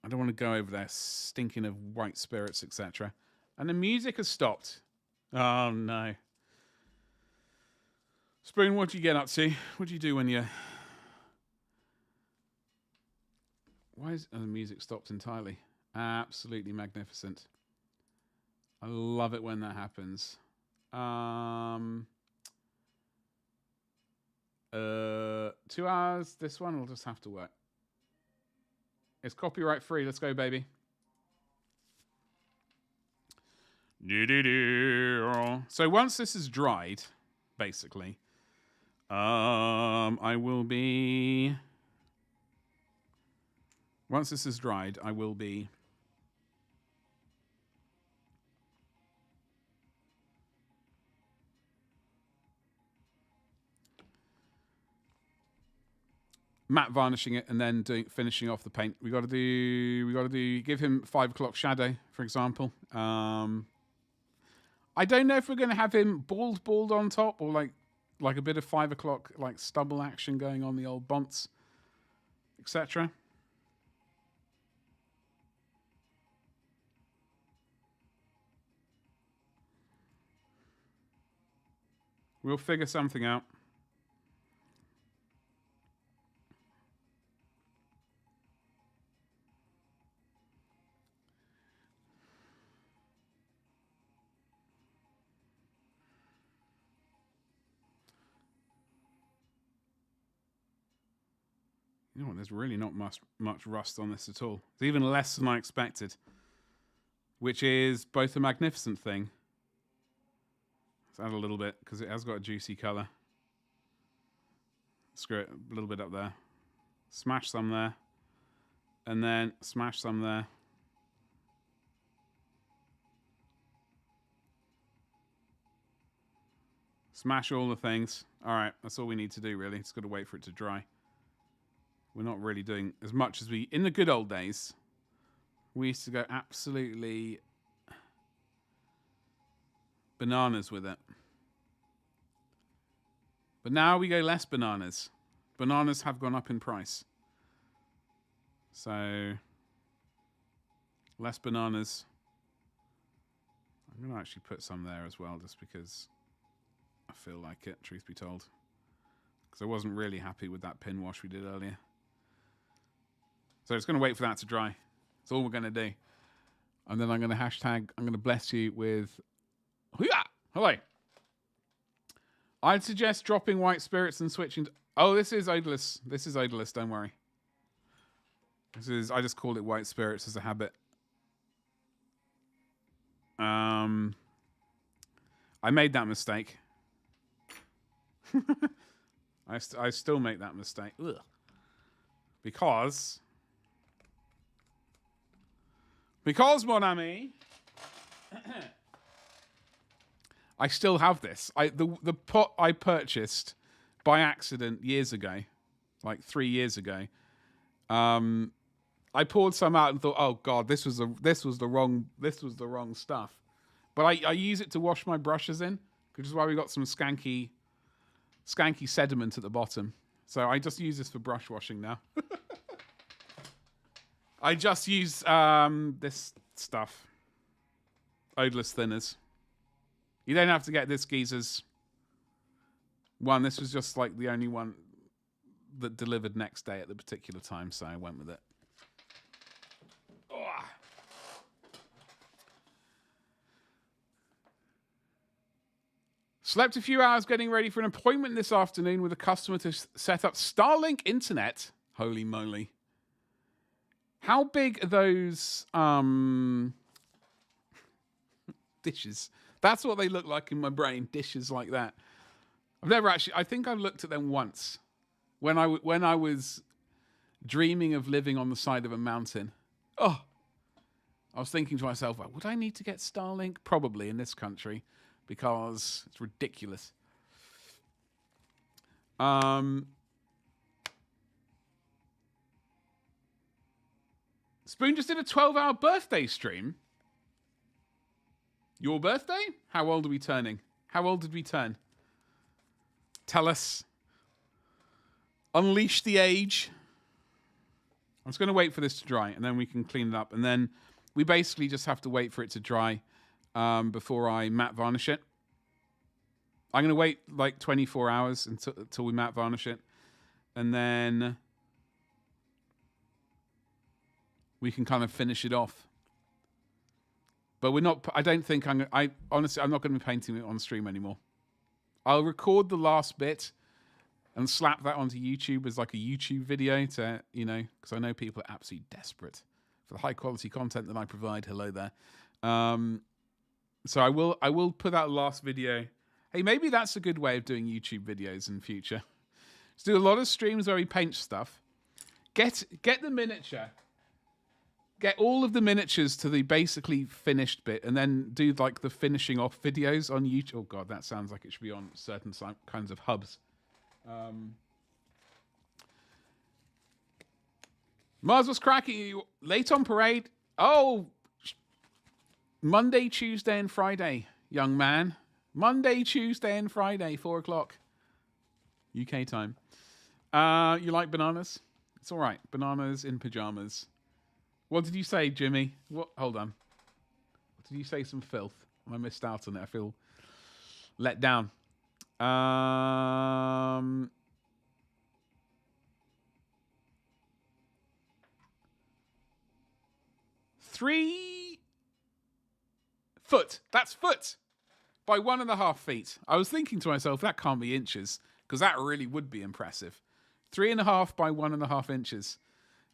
Speaker 1: I don't want to go over there stinking of white spirits, etc. And the music has stopped. Oh no. Spoon, what do you get up to? What do you do when you... Why is the music stopped entirely? Absolutely magnificent. I love it when that happens. 2 hours. This one will just have to work. It's copyright free. Let's go, baby. So once this is dried, basically, I will be... Once this is dried, I will be... matte varnishing it and then finishing off the paint. We got to give him 5 o'clock shadow, for example. I don't know if we're going to have him bald on top, or like a bit of 5 o'clock like stubble action going on the old bonts, etc. We'll figure something out. You know what? There's really not much rust on this at all. It's even less than I expected, which is both a magnificent thing. Let's add a little bit because it has got a juicy color. Screw it, a little bit up there. Smash some there, and then smash some there. Smash all the things. All right, that's all we need to do, really. It's got to wait for it to dry. We're not really doing as much as we... In the good old days, we used to go absolutely bananas with it. But now we go less bananas. Bananas have gone up in price. So, less bananas. I'm going to actually put some there as well, just because I feel like it, truth be told. Because I wasn't really happy with that pin wash we did earlier. So it's going to wait for that to dry. That's all we're going to do. And then I'm going to hashtag, I'm going to bless you with... Hello. I'd suggest dropping white spirits and switching to... Oh, this is odorless. This is odorless, don't worry. This is... I just call it white spirits as a habit. I made that mistake. I still make that mistake. Ugh. Because, mon ami, I still have this. The pot I purchased by accident years ago, like 3 years ago. I poured some out and thought, oh god, this was the wrong stuff. But I use it to wash my brushes in, which is why we got some skanky sediment at the bottom. So I just use this for brush washing now. I just use this stuff. Odorless thinners. You don't have to get this geezer's one. This was just like the only one that delivered next day at the particular time, so I went with it. Oh. Slept a few hours getting ready for an appointment this afternoon with a customer to set up Starlink internet. Holy moly. How big are those dishes? That's what they look like in my brain, dishes like that. I've never actually... I think I've looked at them once when I was dreaming of living on the side of a mountain. Oh, I was thinking to myself, well, would I need to get Starlink? Probably in this country, because it's ridiculous. Spoon just did a 12-hour birthday stream. Your birthday? How old are we turning? How old did we turn? Tell us. Unleash the age. I'm just going to wait for this to dry, and then we can clean it up. And then we basically just have to wait for it to dry before I matte varnish it. I'm going to wait like 24 hours until we matte varnish it. And then we can kind of finish it off. But we're not... I don't think honestly, I'm not going to be painting it on stream anymore. I'll record the last bit and slap that onto YouTube as like a YouTube video to, because I know people are absolutely desperate for the high quality content that I provide. Hello there. So I will put that last video. Hey, maybe that's a good way of doing YouTube videos in future. Just do a lot of streams where we paint stuff. Get the miniature. Get all of the miniatures to the basically finished bit, and then do like the finishing off videos on YouTube. Oh god, that sounds like it should be on certain kinds of hubs. Mars was cracking. Late on parade. Oh, Monday, Tuesday, and Friday, young man. Monday, Tuesday, and Friday, 4 o'clock UK time. You like bananas? It's all right. Bananas in pajamas. What did you say, Jimmy? What? Hold on. Did you say some filth? I missed out on it. I feel let down. Um, 3 foot. That's foot by 1.5 feet. I was thinking to myself, that can't be inches, because that really would be impressive. 3.5 by 1.5 inches.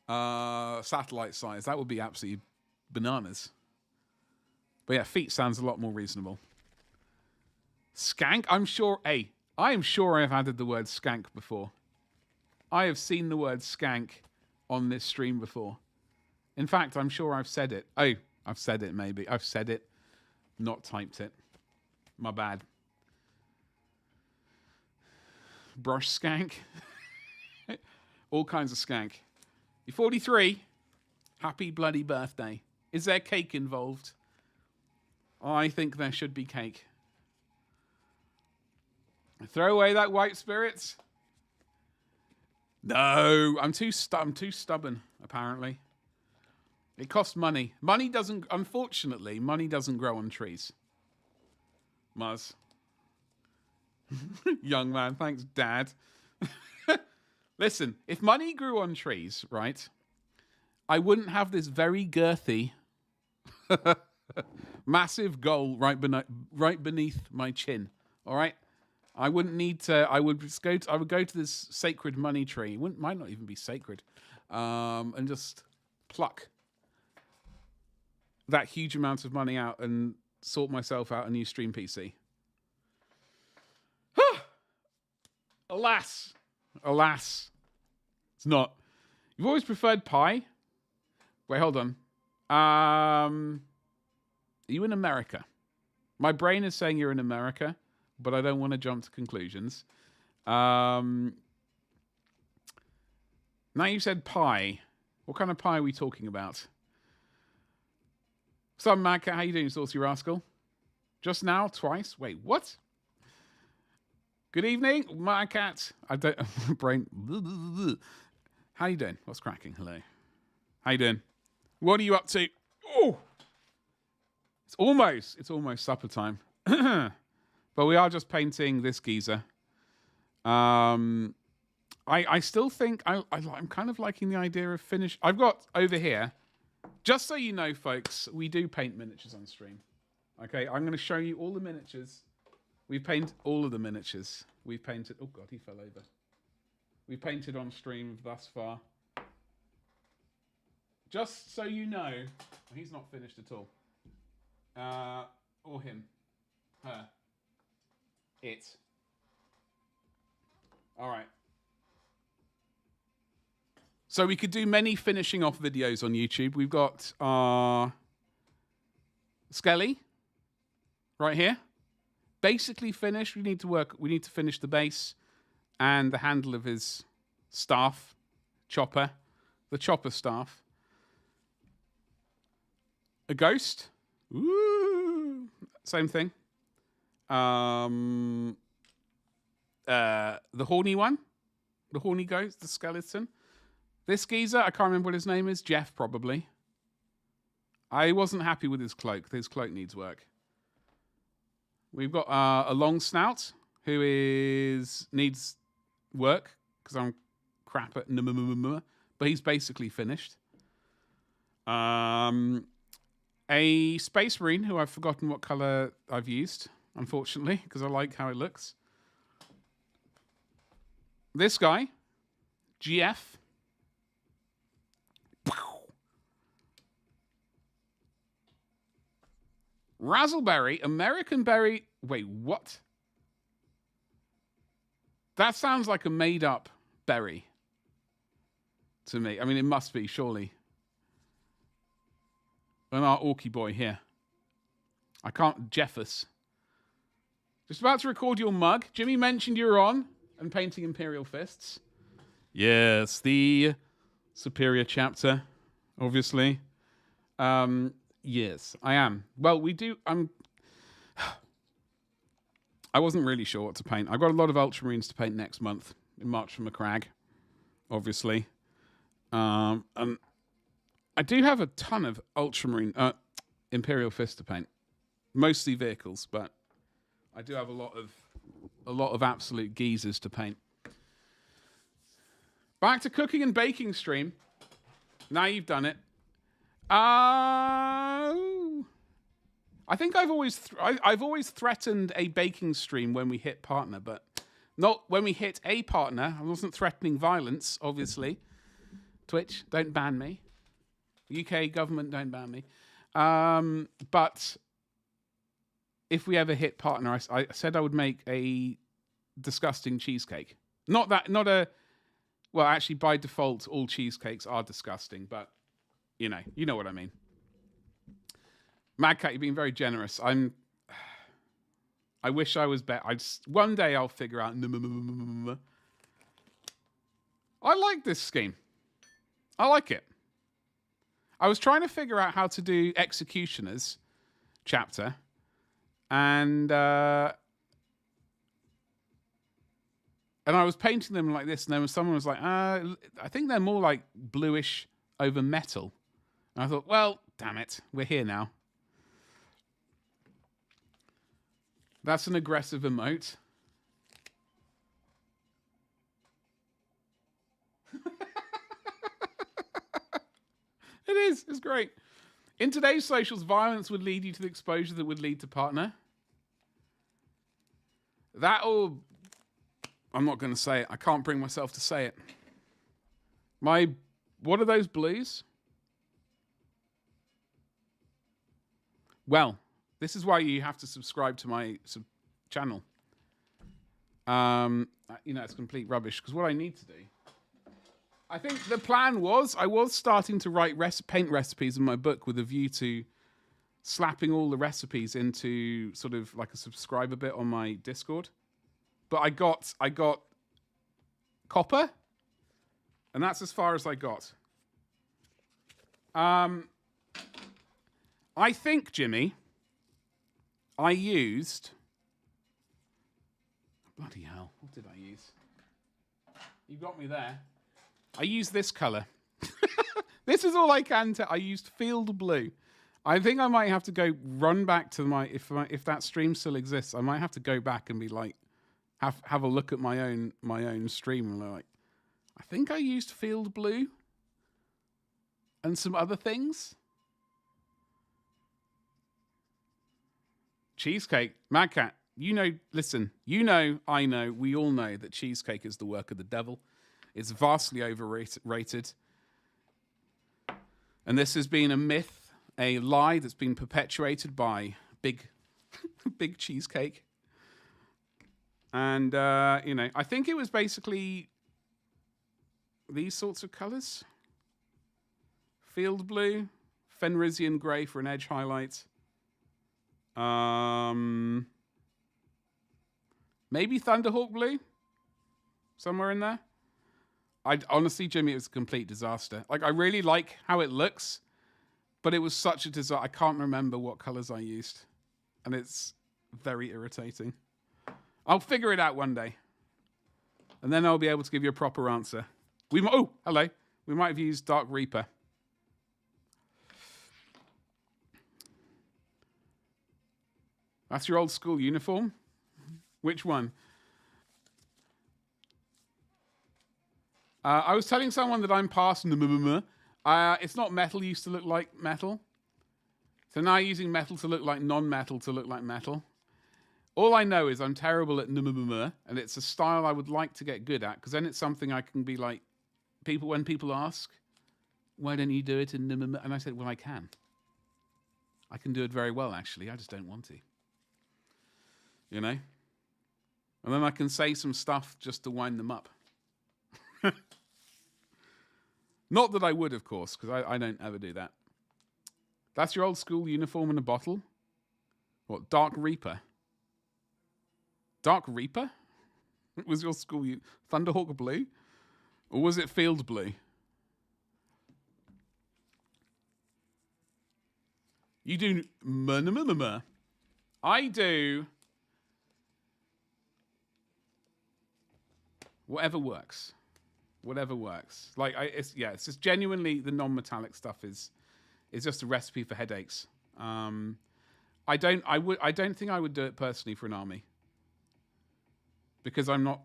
Speaker 1: Satellite size. That would be absolutely bananas. But yeah, feet sounds a lot more reasonable. Skank? I'm sure. Hey, I am sure I have added the word skank before. I have seen the word skank on this stream before. In fact, I'm sure I've said it. Oh, I've said it maybe. I've said it, not typed it. My bad. Brush skank. All kinds of skank. You're 43. Happy bloody birthday. Is there cake involved? I think there should be cake. Throw away that white spirits. No, I'm too stubborn, apparently. It costs money. Unfortunately, money doesn't grow on trees. Muzz. Young man, thanks, Dad. Listen, if money grew on trees, right, I wouldn't have this very girthy, massive goal right beneath my chin. All right, I wouldn't need to. I would go to this sacred money tree. Might not even be sacred, and just pluck that huge amount of money out and sort myself out a new stream PC. Alas, it's not. You've always preferred pie? Wait, hold on. Are you in America? My brain is saying you're in America, but I don't want to jump to conclusions. Now you said pie. What kind of pie are we talking about? What's up, Madcat? How you doing, Saucy Rascal? Just now, twice? Wait, what? Good evening, Madcat. I don't... brain... How you doing? What's cracking? Hello. How you doing? What are you up to? Oh! It's almost supper time. But we are just painting this geezer. I still think... I'm kind of liking the idea of finish... I've got over here... Just so you know, folks, we do paint miniatures on stream. Okay, I'm going to show you all the miniatures. We've painted all of the miniatures. We've painted... Oh, God, he fell over. We painted on stream thus far. Just so you know... He's not finished at all. Or him. Her. It. All right. So we could do many finishing off videos on YouTube. We've got our Skelly right here. Basically finished. We need to finish the base and the handle of his staff, chopper, the chopper staff. A ghost. Ooh. Same thing. The horny one. The horny ghost, the skeleton. This geezer, I can't remember what his name is. Jeff, probably. I wasn't happy with his cloak. His cloak needs work. We've got a long snout who needs work because I'm crap at but he's basically finished. A space marine who I've forgotten what color I've used, unfortunately, because I like how it looks. This guy, GF. Razzleberry, American berry. Wait, what? That sounds like a made-up berry to me. I mean, it must be, surely. And our Orky boy here. I can't... Jeffus. Just about to record your mug. Jimmy mentioned you were on and painting Imperial fists. Yes, the superior chapter, obviously. Yes, I am. Well, we do... I wasn't really sure what to paint. I've got a lot of Ultramarines to paint next month in March from McCrag, obviously. And I do have a ton of Ultramarine... Imperial fists to paint. Mostly vehicles, but I do have a lot of a lot of absolute geezers to paint. Back to cooking and baking stream. Now you've done it. I think I've always threatened a baking stream when we hit partner, but not when we hit a partner. I wasn't threatening violence, obviously. Twitch, don't ban me. UK government, don't ban me. But if we ever hit partner, I said I would make a disgusting cheesecake. Well, actually, by default, all cheesecakes are disgusting, but you know what I mean. Mad Cat, you're being very generous. I wish I was better. One day I'll figure out. I like this scheme. I like it. I was trying to figure out how to do Executioners chapter, and I was painting them like this, and then someone was like, I think they're more like bluish over metal. And I thought, well, damn it, we're here now. That's an aggressive emote. It is. It's great. In today's socials, violence would lead you to the exposure that would lead to partner. I'm not going to say it. I can't bring myself to say it. What are those blues? Well, this is why you have to subscribe to my channel. It's complete rubbish, because what I need to do, I think the plan was, I was starting to write paint recipes in my book with a view to slapping all the recipes into sort of like a subscriber bit on my Discord. But I got copper, and that's as far as I got. I think, Jimmy, I used... Bloody hell, what did I use? You got me there. I used this colour. This is all I can tell. I used field blue. I think I might have to run back to if that stream still exists, I might have to go back and be like, have a look at my own stream and like, I think I used field blue and some other things. Cheesecake, Mad Cat, listen, I know, we all know that cheesecake is the work of the devil. It's vastly overrated. And this has been a myth, a lie that's been perpetuated by big cheesecake. And, I think it was basically these sorts of colors. Field blue, Fenrisian grey for an edge highlight. Maybe Thunderhawk blue, somewhere in there. Honestly, Jimmy, it was a complete disaster. Like, I really like how it looks, but it was such a disaster. I can't remember what colors I used, and it's very irritating. I'll figure it out one day, and then I'll be able to give you a proper answer. Hello. We might have used Dark Reaper. That's your old school uniform? Which one? I was telling someone that I'm past it's not metal used to look like metal. So now using metal to look like non-metal to look like metal. All I know is I'm terrible at and it's a style I would like to get good at, because then it's something I can be like, when people ask, why don't you do it in and I said, well, I can. I can do it very well, actually. I just don't want to. And then I can say some stuff just to wind them up. Not that I would, of course, because I don't ever do that. That's your old school uniform in a bottle? What, Dark Reaper? Dark Reaper? Was your school Thunderhawk blue? Or was it field blue? You do... I do... Whatever works. Like, it's just genuinely the non-metallic stuff is just a recipe for headaches. I don't think I would do it personally for an army. because I'm not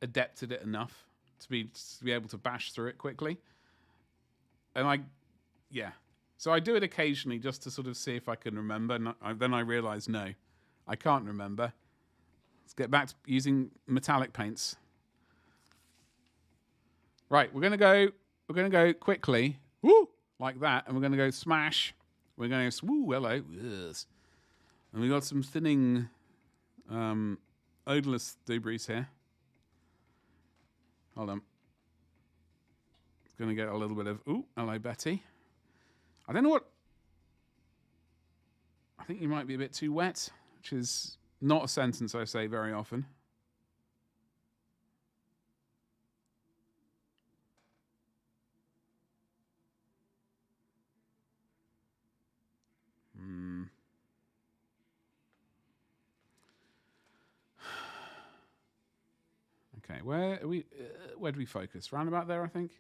Speaker 1: adept at it enough to be able to bash through it quickly. And so I do it occasionally just to sort of see if I can remember. And then I realise, no, I can't remember. Let's get back to using metallic paints. Right, we're gonna go quickly, woo, like that, and we're gonna go smash. We're gonna go woo, hello, yes. And we got some thinning, odorless debris here. Hold on. It's gonna get a little bit of ooh, hello, Betty. I don't know what. I think you might be a bit too wet, which is not a sentence I say very often. Okay, where are we? Where do we focus? Round about there, I think.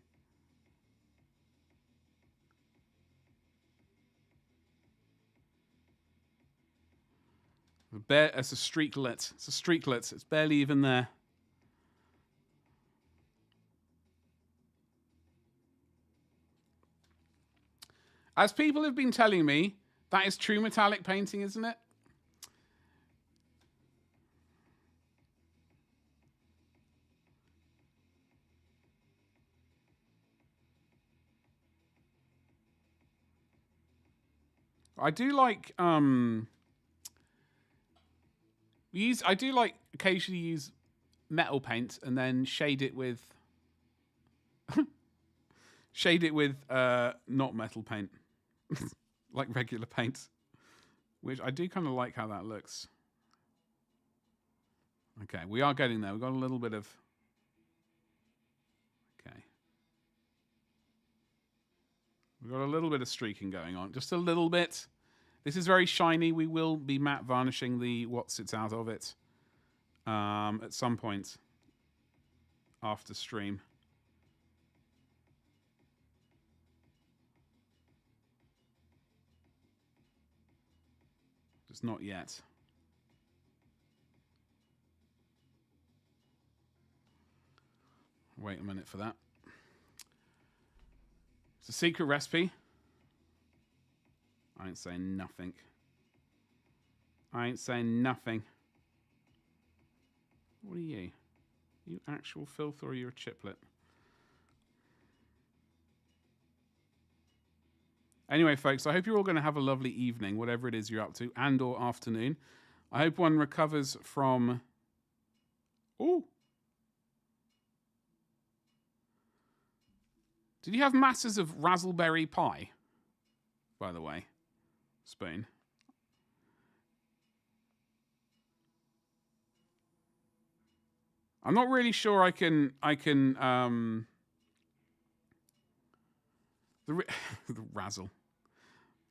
Speaker 1: It's a streaklet. It's a streaklet. It's barely even there. As people have been telling me, that is true metallic painting, isn't it? I do like I do like occasionally use metal paint and then shade it with not metal paint. Like regular paint. Which I do kind of like how that looks. Okay, we are getting there. We've got a little bit of we've got a little bit of streaking going on. Just a little bit. This is very shiny. We will be matte varnishing the what sits out of it at some point after stream. Just not yet. Wait a minute for that. It's a secret recipe. I ain't saying nothing. I ain't saying nothing. What are you? You actual filth, or are you a chiplet? Anyway, folks, I hope you're all going to have a lovely evening, whatever it is you're up to, and or afternoon. I hope one recovers from... Ooh. Did you have masses of raspberry pie, by the way? Spoon. I'm not really sure I can the razzle.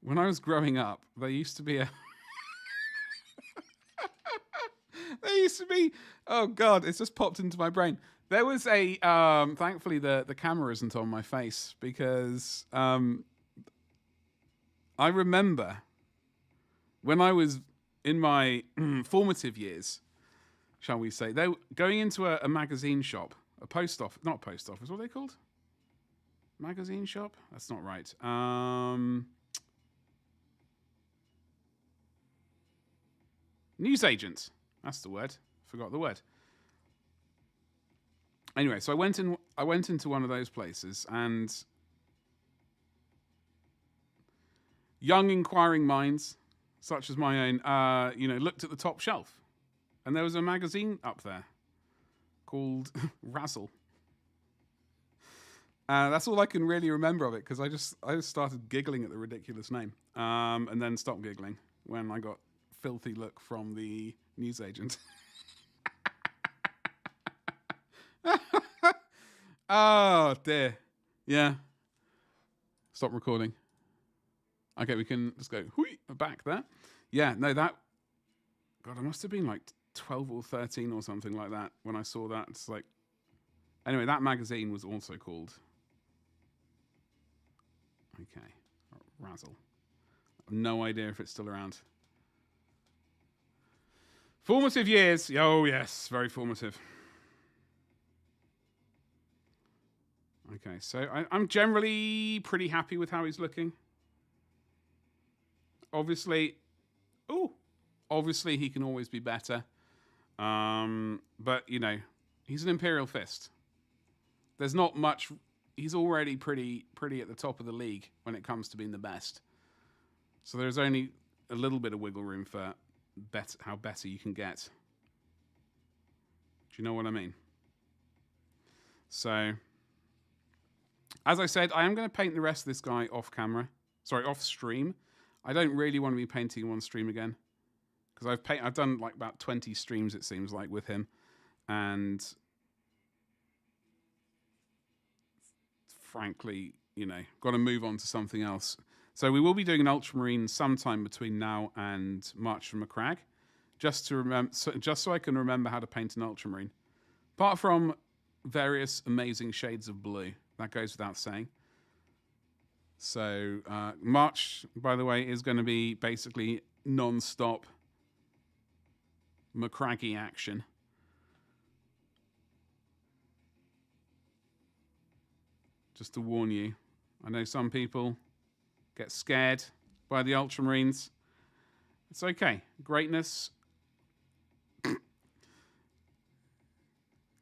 Speaker 1: When I was growing up, there used to be a there used to be, oh god, it's just popped into my brain. There was a thankfully the camera isn't on my face because I remember when I was in my formative years, shall we say, they were going into a magazine shop, a post office, not post office, what are they called? Magazine shop? That's not right. Newsagent. That's the word. Forgot the word. Anyway, so I went into one of those places, and young inquiring minds, such as my own, looked at the top shelf, and there was a magazine up there called Razzle. That's all I can really remember of it, because I just started giggling at the ridiculous name, and then stopped giggling when I got filthy look from the newsagent. Oh dear. Yeah. Stop recording. Okay, we can just go back there. Yeah, no, that... God, I must have been like 12 or 13 or something like that when I saw that. It's like... Anyway, that magazine was also called... Okay. Razzle. No idea if it's still around. Formative years. Oh, yes. Very formative. Okay, so I'm generally pretty happy with how he's looking. Obviously, obviously he can always be better. But, you know, he's an Imperial Fist. There's not much. He's already pretty at the top of the league when it comes to being the best. So there's only a little bit of wiggle room for how better you can get. Do you know what I mean? So, as I said, I am going to paint the rest of this guy off camera. Sorry, off stream. I don't really want to be painting him on stream again. Because I've done like about 20 streams, it seems like, with him. And frankly, you know, got to move on to something else. So we will be doing an Ultramarine sometime between now and March from Macragge. Just to remember, just so I can remember how to paint an Ultramarine. Apart from various amazing shades of blue. That goes without saying. So March, by the way, is going to be basically non-stop Macragge action. Just to warn you. I know some people get scared by the Ultramarines. It's okay. Greatness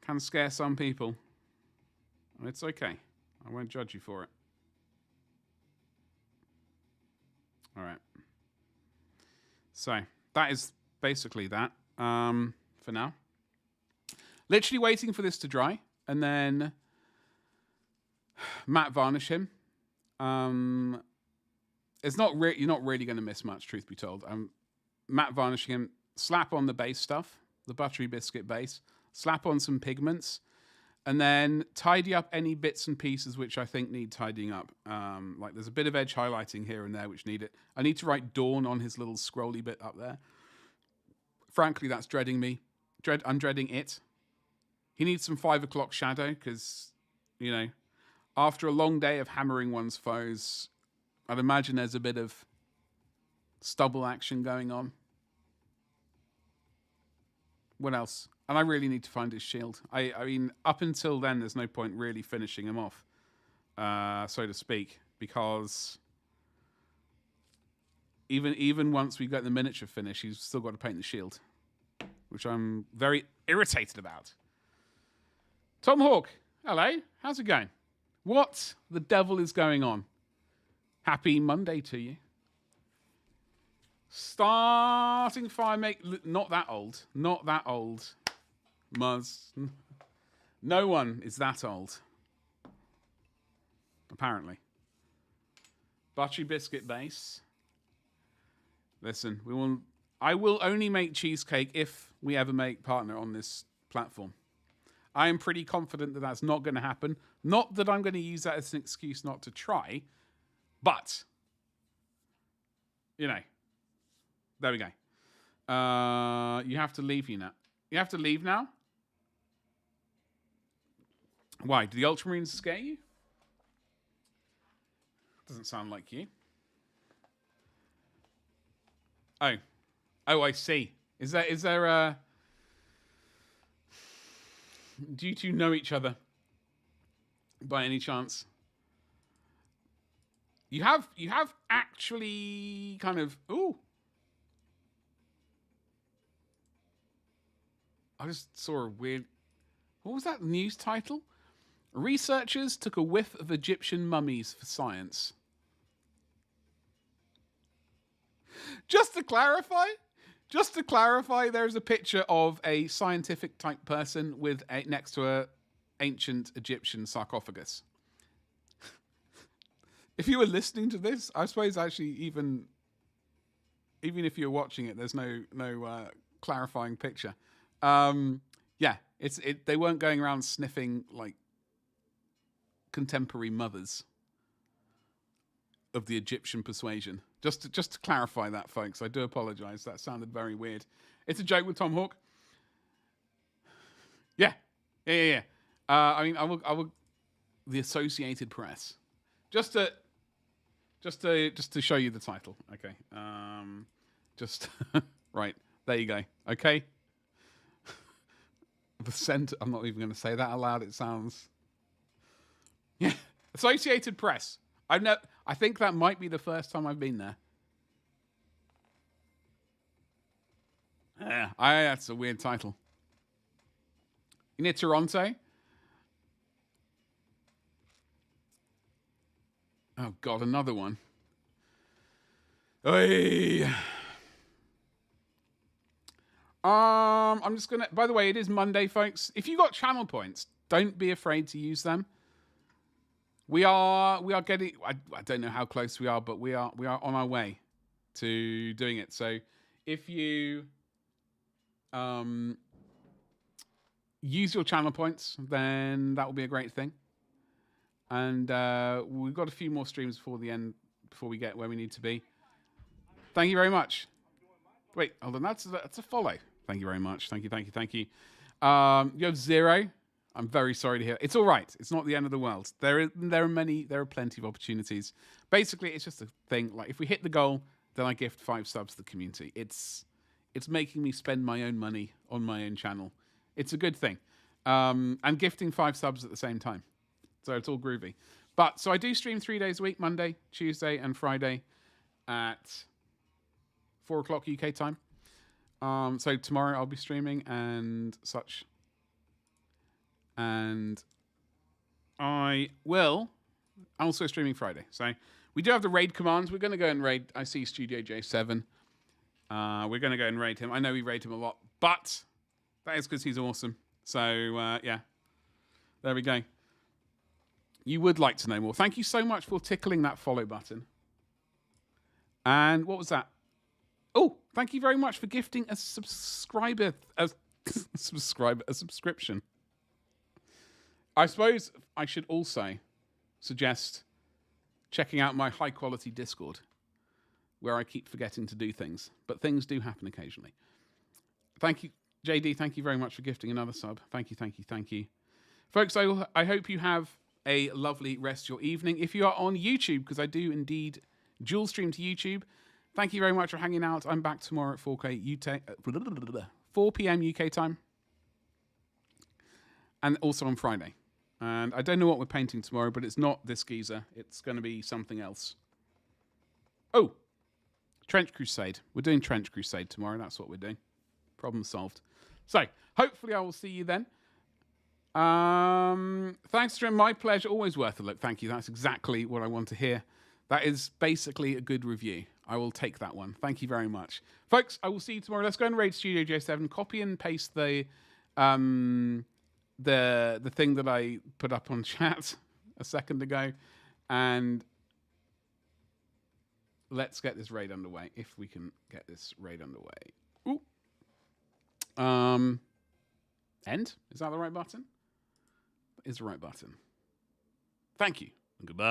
Speaker 1: can scare some people. It's okay. I won't judge you for it. All right. So that is basically that for now. Literally waiting for this to dry and then matte varnish him. It's not you're not really going to miss much, truth be told. Matte varnishing him, slap on the base stuff, the buttery biscuit base, slap on some pigments, and then tidy up any bits and pieces which I think need tidying up. Like there's a bit of edge highlighting here and there which need it. I need to write Dawn on his little scrolly bit up there. Frankly, that's dreading me. I'm dreading it. He needs some 5 o'clock shadow because, you know, after a long day of hammering one's foes, I'd imagine there's a bit of stubble action going on. What else? And I really need to find his shield. I mean, up until then, there's no point really finishing him off, so to speak, because even once we get the miniature finish, he's still got to paint the shield, which I'm very irritated about. Tom Hawk, hello. How's it going? What the devil is going on? Happy Monday to you. Starting fire make not that old. Not that old. Muzz. No one is that old. Apparently. Buttery biscuit base. Listen, I will only make cheesecake if we ever make partner on this platform. I am pretty confident that that's not going to happen. Not that I'm going to use that as an excuse not to try, but, you know, there we go. You have to leave now. You have to leave now? Why? Do the Ultramarines scare you? Doesn't sound like you. Oh, I see. Is there a... Do you two know each other by any chance? You have actually kind of... Ooh. I just saw a weird... What was that news title? Researchers took a whiff of Egyptian mummies for science. Just to clarify, there's a picture of a scientific type person with next to a ancient Egyptian sarcophagus. If you were listening to this, I suppose actually even if you're watching it, there's no clarifying picture. Yeah, they weren't going around sniffing like contemporary mothers of the Egyptian persuasion. Just to clarify that, folks, I do apologize. That sounded very weird. It's a joke with Tom Hawk. Yeah. I mean, I will. The Associated Press. Just to show you the title. Okay. Just right there. You go. Okay. The center. I'm not even going to say that aloud. It sounds. Yeah. Associated Press. I think that might be the first time I've been there. Yeah, that's a weird title. You near Toronto? Oh God, another one. Oy. I'm just gonna. By the way, it is Monday, folks. If you got channel points, don't be afraid to use them. We are getting. I don't know how close we are, but we are on our way to doing it. So if you use your channel points, then that will be a great thing. And we've got a few more streams before the end, before we get where we need to be. Thank you very much. Wait, hold on. That's a follow. Thank you very much. Thank you. You have 0. I'm very sorry to hear. It's all right. It's not the end of the world. There are plenty of opportunities. Basically, it's just a thing. Like if we hit the goal, then I gift 5 subs to the community. It's making me spend my own money on my own channel. It's a good thing. And gifting 5 subs at the same time. So it's all groovy. But so I do stream 3 days a week, Monday, Tuesday, and Friday at 4 o'clock UK time. So tomorrow I'll be streaming and such. And I will also streaming Friday. So we do have the raid commands. We're going to go and raid. I see Studio J7. We're going to go and raid him. I know we raid him a lot, but that is because he's awesome. So yeah, there we go. You would like to know more. Thank you so much for tickling that follow button. And what was that? Oh, thank you very much for gifting a subscription. I suppose I should also suggest checking out my high quality Discord, where I keep forgetting to do things, but things do happen occasionally. Thank you, JD. Thank you very much for gifting another sub. Thank you. Folks, I hope you have a lovely rest of your evening. If you are on YouTube, because I do indeed dual stream to YouTube, thank you very much for hanging out. I'm back tomorrow at 4 p.m. UK time. And also on Friday. And I don't know what we're painting tomorrow, but it's not this geezer. It's going to be something else. Oh, Trench Crusade. We're doing Trench Crusade tomorrow. That's what we're doing. Problem solved. So, hopefully I will see you then. Thanks, Jim. My pleasure. Always worth a look. Thank you. That's exactly what I want to hear. That is basically a good review. I will take that one. Thank you very much. Folks, I will see you tomorrow. Let's go and raid Studio J7. Copy and paste the thing that I put up on chat a second ago. And let's get this raid underway. If we can get this raid underway. Ooh. End? Is that the right button? That is the right button. Thank you. And goodbye.